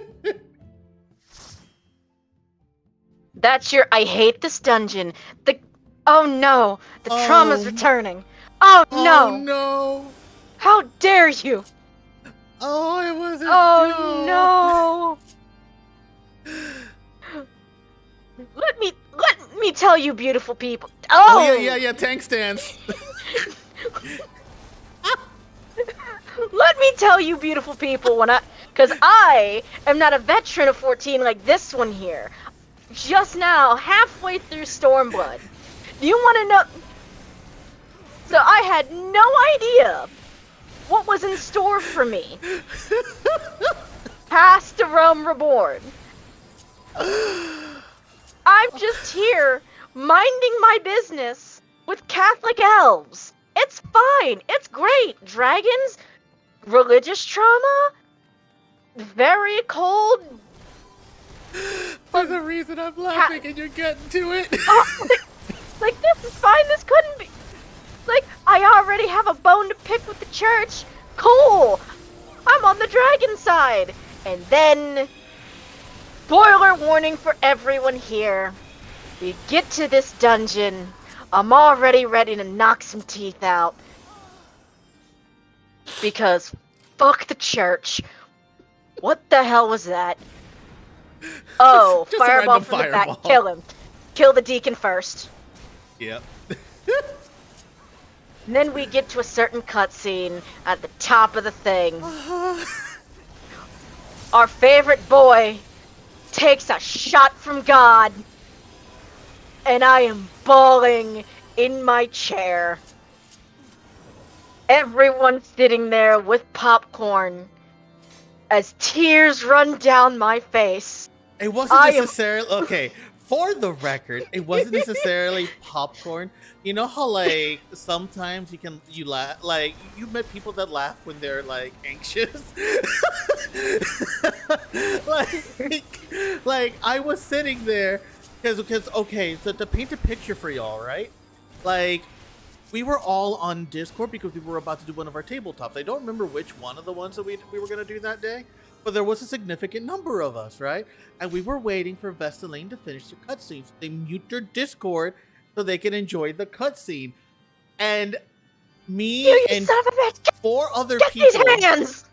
That's your. I hate this dungeon. Oh no, the trauma's returning. Oh no! Oh no! How dare you! Oh, it wasn't. Oh no! Let me tell you, beautiful people. Oh yeah. Tank stands. Let me tell you, beautiful people, because I am not a veteran of 14 like this one here. Just now, halfway through Stormblood. Do you want to know? So I had no idea what was in store for me. Past the Realm Reborn. I'm just here, minding my business with Catholic elves. It's fine. It's great. Dragons, religious trauma, very cold. There's a reason I'm laughing and you're getting to it. Like, this is fine. This couldn't be. Like, I already have a bone to pick with the church. Cool. I'm on the dragon side. And then, spoiler warning for everyone here. We get to this dungeon. I'm already ready to knock some teeth out. Because fuck the church. What the hell was that? Oh, Just a fireball random from the fireball. back. Kill him. Kill the deacon first. Yep. And then we get to a certain cutscene at the top of the thing. Our favorite boy takes a shot from God. And I am bawling in my chair. Everyone sitting there with popcorn as tears run down my face. It wasn't necessarily okay. For the record, it wasn't necessarily popcorn. You know how like sometimes you laugh, like you met people that laugh when they're like anxious. like I was sitting there because okay, so to paint a picture for y'all, right? Like we were all on Discord because we were about to do one of our tabletops. I don't remember which one of the ones that we were gonna do that day. But there was a significant number of us, right? And we were waiting for Vestaline to finish the cutscene. So they mute their Discord so they can enjoy the cutscene. And me and four other people. These hands!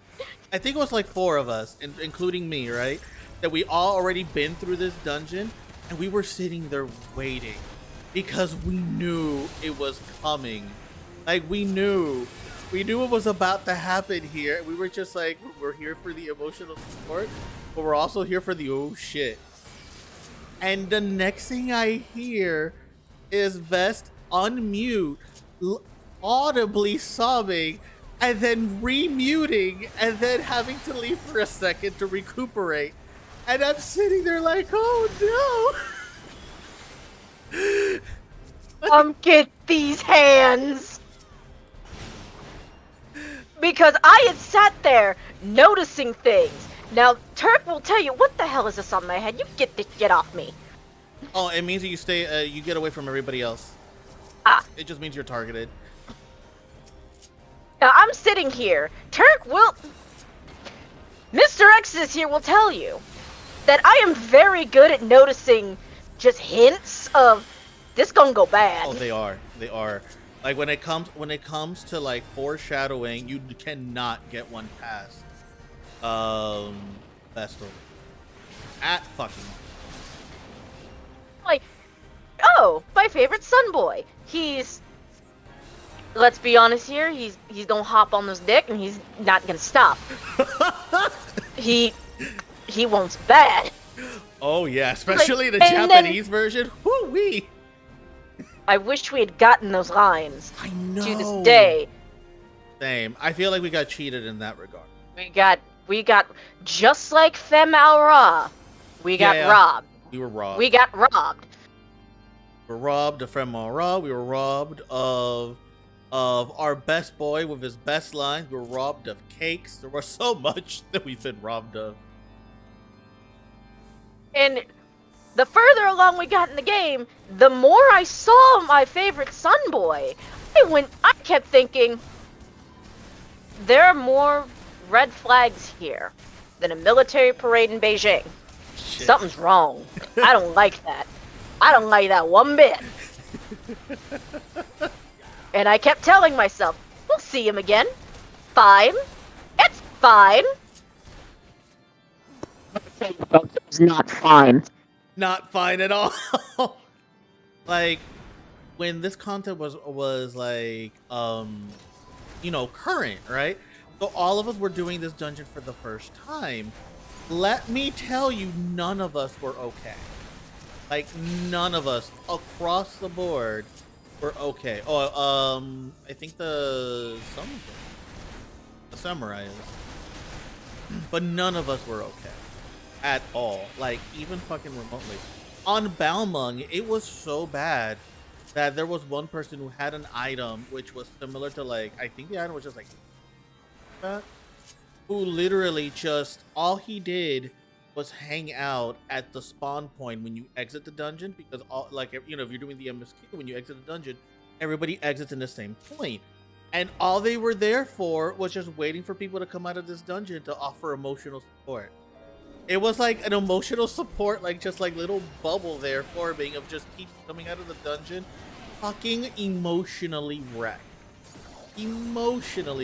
I think it was like four of us, including me, right? That we all already been through this dungeon. And we were sitting there waiting. Because we knew it was coming. Like, we knew what was about to happen here. We were just like, we're here for the emotional support, but we're also here for the oh shit. And the next thing I hear is Vest unmute, audibly sobbing, and then remuting, and then having to leave for a second to recuperate. And I'm sitting there like, oh no! Get these hands! Because I had sat there noticing things. Now, Turk will tell you, what the hell is this on my head? You get off me. Oh, it means that you stay, you get away from everybody else. Ah. It just means you're targeted. Now, I'm sitting here. Turk will... Mr. X is here will tell you that I am very good at noticing just hints of this gonna go bad. Oh, they are. Like when it comes to like foreshadowing, you cannot get one past Vestal. At fucking like, oh, my favorite sun boy. He's, let's be honest here, he's gonna hop on this dick and he's not gonna stop. he wants bad. Oh yeah, especially like, the Japanese version. Woo-wee. I wish we had gotten those lines. I know. To this day. Same. I feel like we got cheated in that regard. We got just like Fem Al Ra. We got robbed. We were robbed. We got robbed. We were robbed of Fem Al Ra. We were robbed of of our best boy with his best lines. We're robbed of cakes. There was so much that we've been robbed of. And the further along we got in the game, the more I saw my favorite son boy. I kept thinking, there are more red flags here than a military parade in Beijing. Shit. Something's wrong. I don't like that. I don't like that one bit. And I kept telling myself, we'll see him again. Fine. It's fine. It's not fine. Not fine at all. Like, when this content was like, current, right? So all of us were doing this dungeon for the first time. Let me tell you, none of us were okay. Like, none of us across the board were okay. Oh, I think the samurai is. But none of us were okay. At all. Like, even fucking remotely. On Balmung, it was so bad that there was one person who had an item which was similar to, like, I think the item was just like that, who literally just, all he did was hang out at the spawn point when you exit the dungeon, because all, like, if you're doing the MSK, when you exit the dungeon, everybody exits in the same point. And all they were there for was just waiting for people to come out of this dungeon to offer emotional support. It was like an emotional support, like just like little bubble there forming of just people coming out of the dungeon, fucking emotionally wrecked. Emotional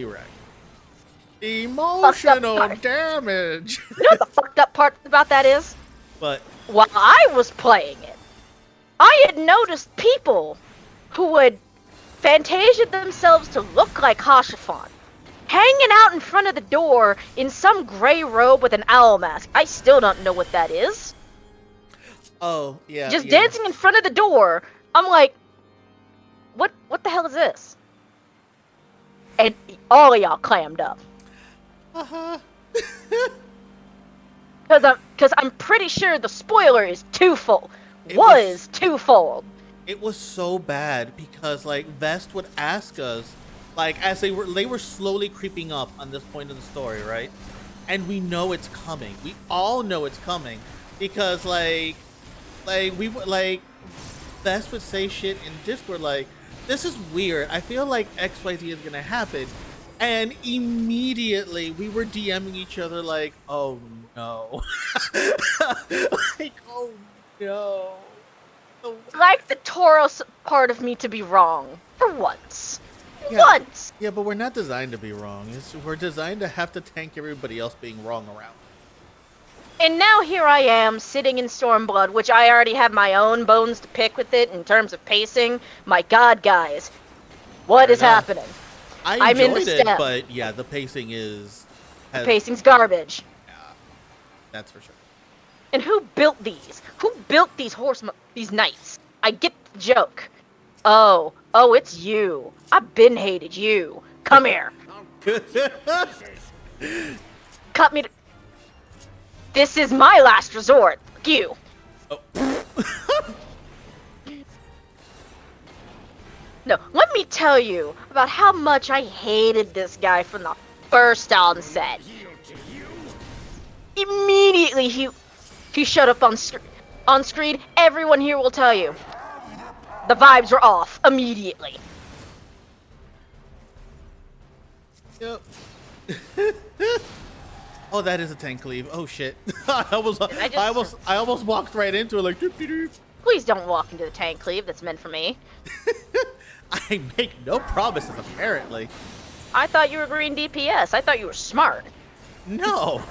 damage. You know what the fucked up part about that is? But while I was playing it, I had noticed people who would Fantasia themselves to look like Hashafon, hanging out in front of the door in some gray robe with an owl mask. I still don't know what that is. Oh, yeah. Just dancing in front of the door. I'm like, what the hell is this? And all of y'all clammed up. Uh-huh. Because I'm pretty sure the spoiler is twofold. Twofold. It was so bad because, like, Vest would ask us, like, as they were slowly creeping up on this point of the story, right? And we know it's coming. We all know it's coming because, like Vest would say shit in Discord like, "This is weird. I feel like XYZ is gonna happen," and immediately we were DMing each other like, "Oh no," like, "Oh no." Like the Tauros part of me to be wrong for once. Yeah, once. Yeah, but we're not designed to be wrong. We're designed to have to tank everybody else being wrong around. And now here I am, sitting in Stormblood, which I already have my own bones to pick with it in terms of pacing. My god, guys. What is happening? I enjoyed it, but yeah, the pacing is... The pacing's garbage. Yeah, that's for sure. And who built these? Who built these these knights? I get the joke. Oh, it's you. I've been hated you. Come here. Cut me to... This is my last resort. Fuck you. Oh. No, let me tell you about how much I hated this guy from the first onset. Immediately he showed up on screen. Everyone here will tell you. The vibes were off immediately. Yep. Oh, that is a tank cleave. Oh shit! I almost walked right into it like. Doop-de-doop. Please don't walk into the tank cleave. That's meant for me. I make no promises, apparently. I thought you were green DPS. I thought you were smart. No,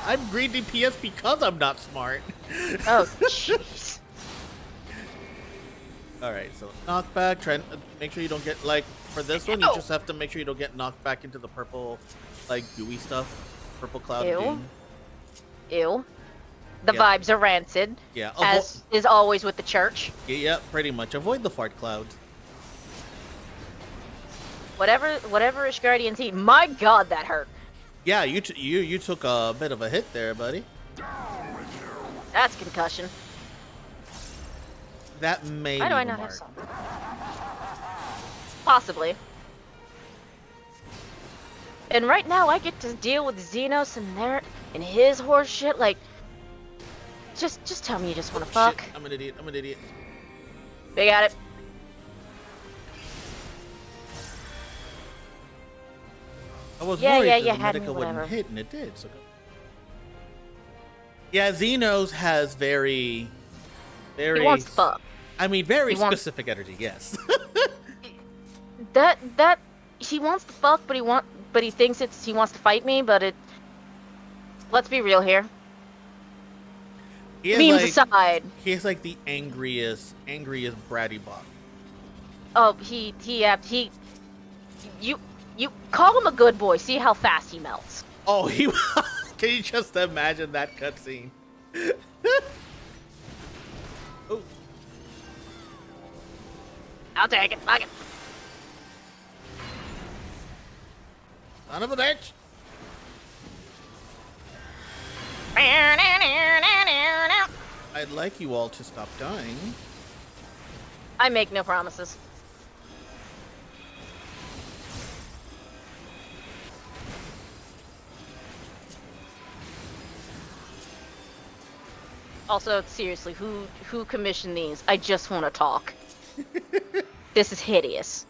I'm green DPS because I'm not smart. Oh, jeez. All right, so knockback. Try and make sure you don't get, like, for this one, you just have to make sure you don't get knocked back into the purple, like, gooey stuff, purple cloud. Ew. The vibes are rancid. Yeah. As is always with the church. Yeah, pretty much. Avoid the fart cloud. Whatever Ishgardians eat. My God, that hurt. Yeah, you took a bit of a hit there, buddy. That's concussion. That may. Why do I not have some? Possibly. And right now, I get to deal with Xenos and his horse shit. Like, just tell me you just want to fuck. Shit, I'm an idiot. I'm an idiot. They got it. I was Yeah, worried yeah, that yeah, the had me, medical whatever. wouldn't hit, and it did. So. Yeah, Xenos has very. He wants to fuck. I mean, very He wants- specific energy. Yes. That he wants to fuck, but he thinks he wants to fight me. But it. Let's be real here. He has, Memes like, aside. he has like the angriest bratty bot. Oh, you call him a good boy. See how fast he melts. Oh, he. Can you just imagine that cutscene? Oh. I'll take it. Fuck it. Son of a bitch. I'd like you all to stop dying. I make no promises. Also, seriously, who commissioned these? I just want to talk. This is hideous.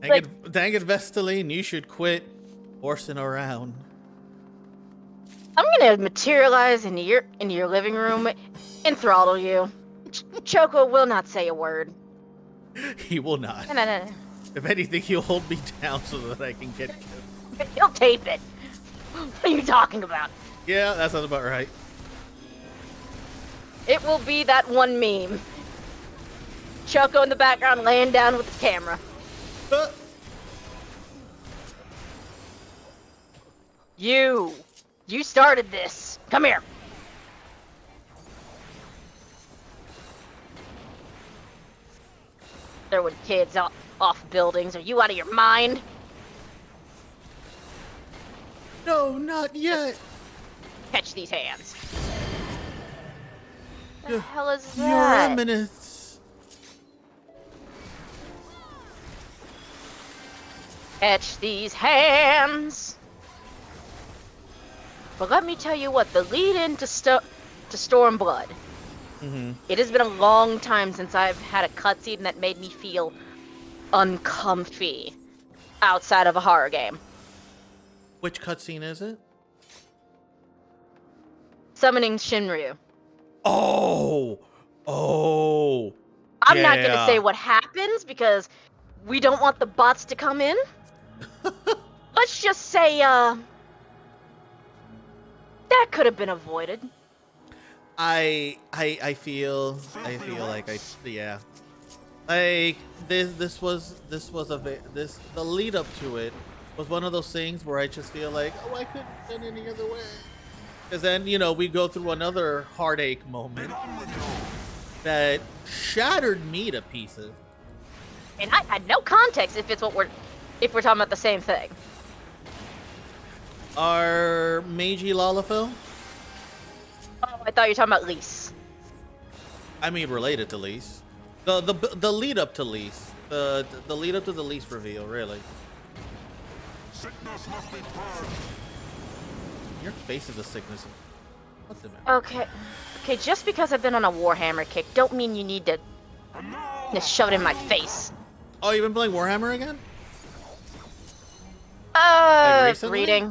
Dang it, Vestaline, you should quit horsing around. I'm gonna materialize into your living room and throttle you. Choco will not say a word. He will not. No. If anything, he'll hold me down so that I can get killed. He'll tape it. What are you talking about? Yeah, that sounds about right. It will be that one meme. Choco in the background laying down with the camera. You started this. Come here. Throwing kids off buildings. Are you out of your mind? No, not yet. Catch these hands. What the Your- hell is Your that? Eminence. Catch these hands. But let me tell you what, the lead into Stormblood. Mm-hmm. It has been a long time since I've had a cutscene that made me feel uncomfy outside of a horror game. Which cutscene is it? Summoning Shinryu. Oh. I'm not gonna Yeah. say what happens because we don't want the bots to come in. Let's just say, that could have been avoided. I feel like yeah. Like the lead up to it was one of those things where I just feel like, oh, I couldn't have been any other way. Because then, we go through another heartache moment that shattered me to pieces. And I had no context if we're talking about the same thing. Our Meiji Lalafell? Oh, I thought you were talking about Lise. I mean, related to Lise. The lead up to Lise. The lead up to the Lise reveal, really. Sickness must be purged. Your face is a sickness. What's the matter? Okay, just because I've been on a Warhammer kick, don't mean you need to just shove it in my face. Oh, you've been playing Warhammer again? Like recently?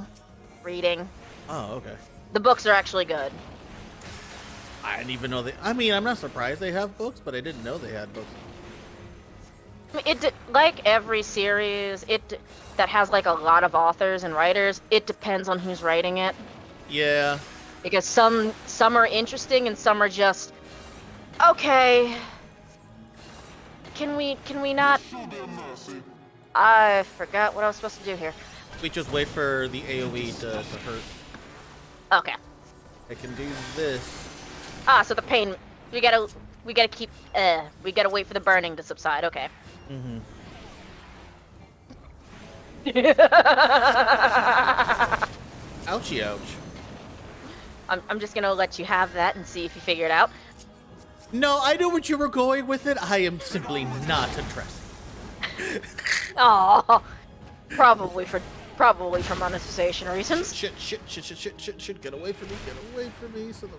Reading. Oh, okay. The books are actually good. I didn't even know they. I mean, I'm not surprised they have books, but I didn't know they had books. I mean, like every series, that has like a lot of authors and writers. It depends on who's writing it. Yeah. Because some are interesting and some are just okay. Can we not? Show them mercy. I forgot what I was supposed to do here. We just wait for the AoE to hurt. Okay. I can do this. So the pain. We gotta wait for the burning to subside. Okay. Mm-hmm. I Ouchie, ouch. I'm just gonna let you have that and see if you figure it out. No, I know what you were going with it. I am simply not interested. Oh, probably for monetization reasons. Shit. Get away from me. Get away from me. So the...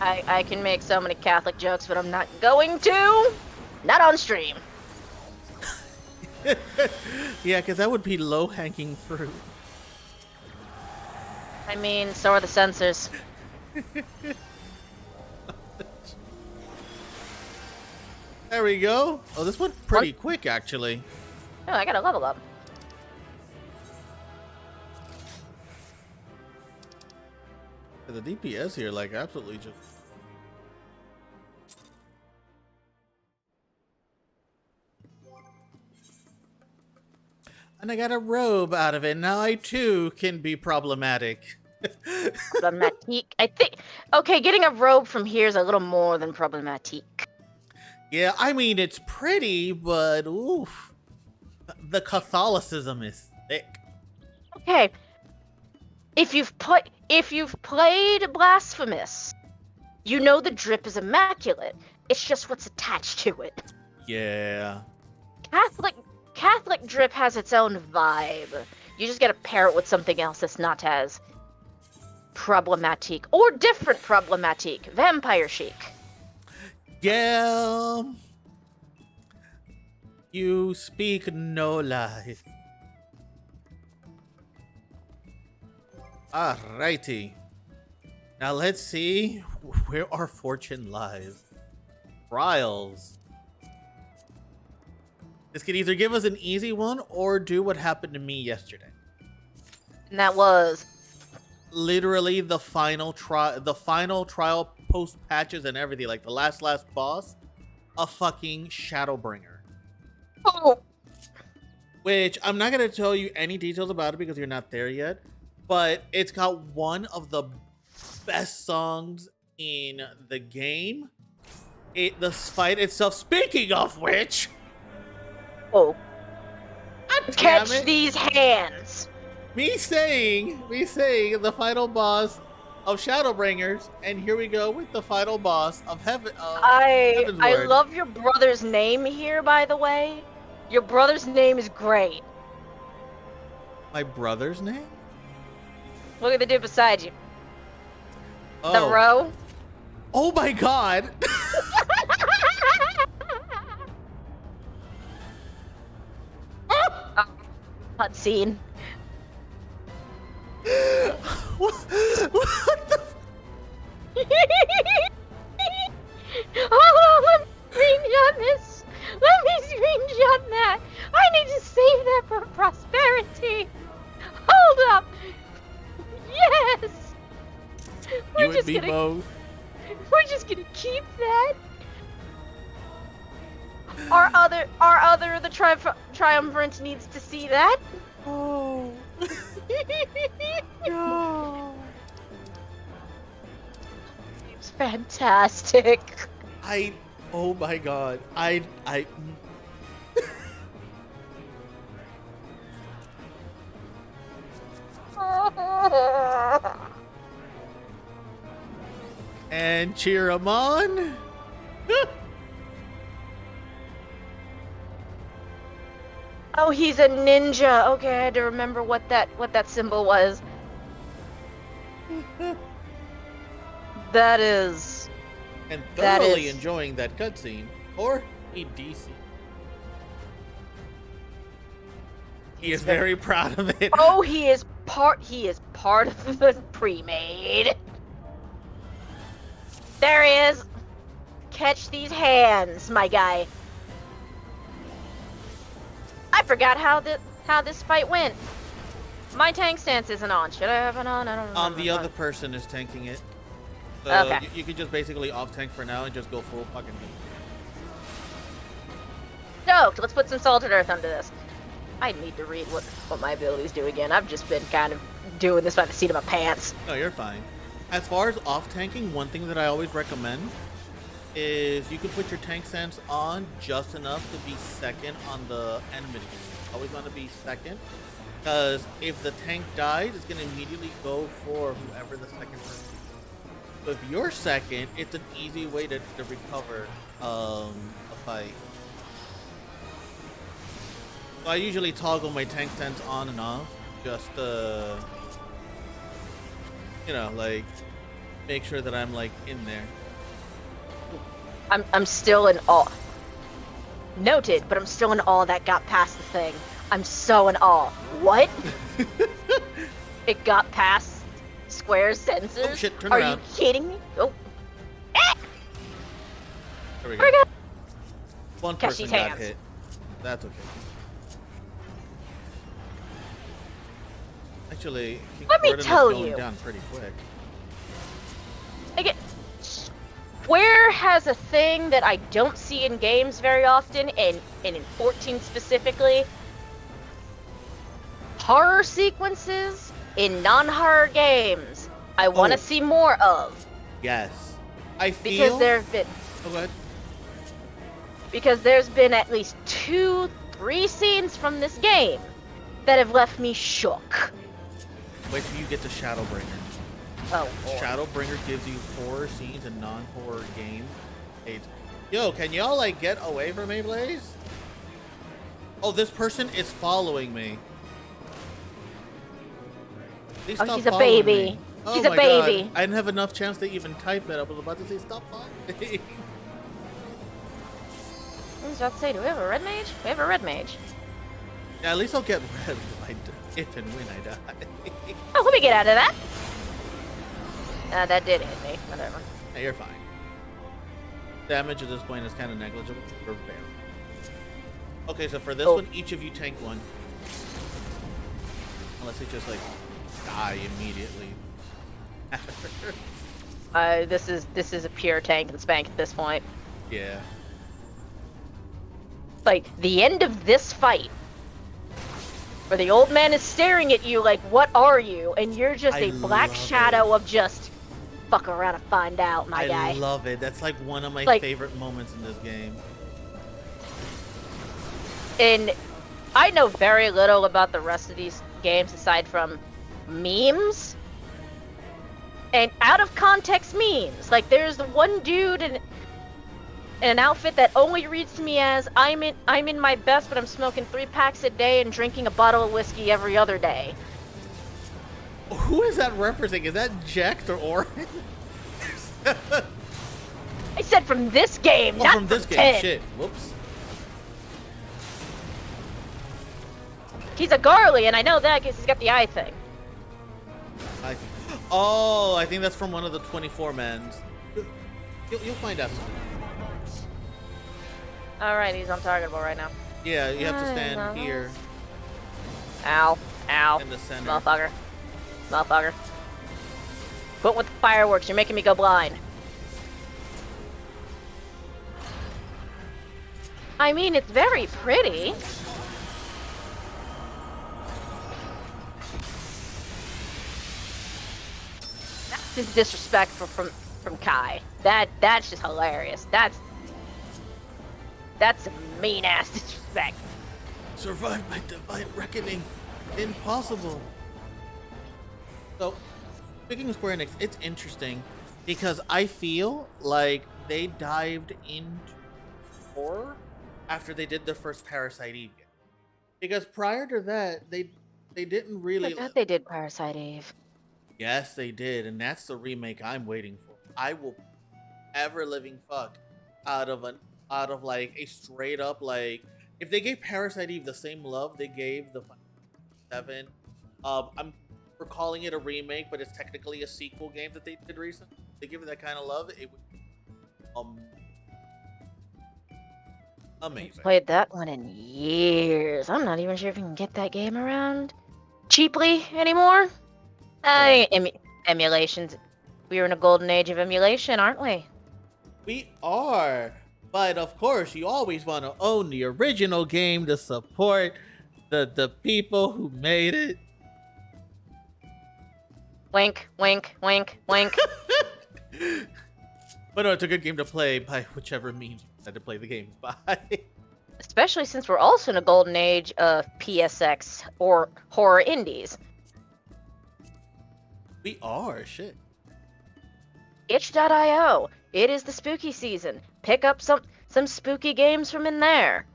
I can make so many Catholic jokes, but I'm not going to. Not on stream. Yeah, because that would be low-hanging fruit. I mean, so are the censors. There we go. Oh, this went pretty quick, actually. Oh, I gotta level up. The DPS here, like, absolutely just... And I got a robe out of it. Now I, too, can be problematic. Problematique. I think... Okay, getting a robe from here is a little more than problematique. Yeah, I mean, it's pretty, but oof. The Catholicism is thick. Okay. If you've played Blasphemous, you know the drip is immaculate. It's just what's attached to it. Yeah. Catholic drip has its own vibe. You just gotta pair it with something else that's not as problematique or different problematique. Vampire chic. Yeah. You speak no lies. Alrighty. Now let's see where our fortune lies. Trials. This could either give us an easy one or do what happened to me yesterday. And that was Literally the final trial post patches and everything, like the last boss, a fucking Shadowbringer. oh, Which I'm not gonna tell you any details about it because you're not there yet, but it's got one of the best songs in the game. The fight itself. Speaking of which, catch these hands. Me saying the final boss of Shadowbringers, and here we go with the final boss of Heaven. I Heavensward. love your brother's name here, by the way. Your brother's name is great. My brother's name? Look at the dude beside you. Oh. The row. Oh my god! Cutscene. what the? Oh, let me screenshot this. Let me screenshot that. I need to save that for prosperity. Hold up. Yes. You and me both. We're just gonna keep that. Our other of the triumvirate needs to see that. Oh. No. It's fantastic. Oh my god. And cheer 'em on. Oh, he's a ninja. Okay, I had to remember what that symbol was. That is. And thoroughly enjoying that cutscene. Or a DC. He is very proud of it. Oh, he is part of the pre-made. There he is. Catch these hands, my guy. I forgot how this fight went. My tank stance isn't on. Should I have it on? I don't know. The other person is tanking it. So okay. You can just basically off tank for now and just go full fucking me. Stoked. Let's put some salted earth under this. I need to read what my abilities do again. I've just been kind of doing this by the seat of my pants. No, you're fine. As far as off tanking, one thing that I always recommend is you can put your tank stance on just enough to be second on the enemy. Always want to be second. Because if the tank dies, it's gonna immediately go for whoever the second person is. So if you're second, it's an easy way to recover a fight. So I usually toggle my tank sense on and off, just you know, like make sure that I'm like in there. I'm still in awe. Noted, but I'm still in awe that got past the thing. I'm so in awe. What? It got past Square's sensors? Oh shit, turn Are around. you kidding me? Oh. There we There we go. go. One Catch person these got hands. hit. That's okay. Actually, Let me Gordon is tell going you. down pretty quick. Again, Square has a thing that I don't see in games very often, and in 14 specifically. Horror sequences in non-horror games. I want to Oh. see more of. Yes. I Because feel... there have been... Oh, go ahead. Because there's been at least 2-3 scenes from this game that have left me shook. Wait till you get to Shadowbringer. Oh, boy. Shadowbringer gives you horror scenes in non-horror games. Yo, can y'all like get away from me, Blaze? Oh, this person is following me. Please Oh, stop she's a following baby. me. Oh She's a my God. baby. I didn't have enough chance to even type it. I was about to say stop following me. I was about to say, do we have a red mage? We have a red mage. Yeah, at least I'll get red if and when I die. Oh, let me get out of that. That did hit me. Whatever. Hey, you're fine. Damage at this point is kind of negligible. Or fair. Okay, so for this one, each of you tank one. Unless they just like die immediately. This is a pure tank and spank at this point. Yeah. Like, the end of this fight, where the old man is staring at you like, what are you? And you're just a black love shadow of just, fuck around and find out, my guy. I love it. That's like one of my Like- favorite moments in this game. And I know very little about the rest of these games aside from memes. And out of context memes. Like, there's the one dude in an outfit that only reads to me as, I'm in my best, but I'm smoking 3 packs a day and drinking a bottle of whiskey every other day. Who is that referencing? Is that Jax or Orin? I said from this game, Oh, not from this game. 10. Shit. Whoops. He's a Garly, and I know that because he's got the eye thing. Oh, I think that's from one of the 24 mans. You'll find out. Alright, he's untargetable right now. Yeah, you have to stand here Ow. Ow. in the center. Motherfucker. Motherfucker. Quit with the fireworks, you're making me go blind. I mean, it's very pretty. That's just disrespectful from Kai. That's just hilarious. That's some mean ass disrespect. Survive my divine reckoning. Impossible. So, speaking of Square Enix, it's interesting because I feel like they dived into horror after they did their first Parasite Eve game. Because prior to that, they didn't really. I thought they did Parasite Eve. Yes, they did, and that's the remake I'm waiting for. I will ever living fuck out of like a straight up like if they gave Parasite Eve the same love they gave the Final Fantasy XIV. We're calling it a remake, but it's technically a sequel game that they did recently. They give it that kind of love, it would be amazing. Played that one in years. I'm not even sure if you can get that game around cheaply anymore. Emulations. We are in a golden age of emulation, aren't we? We are, but of course, you always want to own the original game to support the people who made it. Wink, wink, wink, wink. But no, it's a good game to play by whichever means you decide to play the game by. especially since we're also in a golden age of PSX or horror indies. We are shit. Itch.io. It is the spooky season. Pick up some spooky games from in there.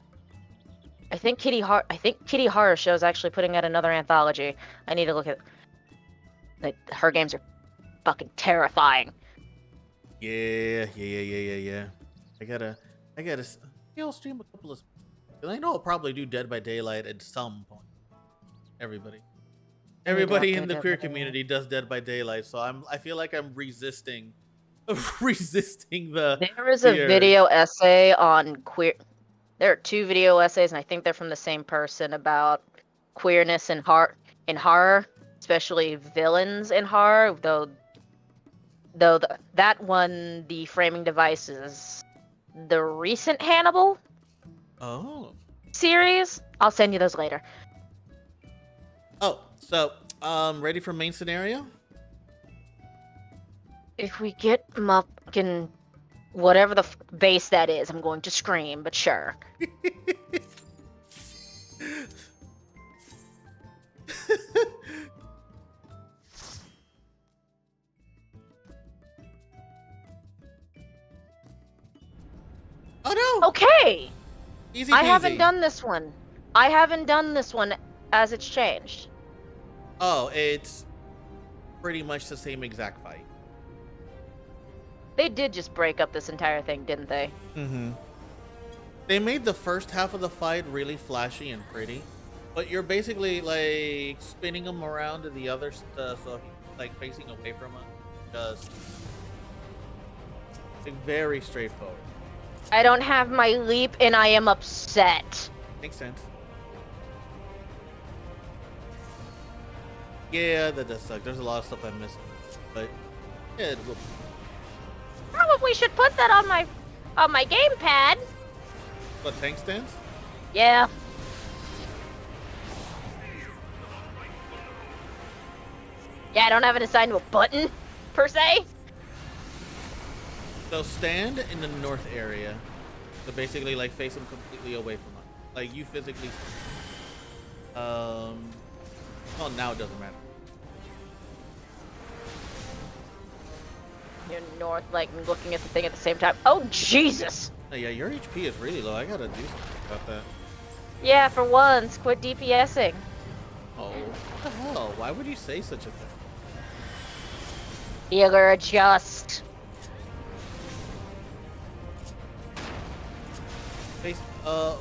I think Kitty Horror Show is actually putting out another anthology. I need to look at. Like, her games are fucking terrifying. Yeah. I gotta. I'll stream a couple of. I know I'll probably do Dead by Daylight at some point. Everybody in the queer community does Dead by Daylight, so I feel like I'm resisting the. There is a video essay on queer. There are 2 video essays, and I think they're from the same person about queerness and horror, especially villains in horror. That one, the framing device is the recent Hannibal series. I'll send you those later. Oh, so ready for main scenario? If we get fucking whatever the base that is, I'm going to scream, but sure. Oh no! Okay! Easy I peasy. haven't done this one as it's changed. Oh, it's pretty much the same exact fight. They did just break up this entire thing, didn't they? Mm-hmm. They made the first half of the fight really flashy and pretty, but you're basically like spinning him around to the other so he's like facing away from him. Just it's very straightforward. I don't have my leap and I am upset. Makes sense. Yeah, that does suck. There's a lot of stuff I'm missing, but yeah, it will. Probably should put that on my gamepad. What, tank stands? Yeah. Yeah, I don't have it assigned to a button, per se. So stand in the north area. So basically, like, face him completely away from us. Like, you physically. Well, now it doesn't matter. You're north, like, looking at the thing at the same time. Oh, Jesus! Oh, yeah, your HP is really low. I gotta do something about that. Yeah, for once, quit DPSing. Oh, what the hell? Why would you say such a thing? Healer adjust.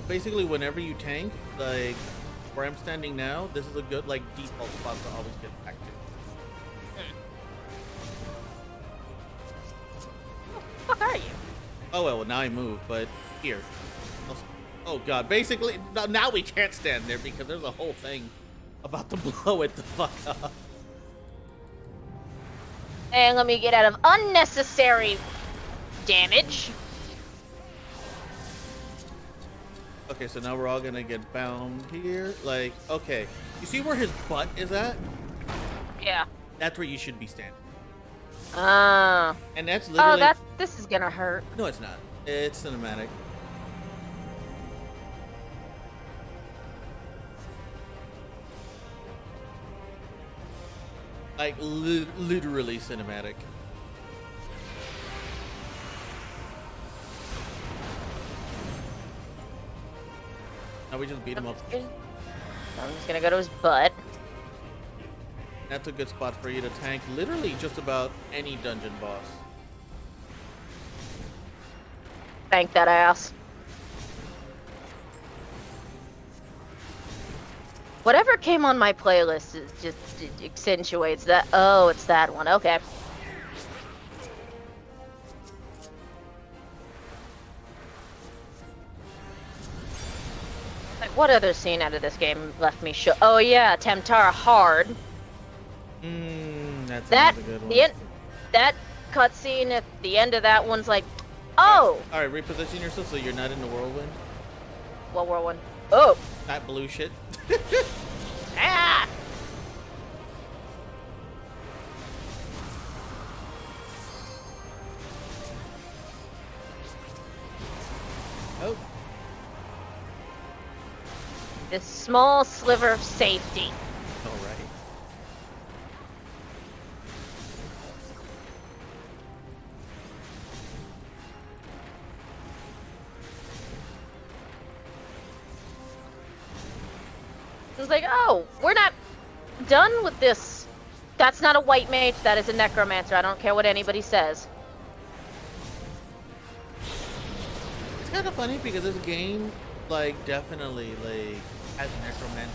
Basically, whenever you tank, like, where I'm standing now, this is a good, like, default spot to always get back to. What the fuck are you? Oh, well, now I move, but here. Oh, God. Basically, now we can't stand there because there's a whole thing about to blow it the fuck up. And let me get out of unnecessary damage. Okay, so now we're all gonna get bound here. Like, okay. You see where his butt is at? Yeah. That's where you should be standing. Ah. And that's literally... Oh, this is gonna hurt. No, it's not. It's cinematic. Like, literally cinematic. Now we just beat him up. I'm just gonna go to his butt. That's a good spot for you to tank literally just about any dungeon boss. Thank that ass. Whatever came on my playlist is just accentuates that. Oh, it's that one. Okay. Like, what other scene out of this game left me shook? Oh yeah, Temtara hard. That's a good one. That cutscene at the end of that one's like, oh. All right, reposition yourself so you're not in the whirlwind. What whirlwind? Oh. That blue shit. Ah. Oh. this small sliver of safety. All right. It was like, oh, we're not done with this. That's not a white mage, that is a necromancer. I don't care what anybody says. It's kind of funny because this game, like, definitely, like, has necromancy.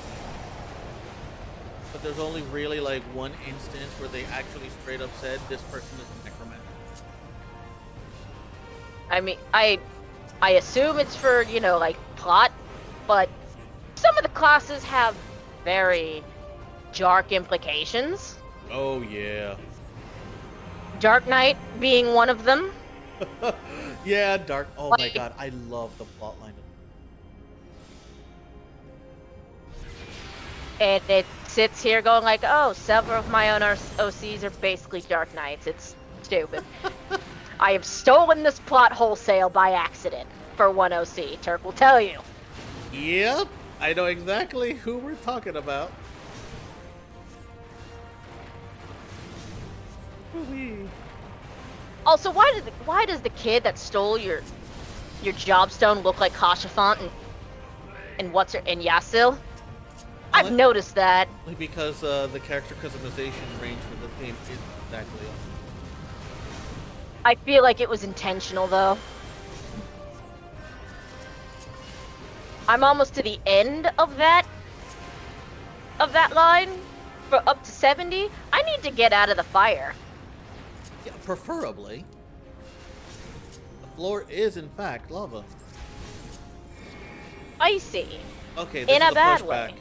But there's only really, like, one instance where they actually straight up said this person is a necromancer. I mean, I assume it's for, you know, like, plot, but some of the classes have very dark implications. Oh, yeah. Dark Knight being one of them. Yeah, Dark. Oh, my Like- God. I love the plotline. And it sits here going like, oh, several of my own OCs are basically Dark Knights. It's stupid. I have stolen this plot wholesale by accident for one OC. Turk will tell you. Yep. I know exactly who we're talking about. Woo-wee. Also, why does the kid that stole your jobstone look like Kashafant and Yasil? I've noticed that. Because the character customization range for this game is exactly on. I feel like it was intentional though. I'm almost to the end of that line for up to 70. I need to get out of the fire. Yeah, preferably. The floor is in fact lava. Icy. Okay, this In is a the bad pushback. way.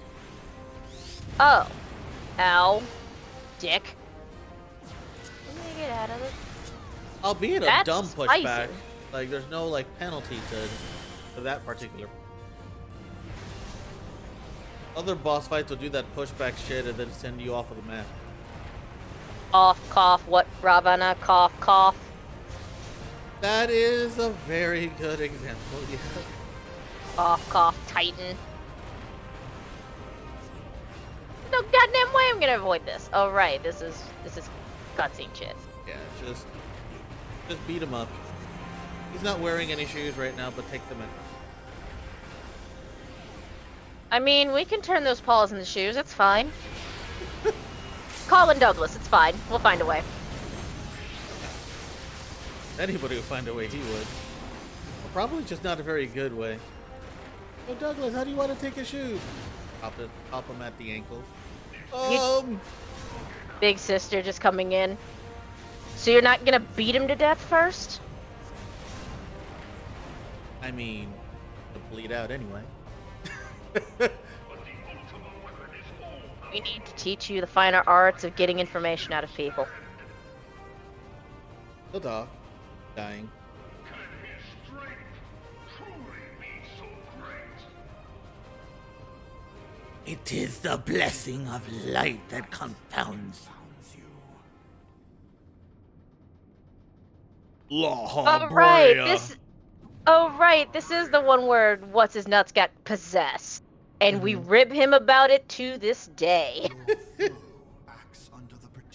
Oh. Ow. Dick. Let me get out of this. Albeit a That's dumb spicy. pushback. Like there's no like penalty to that particular. Other boss fights will do that pushback shit and then send you off of the map. Cough, cough, what, Ravana? Cough, cough. That is a very good example, yeah. Cough, cough, Titan. No goddamn way I'm gonna avoid this. Oh right, this is cutscene shit. Yeah, just beat him up. He's not wearing any shoes right now, but take them in. I mean, we can turn those paws into shoes, it's fine. Colin Douglas, it's fine. We'll find a way. Anybody would find a way he would. Well, probably just not a very good way. Well, Douglas, how do you want to take his shoes? Pop him at the ankles. Big sister just coming in. So you're not gonna beat him to death first? I mean, to bleed out anyway. We need to teach you the finer arts of getting information out of people. The dog dying. It is the blessing of light that confounds you. Oh right, this is the one where what's his nuts got possessed. And we rib him about it to this day.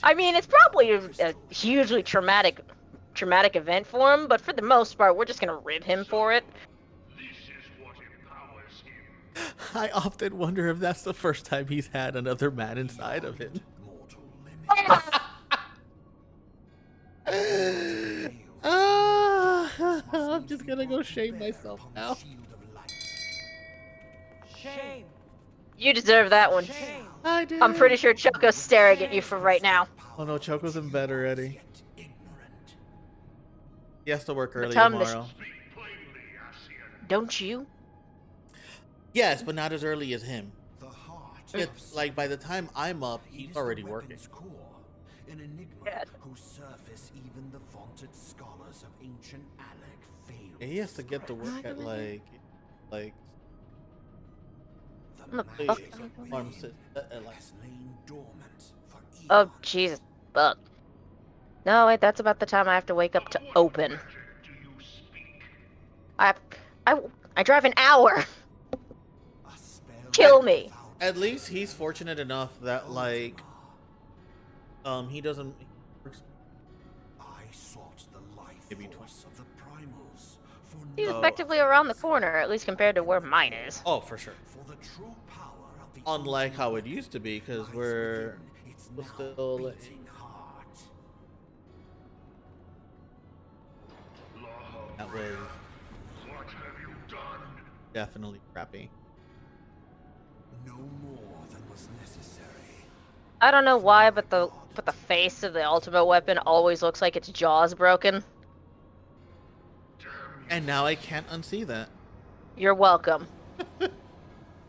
I mean, it's probably a hugely traumatic event for him, but for the most part, we're just gonna rib him for it. I often wonder if that's the first time he's had another man inside of him. I'm just gonna go shame myself now. Shame. You deserve that one. I did. I'm pretty sure Choco's staring at you from right now. Oh no, Choco's in bed already. He has to work early Tell him to tomorrow. Don't you? Yes, but not as early as him. It's like by the time I'm up, he's already working. An enigma Yeah. whose surface even the vaunted scholars of ancient Alec failed. Yeah, he has to get to work at like the the fuck? magic of pharmacist like has lain dormant for Oh eons. Jesus, fuck. No, wait, that's about the time I have to wake up to open. I drive an hour. A spell kill me. At least he's fortunate enough that like, he doesn't. I sought the life Maybe force of the primals for He's no effectively around the corner, at least compared to where mine is. Oh, for sure. for the true power of the Unlike how it ultimate used to be, because lies we're within its still. now beating heart. That was definitely crappy. No more than was necessary. I don't know why, but the face of the ultimate weapon always looks like its jaw's broken. And now I can't unsee that. You're welcome.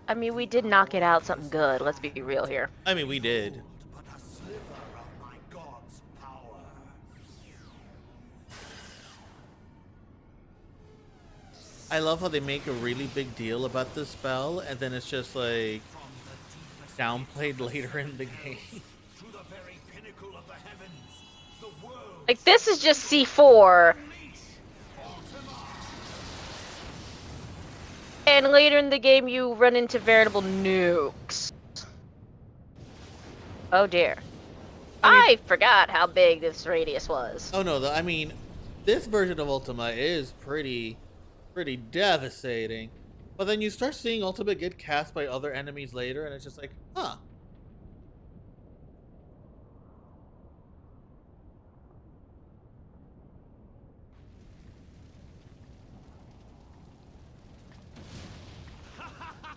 I mean, we did knock it out something good. Let's be real here. I mean, we did. But a sliver of my god's power. I love how they make a really big deal about this spell, and then it's just like downplayed later in the game. To the very pinnacle of the heavens, the world Like, this is just C4. And later in the game, you run into veritable nukes. Oh dear. I forgot how big this radius was. Oh no, I mean, this version of Ultima is pretty devastating. But then you start seeing Ultima get cast by other enemies later, and it's just like, huh.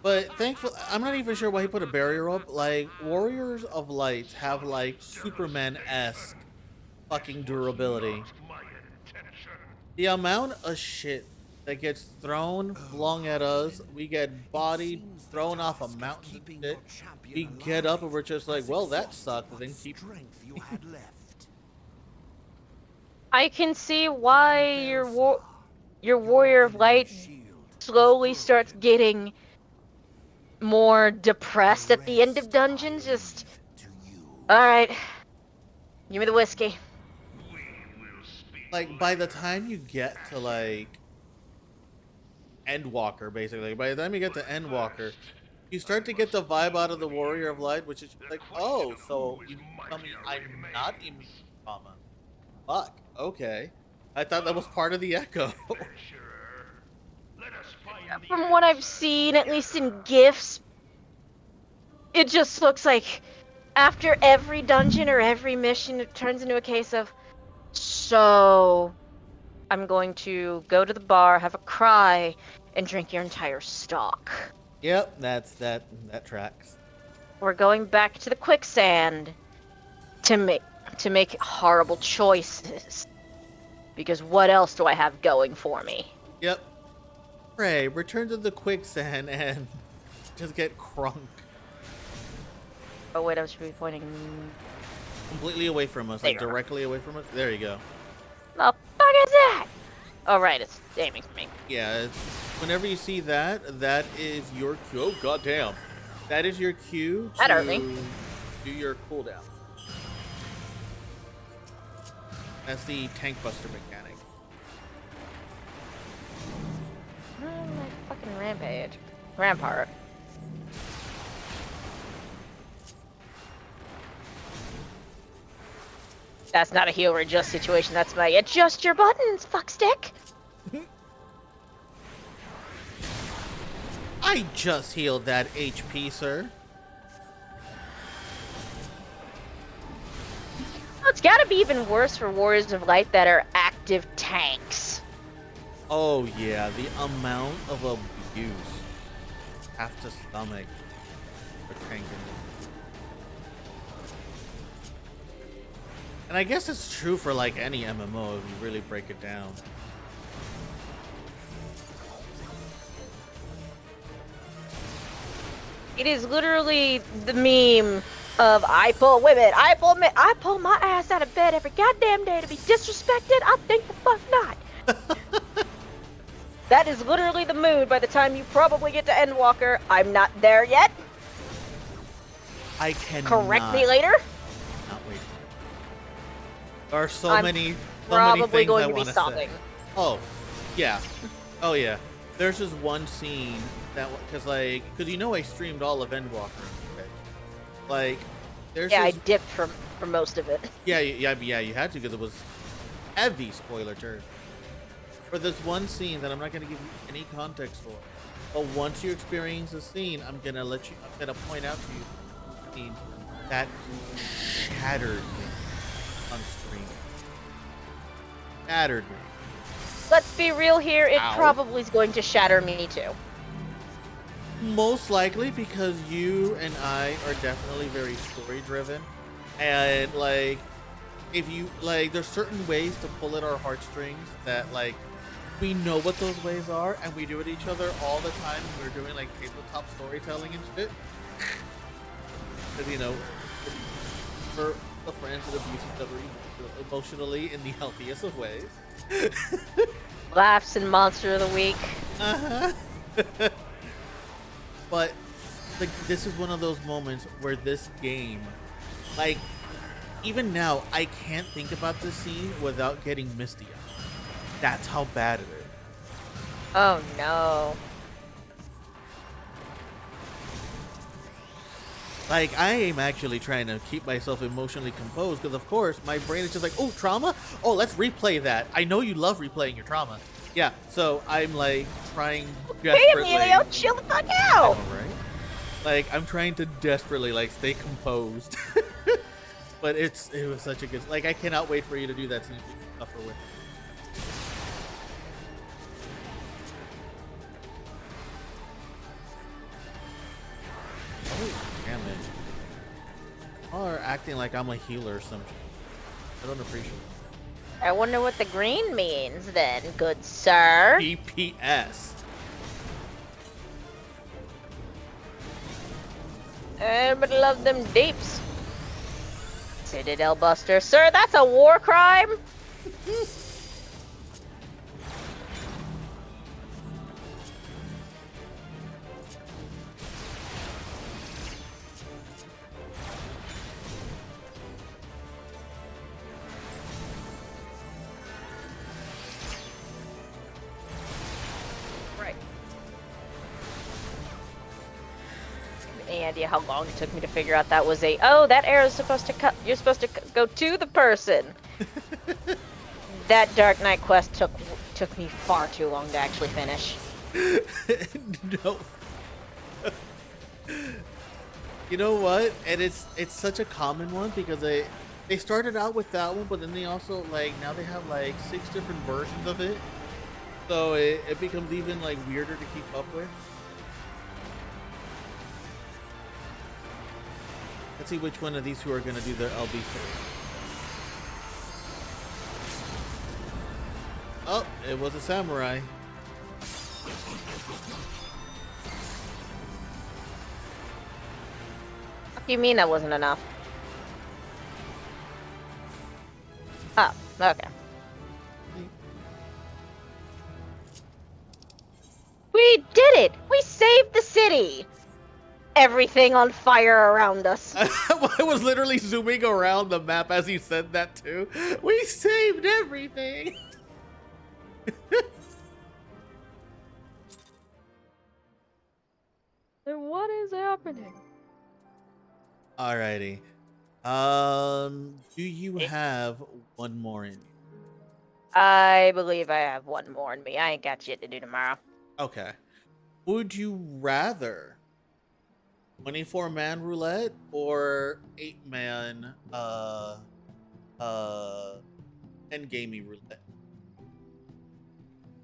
But thankfully, I'm not even sure why he put a barrier up. Like, Warriors of Light have, like, Superman-esque fucking durability. The amount of shit that gets flung at us, we get bodied, thrown off a mountain and shit. We get up and we're just like, well, that sucked. Then keep... strength you had left. I can see why your Warrior of Light slowly starts getting more depressed at the end of dungeons. Just, alright, give me the whiskey. Like, by the time you get to, like, Endwalker, basically, by the time you get to Endwalker, you start to get the vibe out of the Warrior of Light, which is like, oh, so you tell me I'm not immune to trauma. Fuck, okay. I thought that was part of the echo. From what I've seen, at least in GIFs, it just looks like after every dungeon or every mission, it turns into a case of, so I'm going to go to the bar, have a cry, and drink your entire stock. Yep, that tracks. We're going back to the quicksand to make horrible choices. Because what else do I have going for me? Yep. Pray, return to the quicksand and just get crunk. Oh wait, I should be pointing. Completely away from us, like directly away from us. There you go. The fuck is that? Oh right, it's aiming for me. Yeah, whenever you see that, that is your cue. Oh goddamn, that is your cue That hurt to me. do your cooldown. That's the tank buster mechanic. Oh, my fucking rampart. That's not a heal or adjust situation. That's my adjust your buttons, fuckstick. I just healed that HP, sir. Well, it's gotta be even worse for Warriors of Light that are active tanks. Oh yeah, the amount of abuse have to stomach for tanking. And I guess it's true for like any MMO if you really break it down. It is literally the meme of I pull my ass out of bed every goddamn day to be disrespected. I think the fuck not. That is literally the mood by the time you probably get to Endwalker. I'm not there yet. I cannot. Correct me later. Not wait. There are so I'm many Probably things going I to be want to sobbing. say. Oh, yeah. Oh yeah. There's just one scene that because you know I streamed all of Endwalker. Okay? Like, there's Yeah, I this, dipped for most of it. yeah, you had to because it was heavy spoiler turd. For this one scene that I'm not gonna give you any context for, but once you experience the scene, I'm gonna point out to you the scene that shattered me on stream. Shattered me. Let's be real here, it Ow. probably is going to shatter me too. Most likely because you and I are definitely very story driven, and like if you there's certain ways to pull at our heartstrings that we know what those ways are, and we do it each other all the time when we're doing tabletop storytelling and shit. Because for the friends that abuse each other emotionally in the healthiest of ways. Laughs and Monster of the Week. But this is one of those moments where this game, even now, I can't think about this scene without getting misty eyed. That's how bad it is. Oh no. I am actually trying to keep myself emotionally composed because, of course, my brain is just like, oh, trauma? Oh, let's replay that. I know you love replaying your trauma. Yeah, so I'm trying desperately. Hey, Emilio, chill the fuck out! Right? I'm trying to desperately stay composed. But it was such a good. I cannot wait for you to do that scene. Suffer with. Oh, damn it. Y'all are acting like I'm a healer or something. I don't appreciate it. I wonder what the green means then, good sir. DPS. Everybody love them deeps. Citadel Buster. Sir, that's a war crime? Right. Any idea how long it took me to figure out that was oh, that arrow's supposed to cut, you're supposed to go to the person. That Dark Knight quest took me far too long to actually finish. No. You know what? And it's such a common one because they started out with that one, but then they also now they have 6 different versions of it. So it becomes even weirder to keep up with. Let's see which one of these two are gonna do their LB first. Oh, it was a samurai. What do you mean that wasn't enough? Oh, okay. We did it! We saved the city! Everything on fire around us. I was literally zooming around the map as you said that too. We saved everything! Then what is happening? Alrighty. Do you have one more in you? I believe I have one more in me. I ain't got shit to do tomorrow. Okay. Would you rather 24-man roulette or 8-man endgamey roulette?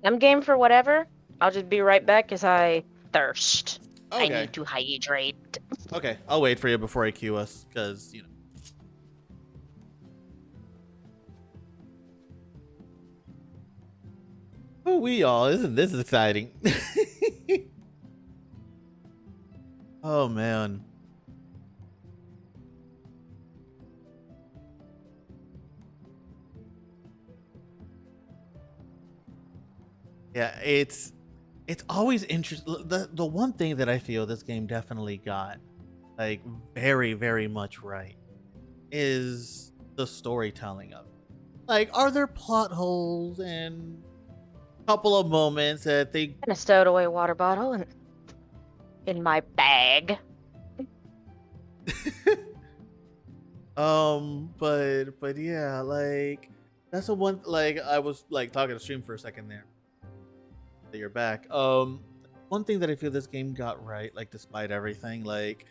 I'm game for whatever. I'll just be right back as I thirst. Okay. I need to hydrate. Okay, I'll wait for you before I queue us, because, Oh, we all, isn't this exciting? Oh, man. Yeah, it's always interesting. The one thing that I feel this game definitely got very, very much right is the storytelling of it. Are there plot holes and a couple of moments that they And a stowed away water bottle and in my bag. But yeah, like that's the one. Like I was like talking to stream for a second there. That you're back. One thing that I feel this game got right, like despite everything, like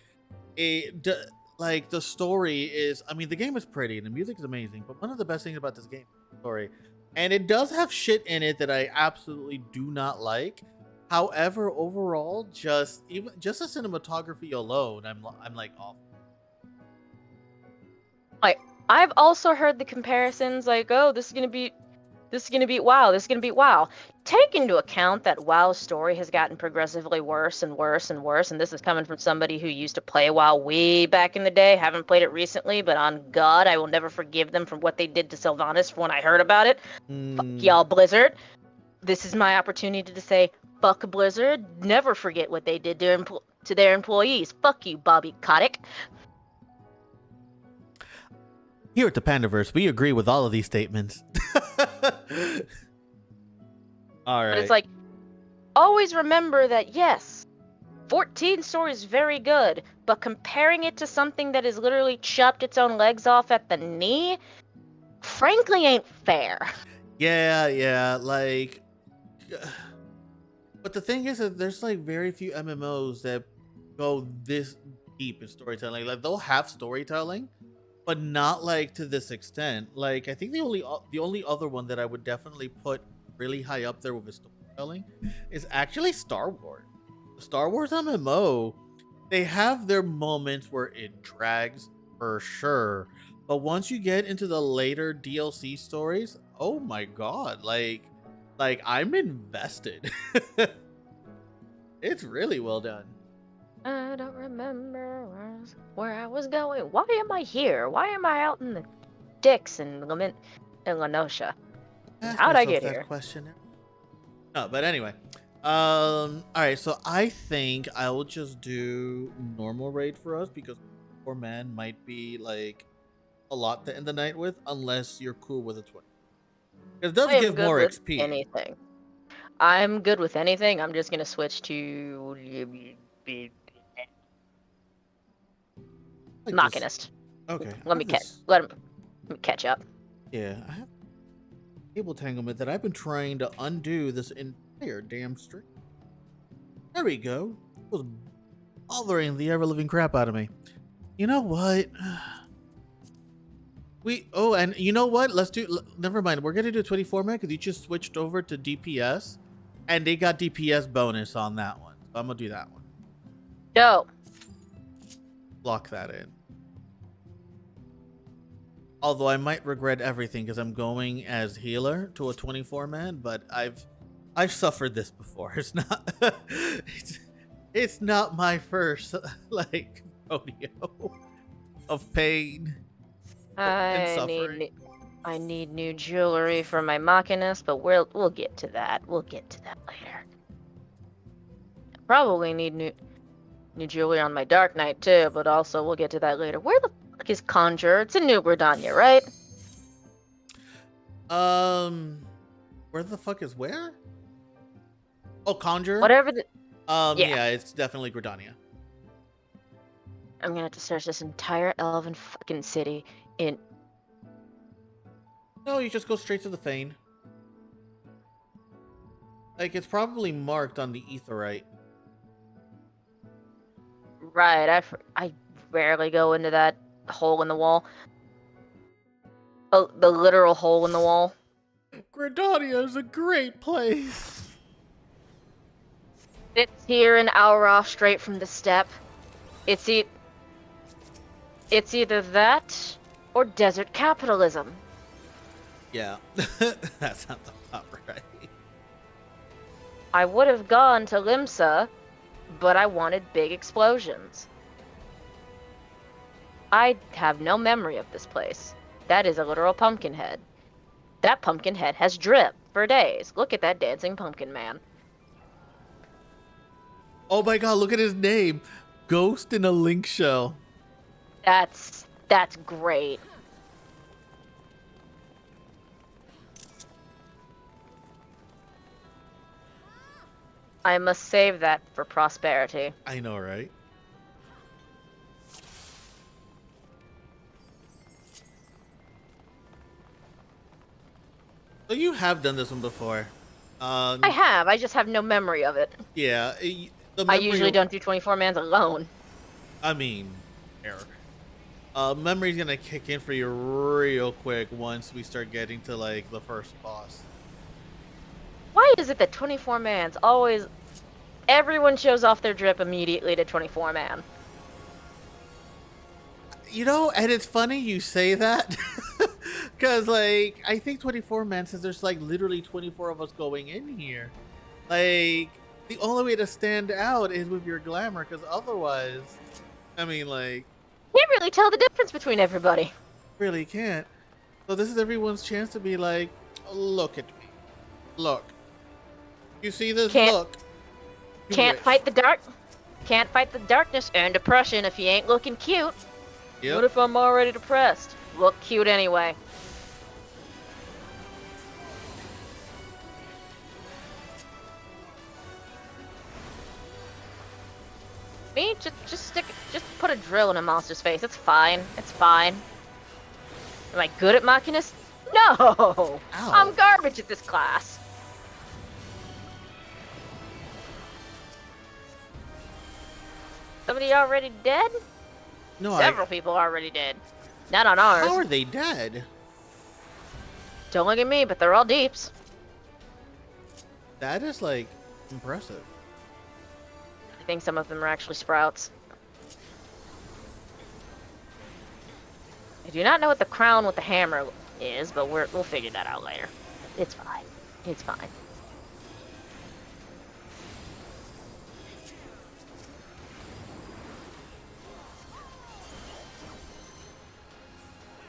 like the story is. I mean, the game is pretty and the music is amazing, but one of the best things about this game is the story, and it does have shit in it that I absolutely do not like. However, overall, just the cinematography alone, I'm like off. Like, I've also heard the comparisons, like, oh, this is gonna beat WoW, this is gonna beat WoW. Take into account that WoW's story has gotten progressively worse and worse and worse, and this is coming from somebody who used to play WoW way back in the day, haven't played it recently, but on God, I will never forgive them for what they did to Sylvanas when I heard about it. Fuck y'all, Blizzard. This is my opportunity to say, fuck Blizzard, never forget what they did to their employees. Fuck you, Bobby Kotick. Here at the Pandaverse, we agree with all of these statements. All right. But it's like, always remember that, yes, 14 story is very good, but comparing it to something that has literally chopped its own legs off at the knee, frankly ain't fair. Yeah, like... But the thing is that there's like very few MMOs that go this deep in storytelling. Like they'll have storytelling, but not like to this extent. Like I think the only other one that I would definitely put really high up there with the storytelling is actually Star Wars. The Star Wars MMO, they have their moments where it drags for sure, but once you get into the later DLC stories, oh my god, like I'm invested. It's really well done. I don't remember where I was going. Why am I here? Why am I out in the sticks in Lenosha? How'd I get here? Question. No, but anyway. All right, so I think I will just do normal raid for us because 4 man might be like a lot to end the night with, unless you're cool with a 20. It does give more XP. Anything. I'm good with anything. I'm just gonna switch to Machinist. Okay. Let me catch up. Yeah, I have cable tanglement that I've been trying to undo this entire damn stream. There we go. It was bothering the ever-living crap out of me. You know what? And you know what? Never mind. We're gonna do 24 man because you just switched over to DPS, and they got DPS bonus on that one. So I'm gonna do that one. Dope. Lock that in. Although I might regret everything because I'm going as healer to a 24 man, but I've suffered this before. It's not it's not my first like rodeo of pain. I need new jewelry for my Machinist, but we'll get to that. We'll get to that later. Probably need new jewelry on my Dark Knight too, but also we'll get to that later. Where the fuck is Conjure? It's in New Gridania, right? Where the fuck is where? Oh, Conjure? Whatever the yeah, it's definitely Gridania. I'm gonna have to search this entire elven fucking city in... No, you just go straight to the Fane. Like, it's probably marked on the Aetheryte. Right, I rarely go into that hole in the wall. Oh, the literal hole in the wall. Gridania is a great place. It's here in Auroch, straight from the steppe. It's either that or desert capitalism. Yeah, that sounds about right. I would have gone to Limsa, but I wanted big explosions. I have no memory of this place. That is a literal pumpkin head. That pumpkin head has dripped for days. Look at that dancing pumpkin man. Oh my god, look at his name. Ghost in a Link Shell. That's great. I must save that for prosperity. I know, right? So you have done this one before. I have. I just have no memory of it. Yeah. The I memory usually don't do 24 mans alone. I mean, error. Memory's gonna kick in for you real quick once we start getting to like the first boss. Why is it that 24 mans always... Everyone shows off their drip immediately to 24 man? You know, and it's funny you say that. Because, like, I think 24 man says there's like literally 24 of us going in here. Like, the only way to stand out is with your glamour, because otherwise, I mean, like... Can't really tell the difference between everybody. Really can't. So this is everyone's chance to be like, look at me. Look. You see this? Look. You Can't wish. fight the darkness and depression if you ain't looking cute. Yep. What if I'm already depressed? Look cute anyway. Me? Just put a drill in a monster's face. It's fine. It's fine. Am I good at Machinist? No! Ow. I'm garbage at this class. Somebody already dead? No, Several people already dead. Not on ours. How are they dead? Don't look at me, but they're all deeps. That is, like, impressive. I think some of them are actually sprouts. I do not know what the crown with the hammer is, but we'll figure that out later. It's fine. It's fine.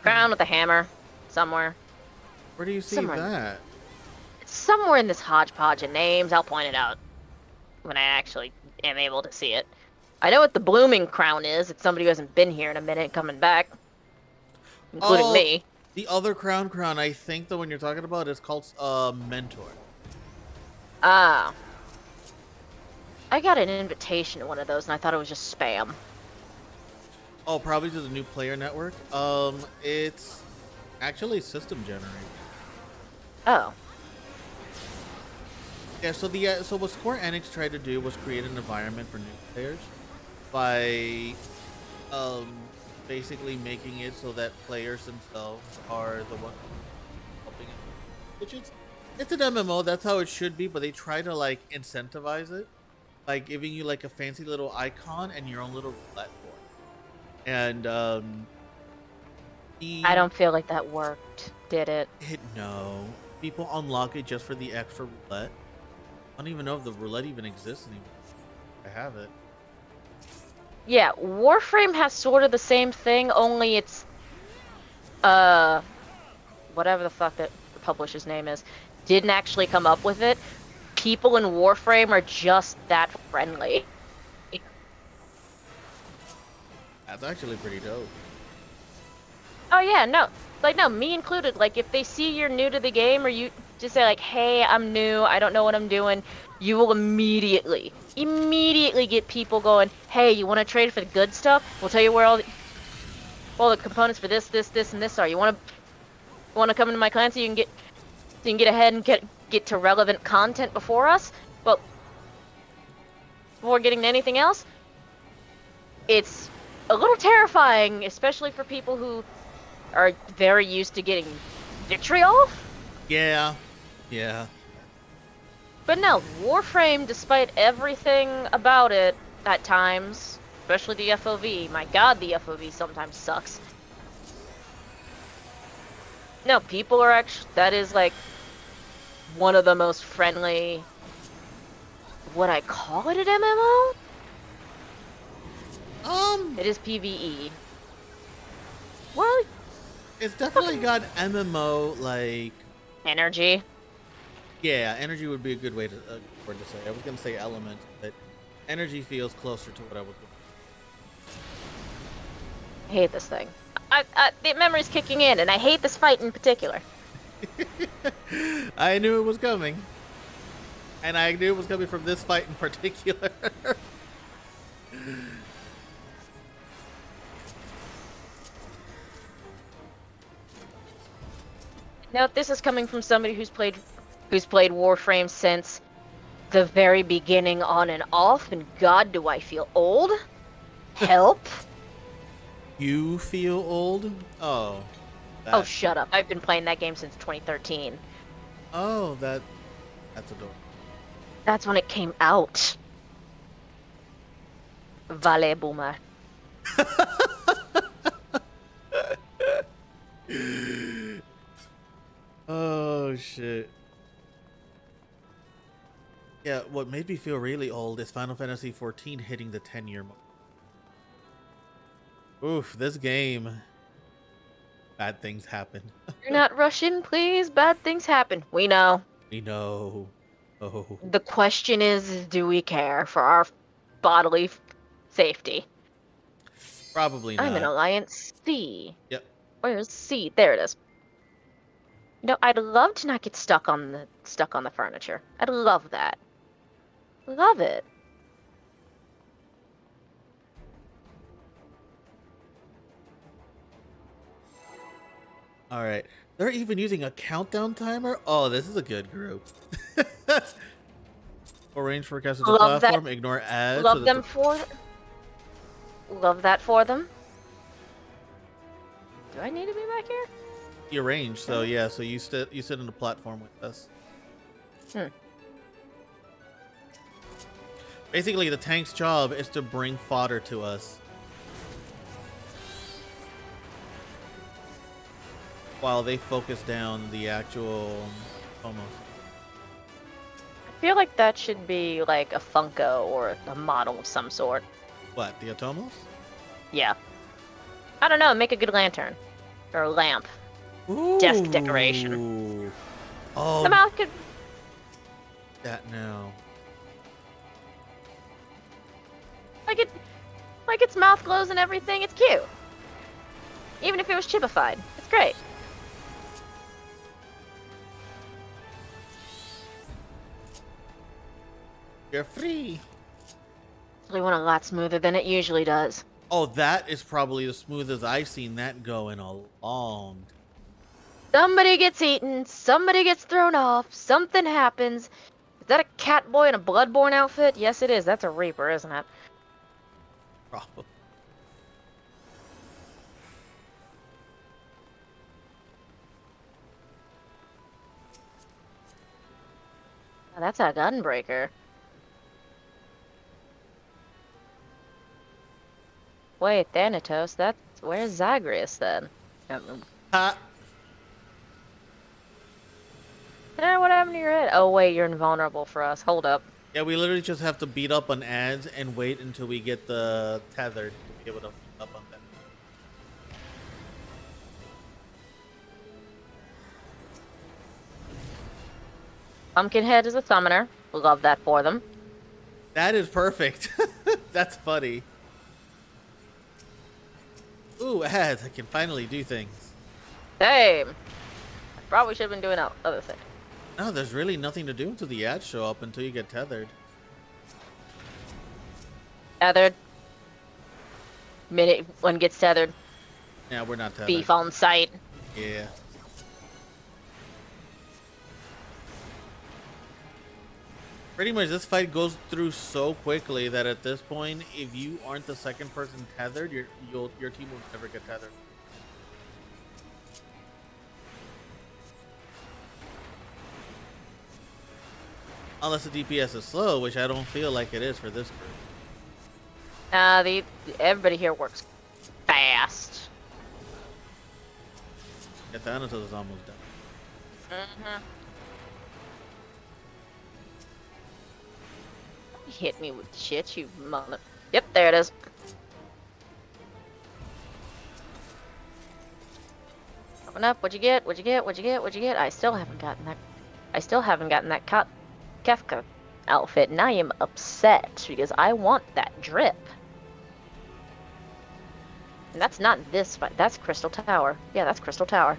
Crown with a hammer. Somewhere. Where do you see Somewhere. that? It's somewhere in this hodgepodge of names. I'll point it out when I actually am able to see it. I know what the blooming crown is. It's somebody who hasn't been here in a minute coming back. Including me. The other crown, I think the one you're talking about is called Mentor. Ah. I got an invitation to one of those and I thought it was just spam. Oh, probably to the new player network. It's actually system generated. Oh. Yeah, so what Square Enix tried to do was create an environment for new players by basically making it so that players themselves are the ones helping it. Which it's an MMO, that's how it should be, but they try to like incentivize it by giving you like a fancy little icon and your own little roulette board. And I don't feel like that worked, did it? No. People unlock it just for the extra roulette. I don't even know if the roulette even exists anymore. I have it. Yeah, Warframe has sort of the same thing, only it's whatever the fuck that the publisher's name is, didn't actually come up with it. People in Warframe are just that friendly. That's actually pretty dope. Oh yeah, no. Like, no, me included. Like, if they see you're new to the game, or you just say, like, hey, I'm new, I don't know what I'm doing, you will immediately get people going, hey, you want to trade for the good stuff? We'll tell you where all the components for this, and this are. You want to come into my clan so you can get ahead and get to relevant content before us? Well, before getting to anything else, it's a little terrifying, especially for people who are very used to getting vitriol. Yeah. But no, Warframe, despite everything about it at times, especially the FOV, my god, the FOV sometimes sucks. No, people are actually, that is like one of the most friendly, would I call it an MMO? It is PvE. Well, it's definitely got MMO like energy. Yeah, energy would be a good way to word to say. I was gonna say element, but energy feels closer to what I was going. I hate this thing. The memory's kicking in, and I hate this fight in particular. I knew it was coming. And I knew it was coming from this fight in particular. Now, this is coming from somebody who's played Warframe since the very beginning on and off, and God, do I feel old? Help. You feel old? Oh. Oh, shut up. I've been playing that game since 2013. Oh, that's adorable. That's when it came out. Vale boomer. Oh, shit. Yeah, what made me feel really old is Final Fantasy XIV hitting the 10-year mark. Oof, this game. Bad things happen. You're not Russian, please. Bad things happen. We know. We know. Oh. The question is, do we care for our bodily safety? Probably not. I'm in Alliance C. Yep. Where's C? There it is. You know, I'd love to not get stuck on the furniture. I'd love that. Love it. All right. They're even using a countdown timer? Oh, this is a good group. Arrange forecast of the Love platform, that. ignore ads. Love them for. Love that for them. Do I need to be back here? You arrange, so yeah, so you sit on the platform with us. Basically, the tank's job is to bring fodder to us. While they focus down the actual almost. I feel like that should be like a Funko or a model of some sort. What, the Atomos? Yeah. I don't know, make a good lantern. Or a lamp. Desk decoration. Oh, The mouth could... that now. Like its mouth glows and everything, it's cute. Even if it was chipified. It's great. You're free. It went a lot smoother than it usually does. Oh, that is probably the smoothest I've seen that go in a long time. Somebody gets eaten, somebody gets thrown off, something happens. Is that a cat boy in a Bloodborne outfit? Yes, it is. That's a Reaper, isn't it? Probably. Oh, that's a gunbreaker. Wait, Thanatos, where's Zagreus then? Ha! What happened to your head? Oh wait, you're invulnerable for us. Hold up. Yeah, we literally just have to beat up on ads and wait until we get the tethered to be able to beat up on them. Pumpkinhead is a summoner. Love that for them. That is perfect. That's funny. Ooh, ads, I can finally do things. Same. I probably should have been doing other things. No, there's really nothing to do until the ads show up until you get tethered. Tethered. Minute one gets tethered. Yeah, we're not tethered. Beef on sight. Yeah. Pretty much this fight goes through so quickly that at this point, if you aren't the second person tethered, your team will never get tethered. Unless the DPS is slow, which I don't feel like it is for this group. Everybody here works fast. Yeah, Thanatos is almost done. Mm-hmm. Hit me with shit, you mother. Yep, there it is. Open up. What'd you get? What'd you get? What'd you get? What'd you get? I still haven't gotten that Kefka outfit, and I am upset because I want that drip. And that's not this fight. That's Crystal Tower. Yeah, that's Crystal Tower.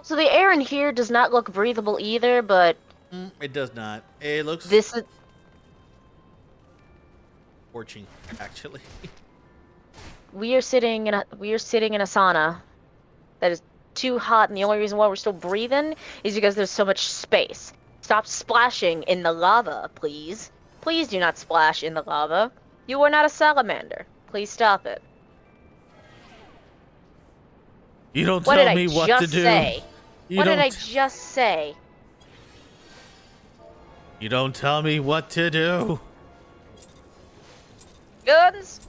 So the air in here does not look breathable either, but It does not. It looks this is scorching, actually. we are sitting in a sauna that is too hot, and the only reason why we're still breathing is because there's so much space. Stop splashing in the lava, please. Please do not splash in the lava. You are not a salamander. Please stop it. You don't What tell did I me what just to do. say? You What did don't I just say? You don't tell me what to do. Guns.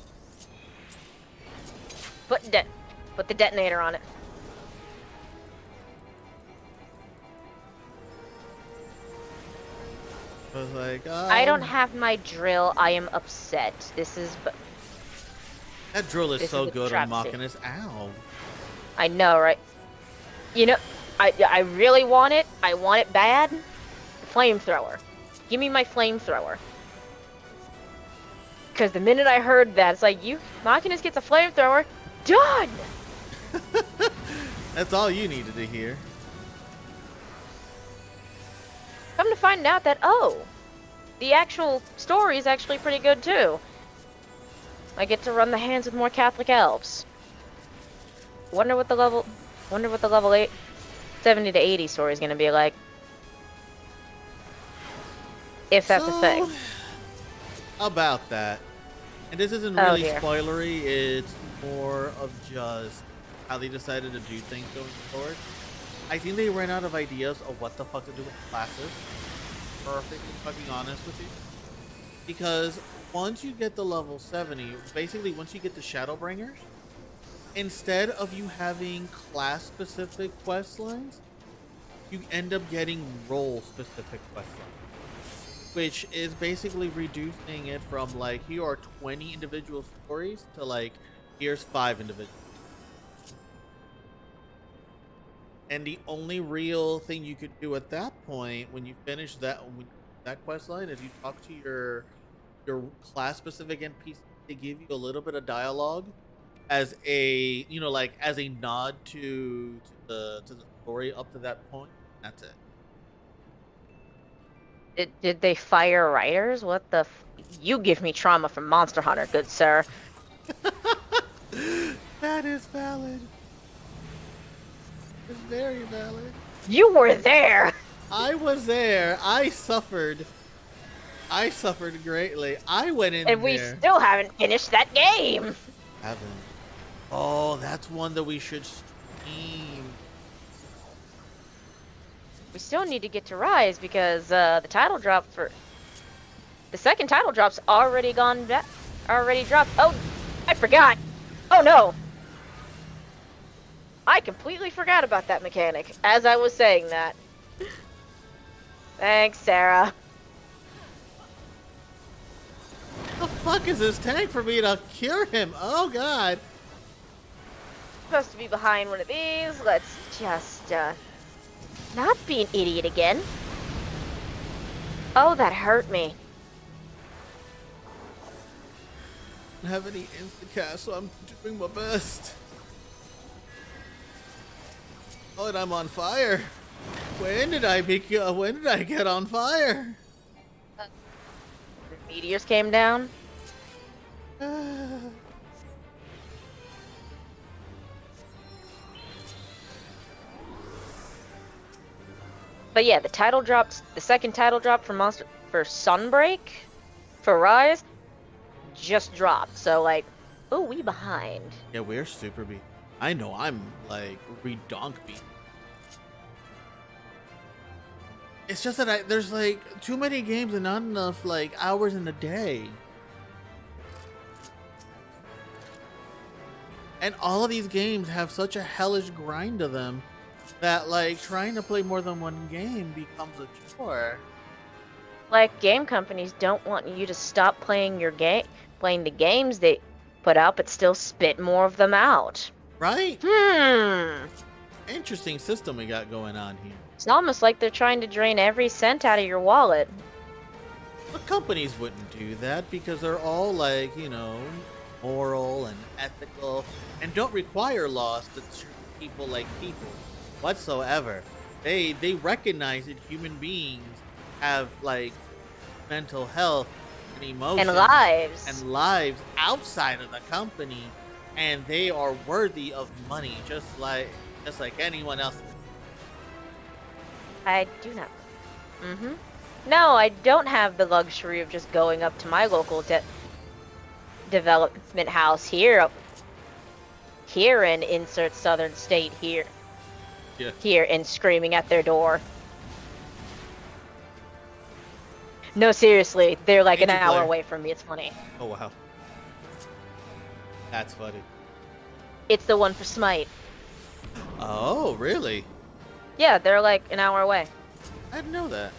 Put the detonator on it. I was like, I don't have my drill. I am upset. That drill is this so is a good on travesty. mocking us. Ow. I know, right? You know, I really want it. I want it bad. Flamethrower. Give me my flamethrower. Because the minute I heard that, it's like, Machinus gets a flamethrower. Done! That's all you needed to hear. Come to find out that, the actual story is actually pretty good too. I get to run the hands with more Catholic elves. Wonder what the level 70 to 80 story is gonna be like. If that's a thing. About that. And this isn't Oh, really dear. spoilery, it's more of just how they decided to do things going forward. I think they ran out of ideas of what the fuck to do with classes. Perfectly fucking honest with you. Because once you get to level 70, basically once you get the Shadowbringers, instead of you having class-specific quest lines, you end up getting role-specific quest lines. Which is basically reducing it from like, here are 20 individual stories to like, here's 5 individual. And the only real thing you could do at that point, when you finish that quest line, is you talk to your class-specific NPC. They give you a little bit of dialogue as a, like as a nod to the story up to that point. That's it. Did they fire writers? What the you give me trauma from Monster Hunter, good sir. That is valid. It's very valid. You were there! I was there. I suffered greatly. I went in And we there. still haven't finished that game! Haven't. Oh, that's one that we should stream. We still need to get to Rise because the second title drop's already dropped. Oh, I forgot. Oh no. I completely forgot about that mechanic as I was saying that. Thanks, Sarah. The fuck is this tank for me to cure him? Oh god. Supposed to be behind one of these. Let's just not be an idiot again. Oh, that hurt me. I don't have any instacast, so I'm doing my best. Oh, and I'm on fire. When did I get on fire? The meteors came down. But yeah, the second title drop for Sunbreak, for Rise, just dropped. So like, oh, we behind. Yeah, we're super beat. I know I'm like redonk beat. It's just that there's like too many games and not enough like hours in a day. And all of these games have such a hellish grind to them that like trying to play more than one game becomes a chore. Like, game companies don't want you to stop playing playing the games they put out, but still spit more of them out. Right? Interesting system we got going on here. It's almost like they're trying to drain every cent out of your wallet. But companies wouldn't do that because they're all like, moral and ethical and don't require laws to treat people like people. whatsoever. They recognize that human beings have like mental health and emotions and lives outside of the company, and they are worthy of money just like anyone else. I do not. Mm-hmm. No, I don't have the luxury of just going up to my local development house here in insert southern state here. Yeah. Here and screaming at their door. No, seriously, they're like an hour away from me. It's funny. Oh wow, that's funny. It's the one for Smite. Oh really? Yeah, they're like an hour away. I didn't know that.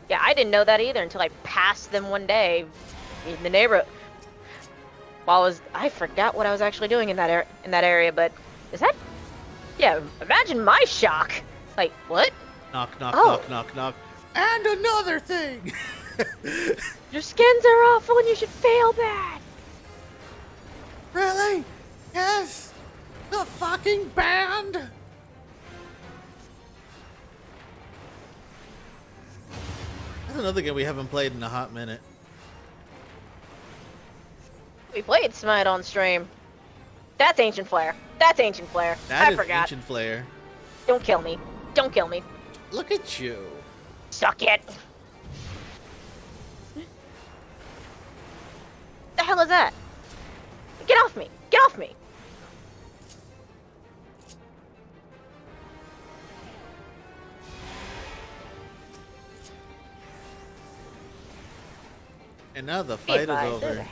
Yeah, I didn't know that either until I passed them one day in the neighborhood. I forgot what I was actually doing in that area, but is that? Yeah, imagine my shock. Like, what? Knock, knock, knock, knock, knock. And another thing! Your skins are awful and you should fail bad. Really? Yes! The fucking band! That's another game we haven't played in a hot minute. We played Smite on stream. That's Ancient Flare. That's Ancient Flare. I forgot. Ancient Flare. Don't kill me. Don't kill me. Look at you. Suck it. The hell is that? Get off me. Get off me. And now the fight is over.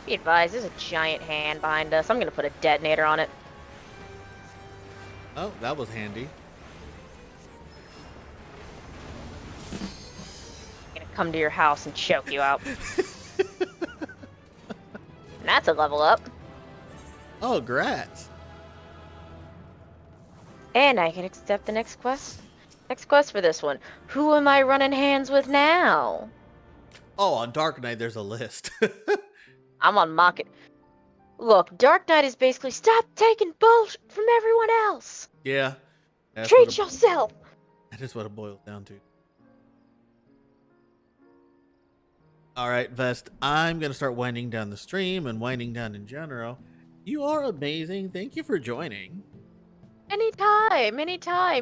Be advised, there's a giant hand behind us. I'm gonna put a detonator on it. Oh, that was handy. I'm gonna come to your house and choke you out. And that's a level up. Oh, grats. And I can accept the next quest. Next quest for this one. Who am I running hands with now? Oh, on Dark Knight, there's a list. I'm on market. Look, Dark Knight is basically stop taking bullshit from everyone else. Yeah. Treat yourself. That is what it boils down to. All right, Vest, I'm going to start winding down the stream and winding down in general. You are amazing. Thank you for joining. Anytime.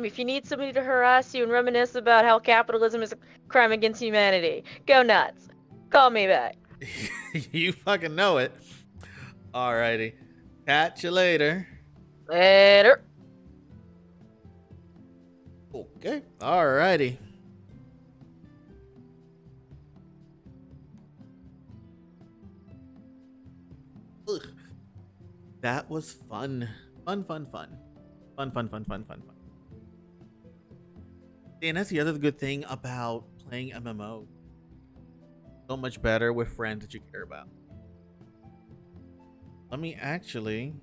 If you need somebody to harass you and reminisce about how capitalism is a crime against humanity, go nuts. Call me back. You fucking know it. Alrighty. Catch you later. Later. Okay. Alrighty. Ugh. That was fun. Fun. And that's the other good thing about playing MMO. So much better with friends that you care about. Let me actually,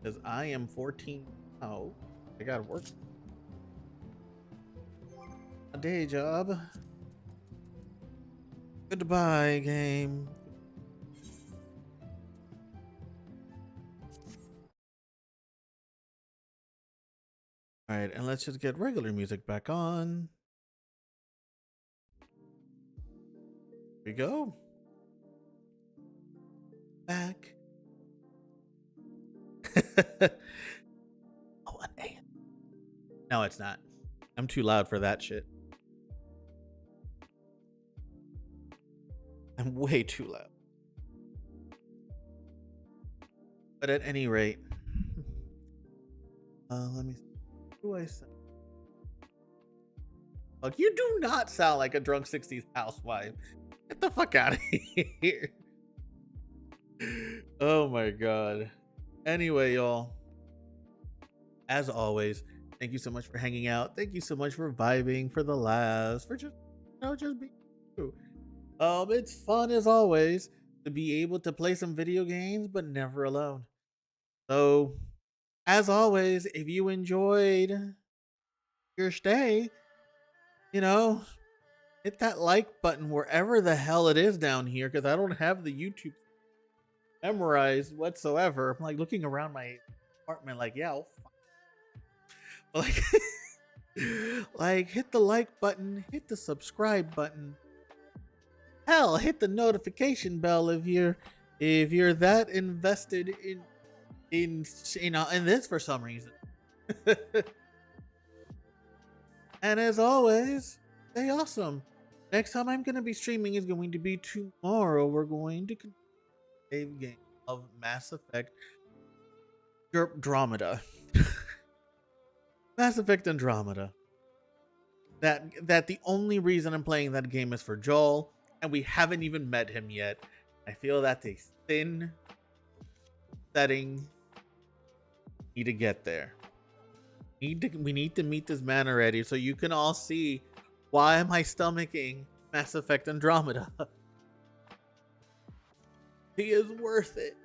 because I am 14 now, I gotta work a day job. Goodbye, game. All right, and let's just get regular music back on. Here we go. Back. Oh, an A. No, it's not. I'm too loud for that shit. I'm way too loud. But at any rate, let me see. Who do I sound? Look, you do not sound like a drunk 60s housewife. Get the fuck out of here. Oh my god. Anyway, y'all, as always, thank you so much for hanging out. Thank you so much for vibing, for the laughs, for just, just being you. It's fun as always to be able to play some video games, but never alone. So, as always, if you enjoyed your stay, hit that like button wherever the hell it is down here, because I don't have the YouTube memorized whatsoever. I'm like looking around my apartment like, yeah, I'll Like, like hit the like button, hit the subscribe button. Hell, hit the notification bell if you're that invested in this for some reason. And as always, stay awesome. Next time I'm going to be streaming is going to be tomorrow. We're going to save game of Mass Effect Andromeda. Mass Effect Andromeda. That the only reason I'm playing that game is for Joel, and we haven't even met him yet. I feel that's a thin setting. Need to get there. We need to meet this man already, so you can all see why am I stomaching Mass Effect Andromeda. He is worth it.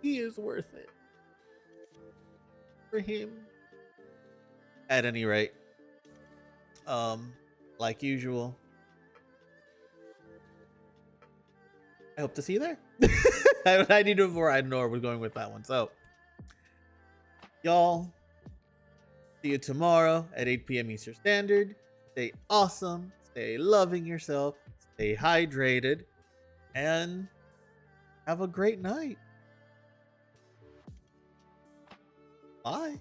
He is worth it. For him. At any rate, like usual, I hope to see you there. I need to before I know where we're going with that one. So, y'all, see you tomorrow at 8 p.m. Eastern Standard. Stay awesome. Stay loving yourself. Stay hydrated. And have a great night. Bye.